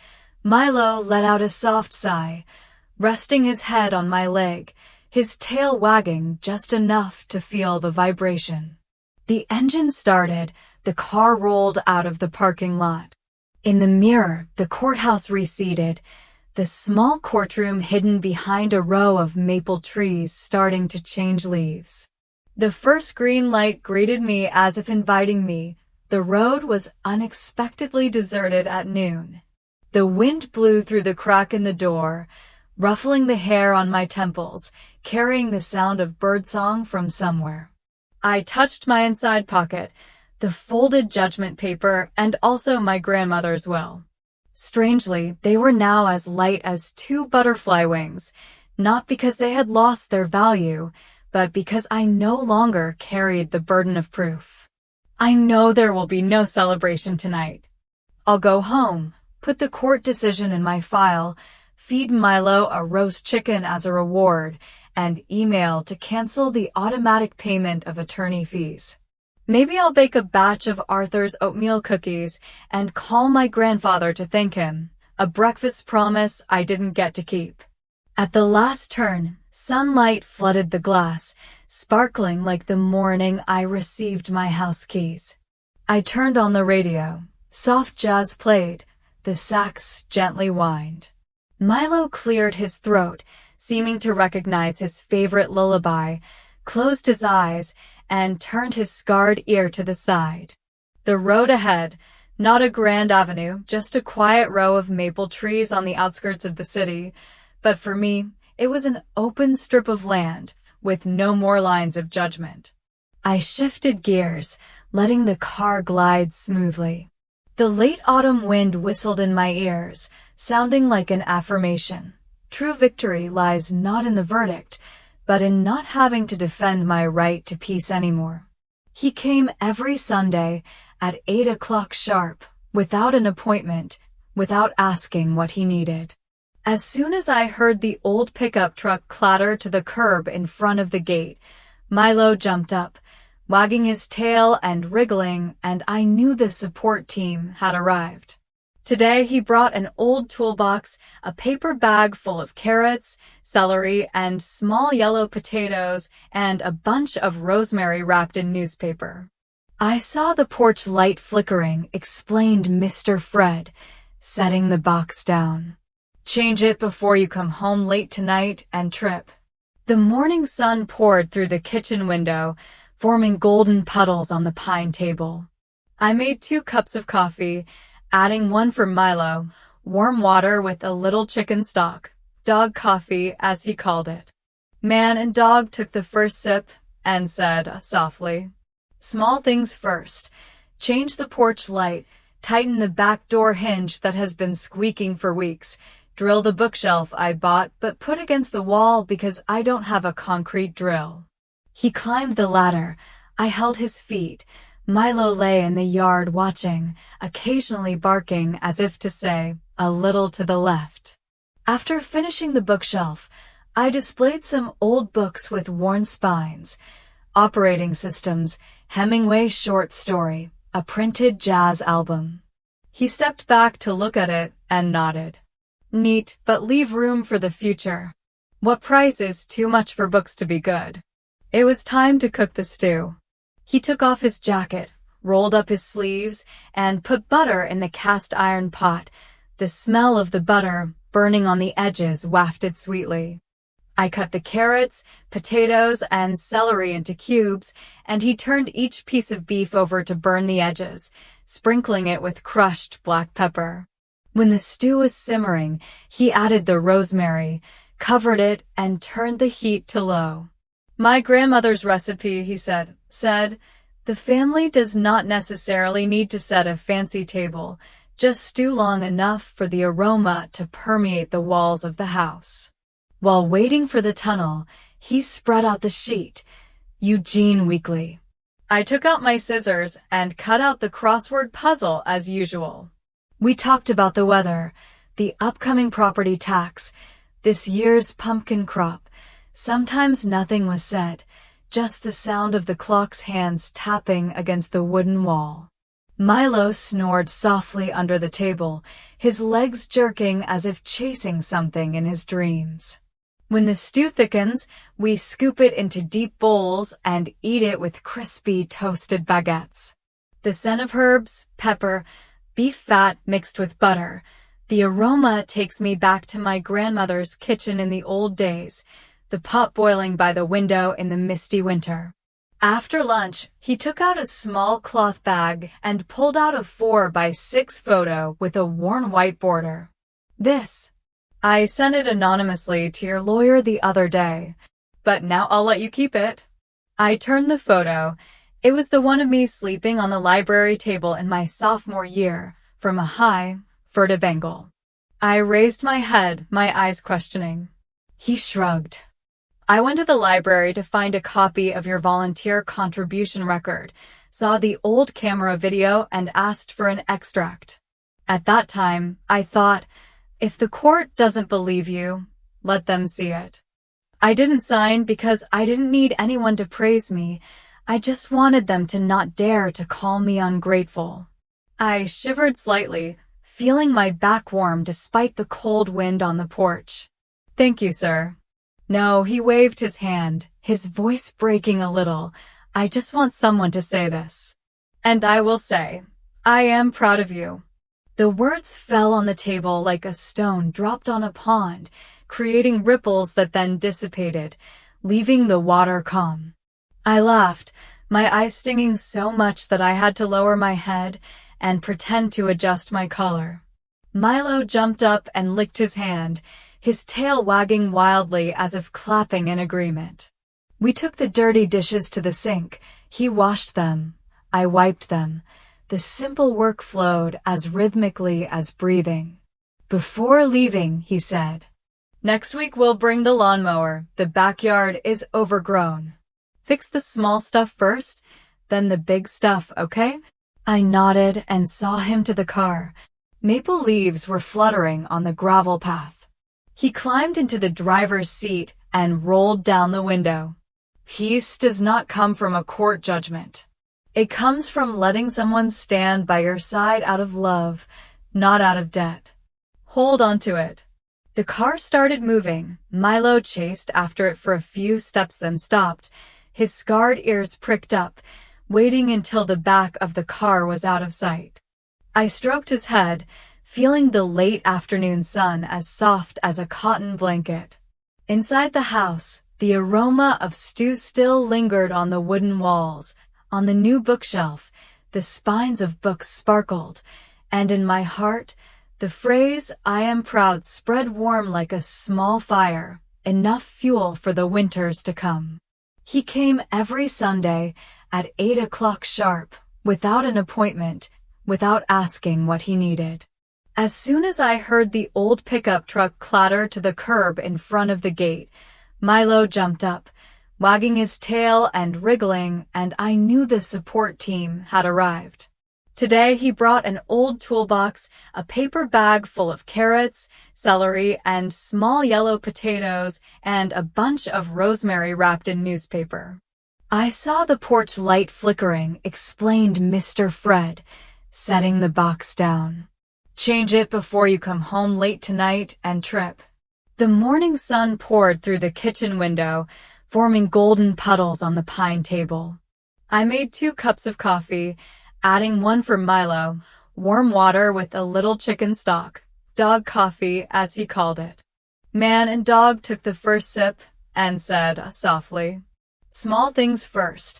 Milo let out a soft sigh, resting his head on my leg, his tail wagging just enough to feel the vibration. The engine started, the car rolled out of the parking lot. In the mirror, the courthouse receded, the small courtroom hidden behind a row of maple trees starting to change leaves. The first green light greeted me as if inviting me. The road was unexpectedly deserted at noon. The wind blew through the crack in the door, ruffling the hair on my temples, carrying the sound of birdsong from somewhere. I touched my inside pocket, the folded judgment paper, and also my grandmother's will. Strangely, they were now as light as two butterfly wings, not because they had lost their value, but because I no longer carried the burden of proof. I know there will be no celebration tonight. I'll go home, put the court decision in my file, feed Milo a roast chicken as a reward, and email to cancel the automatic payment of attorney fees. Maybe I'll bake a batch of Arthur's oatmeal cookies and call my grandfather to thank him, a breakfast promise I didn't get to keep. At the last turn, sunlight flooded the glass, sparkling like the morning I received my house keys. I turned on the radio. Soft jazz played. The sax gently whined. Milo cleared his throat, seeming to recognize his favorite lullaby, closed his eyes, and turned his scarred ear to the side. The road ahead, not a grand avenue, just a quiet row of maple trees on the outskirts of the city, but for me, it was an open strip of land, with no more lines of judgment. I shifted gears, letting the car glide smoothly. The late autumn wind whistled in my ears, sounding like an affirmation. True victory lies not in the verdict, but in not having to defend my right to peace anymore. He came every Sunday at 8 o'clock sharp, without an appointment, without asking what he needed. As soon as I heard the old pickup truck clatter to the curb in front of the gate, Milo jumped up, wagging his tail and wriggling, and I knew the support team had arrived. Today he brought an old toolbox, a paper bag full of carrots, celery, and small yellow potatoes, and a bunch of rosemary wrapped in newspaper. "I saw the porch light flickering," explained Mr. Fred, setting the box down. "Change it before you come home late tonight and trip." The morning sun poured through the kitchen window, forming golden puddles on the pine table. I made 2 cups of coffee, adding one for Milo, warm water with a little chicken stock, dog coffee as he called it. Man and dog took the first sip and said softly, "Small things first. Change the porch light, tighten the back door hinge that has been squeaking for weeks, drill the bookshelf I bought but put against the wall because I don't have a concrete drill." He climbed the ladder. I held his feet. Milo lay in the yard watching, occasionally barking as if to say, "A little to the left." After finishing the bookshelf, I displayed some old books with worn spines, operating systems, Hemingway short story, a printed jazz album. He stepped back to look at it and nodded. "Neat, but leave room for the future. What price is too much for books to be good?" It was time to cook the stew. He took off his jacket, rolled up his sleeves, and put butter in the cast iron pot. The smell of the butter, burning on the edges, wafted sweetly. I cut the carrots, potatoes, and celery into cubes, and he turned each piece of beef over to burn the edges, sprinkling it with crushed black pepper. When the stew was simmering, he added the rosemary, covered it, and turned the heat to low. "My grandmother's recipe," he said, "the family does not necessarily need to set a fancy table, just stew long enough for the aroma to permeate the walls of the house." While waiting for the tunnel, he spread out the sheet, Eugene Weekly. I took out my scissors and cut out the crossword puzzle as usual. We talked about the weather, the upcoming property tax, this year's pumpkin crop. Sometimes nothing was said, just the sound of the clock's hands tapping against the wooden wall. Milo snored softly under the table, his legs jerking as if chasing something in his dreams. When the stew thickens, we scoop it into deep bowls and eat it with crispy toasted baguettes. The scent of herbs, pepper, beef fat mixed with butter. The aroma takes me back to my grandmother's kitchen in the old days, the pot boiling by the window in the misty winter. After lunch, he took out a small cloth bag and pulled out a 4x6 photo with a worn white border. "This. I sent it anonymously to your lawyer the other day, but now I'll let you keep it." I turned the photo. It was the one of me sleeping on the library table in my sophomore year, from a high, furtive angle. I raised my head, my eyes questioning. He shrugged. "I went to the library to find a copy of your volunteer contribution record, saw the old camera video, and asked for an extract. At that time, I thought, if the court doesn't believe you, let them see it. I didn't sign because I didn't need anyone to praise me. I just wanted them to not dare to call me ungrateful." I shivered slightly, feeling my back warm despite the cold wind on the porch. "Thank you, sir." "No," he waved his hand, his voice breaking a little. "I just want someone to say this. And I will say, I am proud of you." The words fell on the table like a stone dropped on a pond, creating ripples that then dissipated, leaving the water calm. I laughed, my eyes stinging so much that I had to lower my head and pretend to adjust my collar. Milo jumped up and licked his hand, his tail wagging wildly as if clapping in agreement. We took the dirty dishes to the sink. He washed them. I wiped them. The simple work flowed as rhythmically as breathing. Before leaving, he said, "Next week we'll bring the lawnmower. The backyard is overgrown. Fix the small stuff first, then the big stuff, okay?" I nodded and saw him to the car. Maple leaves were fluttering on the gravel path. He climbed into the driver's seat and rolled down the window. Peace does not come from a court judgment. It comes from letting someone stand by your side out of love, not out of debt. Hold on to it. The car started moving. Milo chased after it for a few steps, then stopped. His scarred ears pricked up, waiting until the back of the car was out of sight. I stroked his head, feeling the late afternoon sun as soft as a cotton blanket. Inside the house, the aroma of stew still lingered on the wooden walls. On the new bookshelf, the spines of books sparkled, and in my heart, the phrase, "I am proud," spread warm like a small fire, enough fuel for the winters to come. He came every Sunday at 8 o'clock sharp, without an appointment, without asking what he needed. As soon as I heard the old pickup truck clatter to the curb in front of the gate, Milo jumped up, wagging his tail and wriggling, and I knew the support team had arrived. Today he brought an old toolbox, a paper bag full of carrots, celery, and small yellow potatoes, and a bunch of rosemary wrapped in newspaper. "I saw the porch light flickering," explained Mr. Fred, setting the box down. "Change it before you come home late tonight and trip." The morning sun poured through the kitchen window, forming golden puddles on the pine table. I made 2 cups of coffee, adding 1 for Milo, warm water with a little chicken stock, dog coffee as he called it. Man and dog took the first sip and said softly, "Small things first.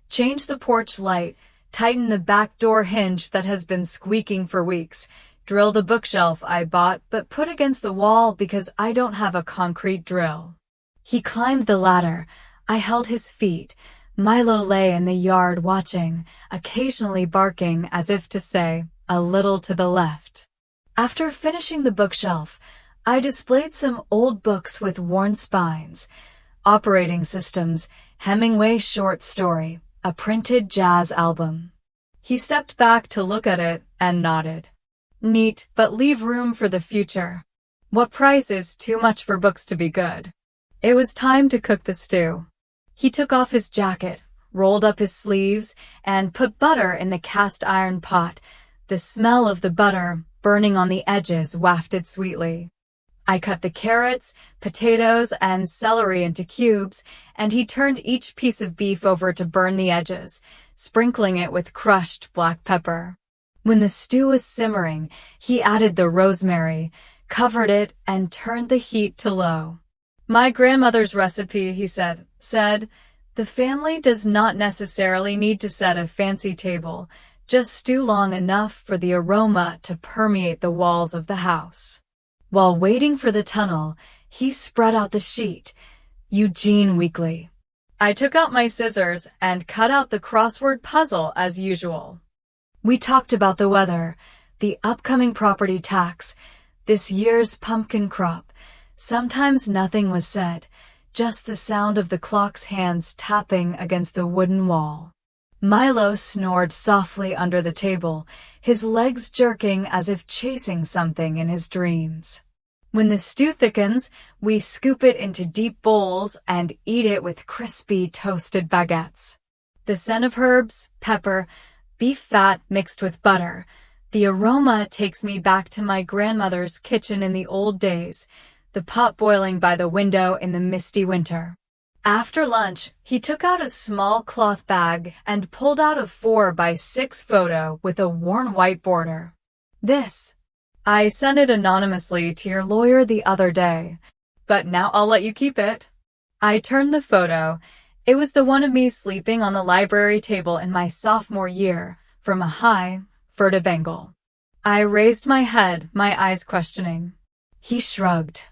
Change the porch light, tighten the back door hinge that has been squeaking for weeks, drill the bookshelf I bought but put against the wall because I don't have a concrete drill." He climbed the ladder. I held his feet. Milo lay in the yard watching, occasionally barking as if to say, "A little to the left." After finishing the bookshelf, I displayed some old books with worn spines, operating systems, Hemingway short story, a printed jazz album. He stepped back to look at it and nodded. "Neat, but leave room for the future. What price is too much for books to be good?" It was time to cook the stew. He took off his jacket, rolled up his sleeves, and put butter in the cast iron pot. The smell of the butter, burning on the edges, wafted sweetly. I cut the carrots, potatoes, and celery into cubes, and he turned each piece of beef over to burn the edges, sprinkling it with crushed black pepper. When the stew was simmering, he added the rosemary, covered it, and turned the heat to low. "My grandmother's recipe," he said, "the family does not necessarily need to set a fancy table, just stew long enough for the aroma to permeate the walls of the house." While waiting for the tunnel, he spread out the sheet. Eugene Weekly. I took out my scissors and cut out the crossword puzzle as usual. We talked about the weather, the upcoming property tax, this year's pumpkin crop. Sometimes nothing was said, just the sound of the clock's hands tapping against the wooden wall. Milo snored softly under the table, his legs jerking as if chasing something in his dreams. When the stew thickens, we scoop it into deep bowls and eat it with crispy toasted baguettes. The scent of herbs, pepper, beef fat mixed with butter. The aroma takes me back to my grandmother's kitchen in the old days, the pot boiling by the window in the misty winter. After lunch, he took out a small cloth bag and pulled out a 4x6 photo with a worn white border. "This. I sent it anonymously to your lawyer the other day, but now I'll let you keep it." I turned the photo. It was the one of me sleeping on the library table in my sophomore year, from a high, furtive angle. I raised my head, my eyes questioning. He shrugged.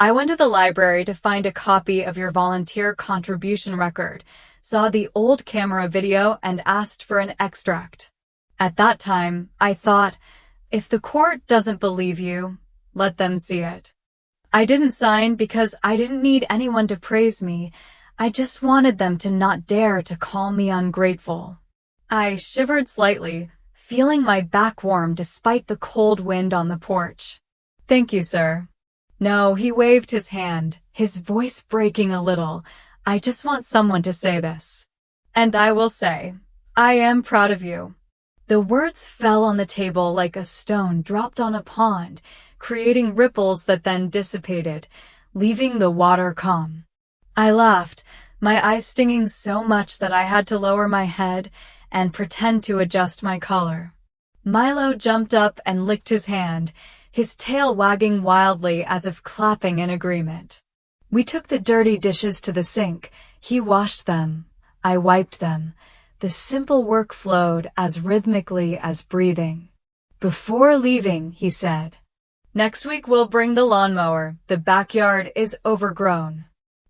"I went to the library to find a copy of your volunteer contribution record, saw the old camera video, and asked for an extract. At that time, I thought, if the court doesn't believe you, let them see it. I didn't sign because I didn't need anyone to praise me. I just wanted them to not dare to call me ungrateful." I shivered slightly, feeling my back warm despite the cold wind on the porch. "Thank you, sir." "No," he waved his hand, his voice breaking a little. I just want someone to say this. And I will say, I am proud of you." The words fell on the table like a stone dropped on a pond, creating ripples that then dissipated, leaving the water calm. I laughed, my eyes stinging so much that I had to lower my head and pretend to adjust my collar. Milo jumped up and licked his hand, his tail wagging wildly as if clapping in agreement. We took the dirty dishes to the sink. He washed them. I wiped them. The simple work flowed as rhythmically as breathing. Before leaving, he said, "Next week we'll bring the lawnmower. The backyard is overgrown.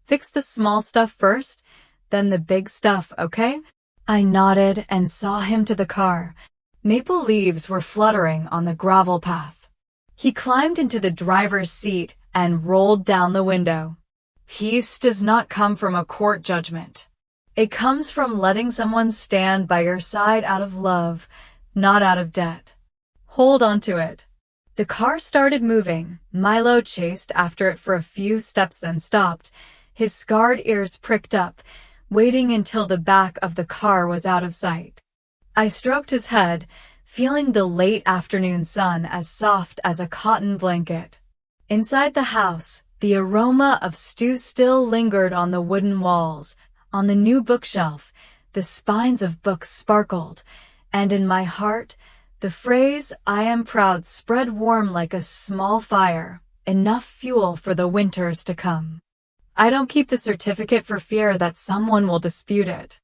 Fix the small stuff first, then the big stuff, okay?" I nodded and saw him to the car. Maple leaves were fluttering on the gravel path. He climbed into the driver's seat and rolled down the window. Peace does not come from a court judgment. It comes from letting someone stand by your side out of love, not out of debt. Hold on to it. The car started moving. Milo chased after it for a few steps, then stopped. His scarred ears pricked up, waiting until the back of the car was out of sight. I stroked his head, feeling the late afternoon sun as soft as a cotton blanket. Inside the house, the aroma of stew still lingered on the wooden walls. On the new bookshelf, the spines of books sparkled, and in my heart, the phrase, "I am proud," spread warm like a small fire, enough fuel for the winters to come. I don't keep the certificate for fear that someone will dispute it.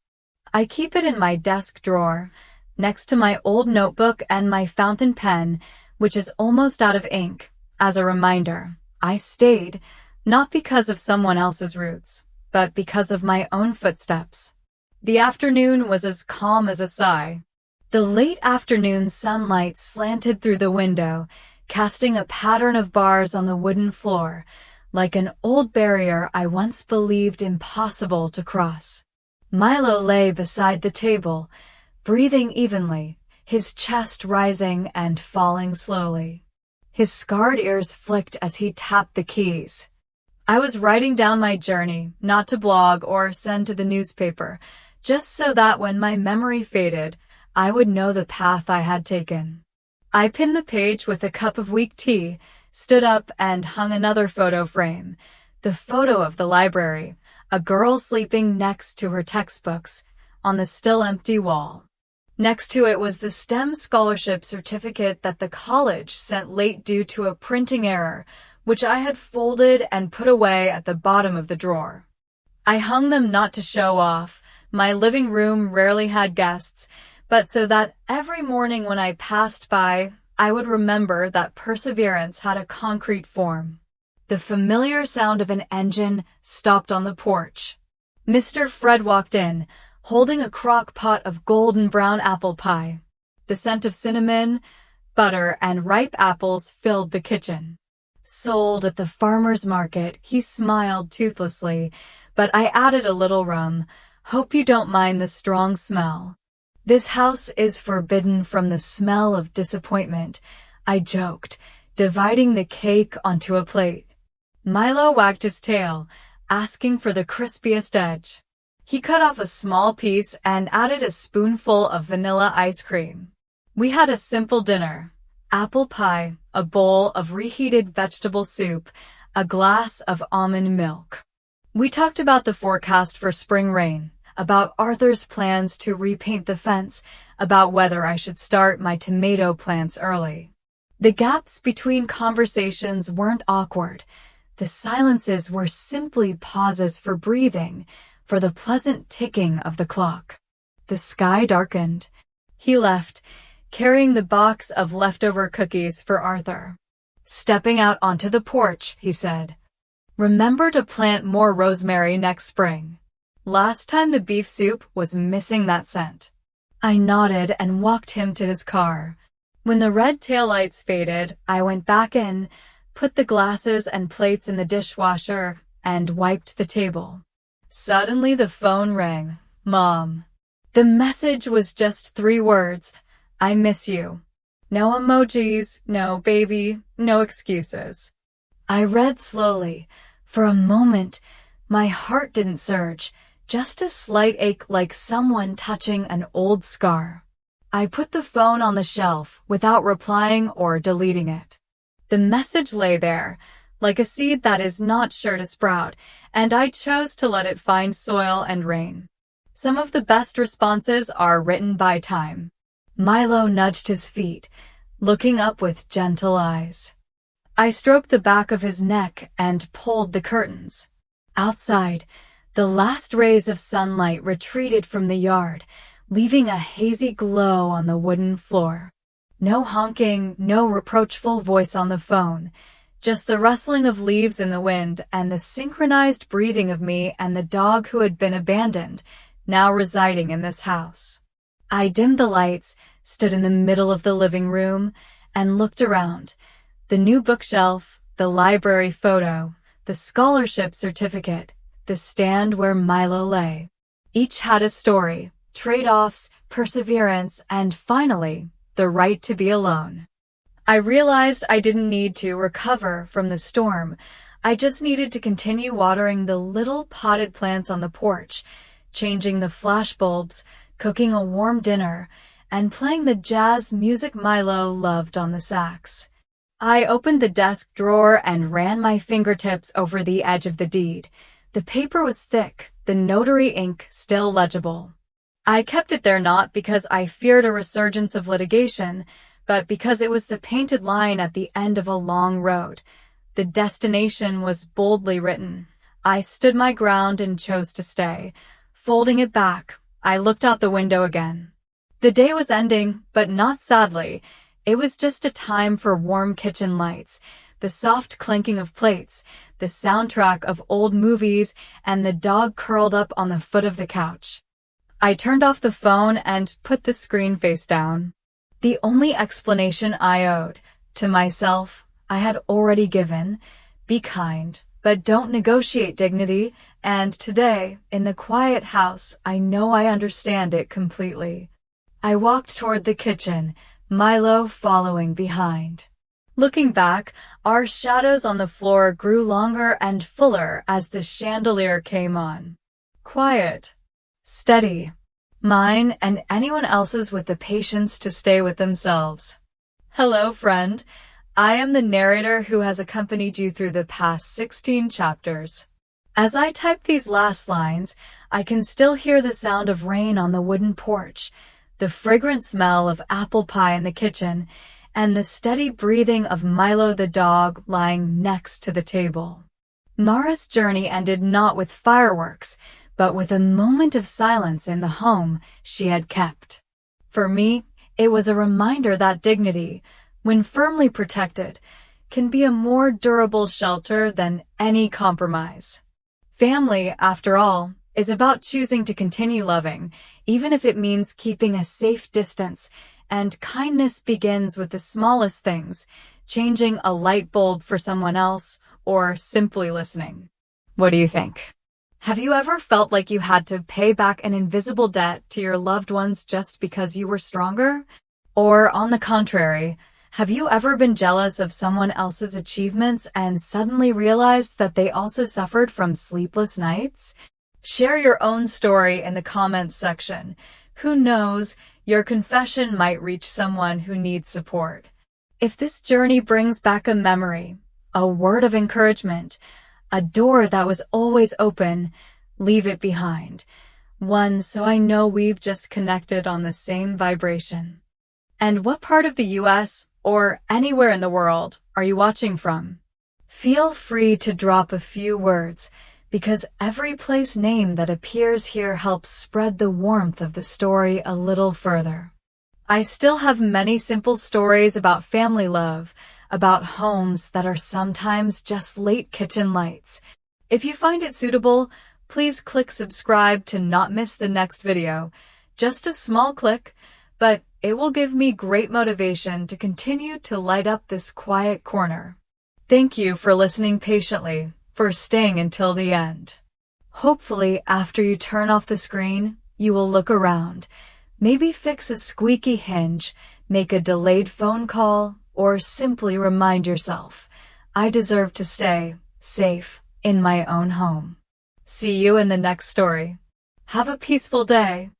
I keep it in my desk drawer, next to my old notebook and my fountain pen, which is almost out of ink, as a reminder. I stayed, not because of someone else's roots, but because of my own footsteps. The afternoon was as calm as a sigh. The late afternoon sunlight slanted through the window, casting a pattern of bars on the wooden floor, like an old barrier I once believed impossible to cross. Milo lay beside the table, breathing evenly, his chest rising and falling slowly. His scarred ears flicked as he tapped the keys. I was writing down my journey, not to blog or send to the newspaper, just so that when my memory faded, I would know the path I had taken. I pinned the page with a cup of weak tea, stood up and hung another photo frame, the photo of the library, a girl sleeping next to her textbooks, on the still empty wall. Next to it was the STEM scholarship certificate that the college sent late due to a printing error, which I had folded and put away at the bottom of the drawer. I hung them not to show off. My living room rarely had guests, but so that every morning when I passed by, I would remember that perseverance had a concrete form. The familiar sound of an engine stopped on the porch. Mr. Fred walked in, holding a crock pot of golden brown apple pie. The scent of cinnamon, butter, and ripe apples filled the kitchen. "Sold at the farmer's market," he smiled toothlessly, but I added a little rum. "Hope you don't mind the strong smell." "This house is forbidden from the smell of disappointment," I joked, dividing the cake onto a plate. Milo wagged his tail, asking for the crispiest edge. He cut off a small piece and added a spoonful of vanilla ice cream. We had a simple dinner. Apple pie, a bowl of reheated vegetable soup, a glass of almond milk. We talked about the forecast for spring rain, about Arthur's plans to repaint the fence, about whether I should start my tomato plants early. The gaps between conversations weren't awkward. The silences were simply pauses for breathing, for the pleasant ticking of the clock. The sky darkened. He left, carrying the box of leftover cookies for Arthur. Stepping out onto the porch, he said, "Remember to plant more rosemary next spring. Last time the beef soup was missing that scent." I nodded and walked him to his car. When the red taillights faded, I went back in, put the glasses and plates in the dishwasher, and wiped the table. Suddenly the phone rang. "Mom." The message was just 3 words. "I miss you." No emojis, no baby, no excuses. I read slowly. For a moment, My heart didn't surge, just a slight ache like someone touching an old scar. I put the phone on the shelf without replying or deleting it. The message lay there, like a seed that is not sure to sprout, and I chose to let it find soil and rain. Some of the best responses are written by time. Milo nudged his feet, looking up with gentle eyes. I stroked the back of his neck and pulled the curtains. Outside, the last rays of sunlight retreated from the yard, leaving a hazy glow on the wooden floor. No honking, no reproachful voice on the phone, just the rustling of leaves in the wind and the synchronized breathing of me and the dog who had been abandoned, now residing in this house. I dimmed the lights, stood in the middle of the living room, and looked around. The new bookshelf, the library photo, the scholarship certificate, the stand where Milo lay. Each had a story, trade-offs, perseverance, and finally, the right to be alone. I realized I didn't need to recover from the storm. I just needed to continue watering the little potted plants on the porch, changing the flashbulbs, cooking a warm dinner, and playing the jazz music Milo loved on the sax. I opened the desk drawer and ran my fingertips over the edge of the deed. The paper was thick, the notary ink still legible. I kept it there not because I feared a resurgence of litigation, but because it was the painted line at the end of a long road. The destination was boldly written. I stood my ground and chose to stay. Folding it back, I looked out the window again. The day was ending, but not sadly. It was just a time for warm kitchen lights, the soft clinking of plates, the soundtrack of old movies, and the dog curled up on the foot of the couch. I turned off the phone and put the screen face down. The only explanation I owed to myself I had already given: be kind, but don't negotiate dignity, and today, in the quiet house, I know I understand it completely. I walked toward the kitchen, Milo following behind. Looking back, our shadows on the floor grew longer and fuller as the chandelier came on. Quiet. Steady. Mine and anyone else's with the patience to stay with themselves. Hello, friend. I am the narrator who has accompanied you through the past 16 chapters. As I type these last lines, I can still hear the sound of rain on the wooden porch, the fragrant smell of apple pie in the kitchen, and the steady breathing of Milo the dog lying next to the table. Mara's journey ended not with fireworks, but with a moment of silence in the home she had kept. For me, it was a reminder that dignity, when firmly protected, can be a more durable shelter than any compromise. Family, after all, is about choosing to continue loving, even if it means keeping a safe distance, and kindness begins with the smallest things, changing a light bulb for someone else, or simply listening. What do you think? Have you ever felt like you had to pay back an invisible debt to your loved ones just because you were stronger? Or, on the contrary, have you ever been jealous of someone else's achievements and suddenly realized that they also suffered from sleepless nights? Share your own story in the comments section. Who knows, your confession might reach someone who needs support. If this journey brings back a memory, a word of encouragement, a door that was always open, leave it behind. One so I know we've just connected on the same vibration. And what part of the US, or anywhere in the world, are you watching from? Feel free to drop a few words, because every place name that appears here helps spread the warmth of the story a little further. I still have many simple stories about family love, about homes that are sometimes just late kitchen lights. If you find it suitable, please click subscribe to not miss the next video. Just a small click, but it will give me great motivation to continue to light up this quiet corner. Thank you for listening patiently, for staying until the end. Hopefully, after you turn off the screen, you will look around. Maybe fix a squeaky hinge, make a delayed phone call, or simply remind yourself, I deserve to stay safe in my own home. See you in the next story. Have a peaceful day.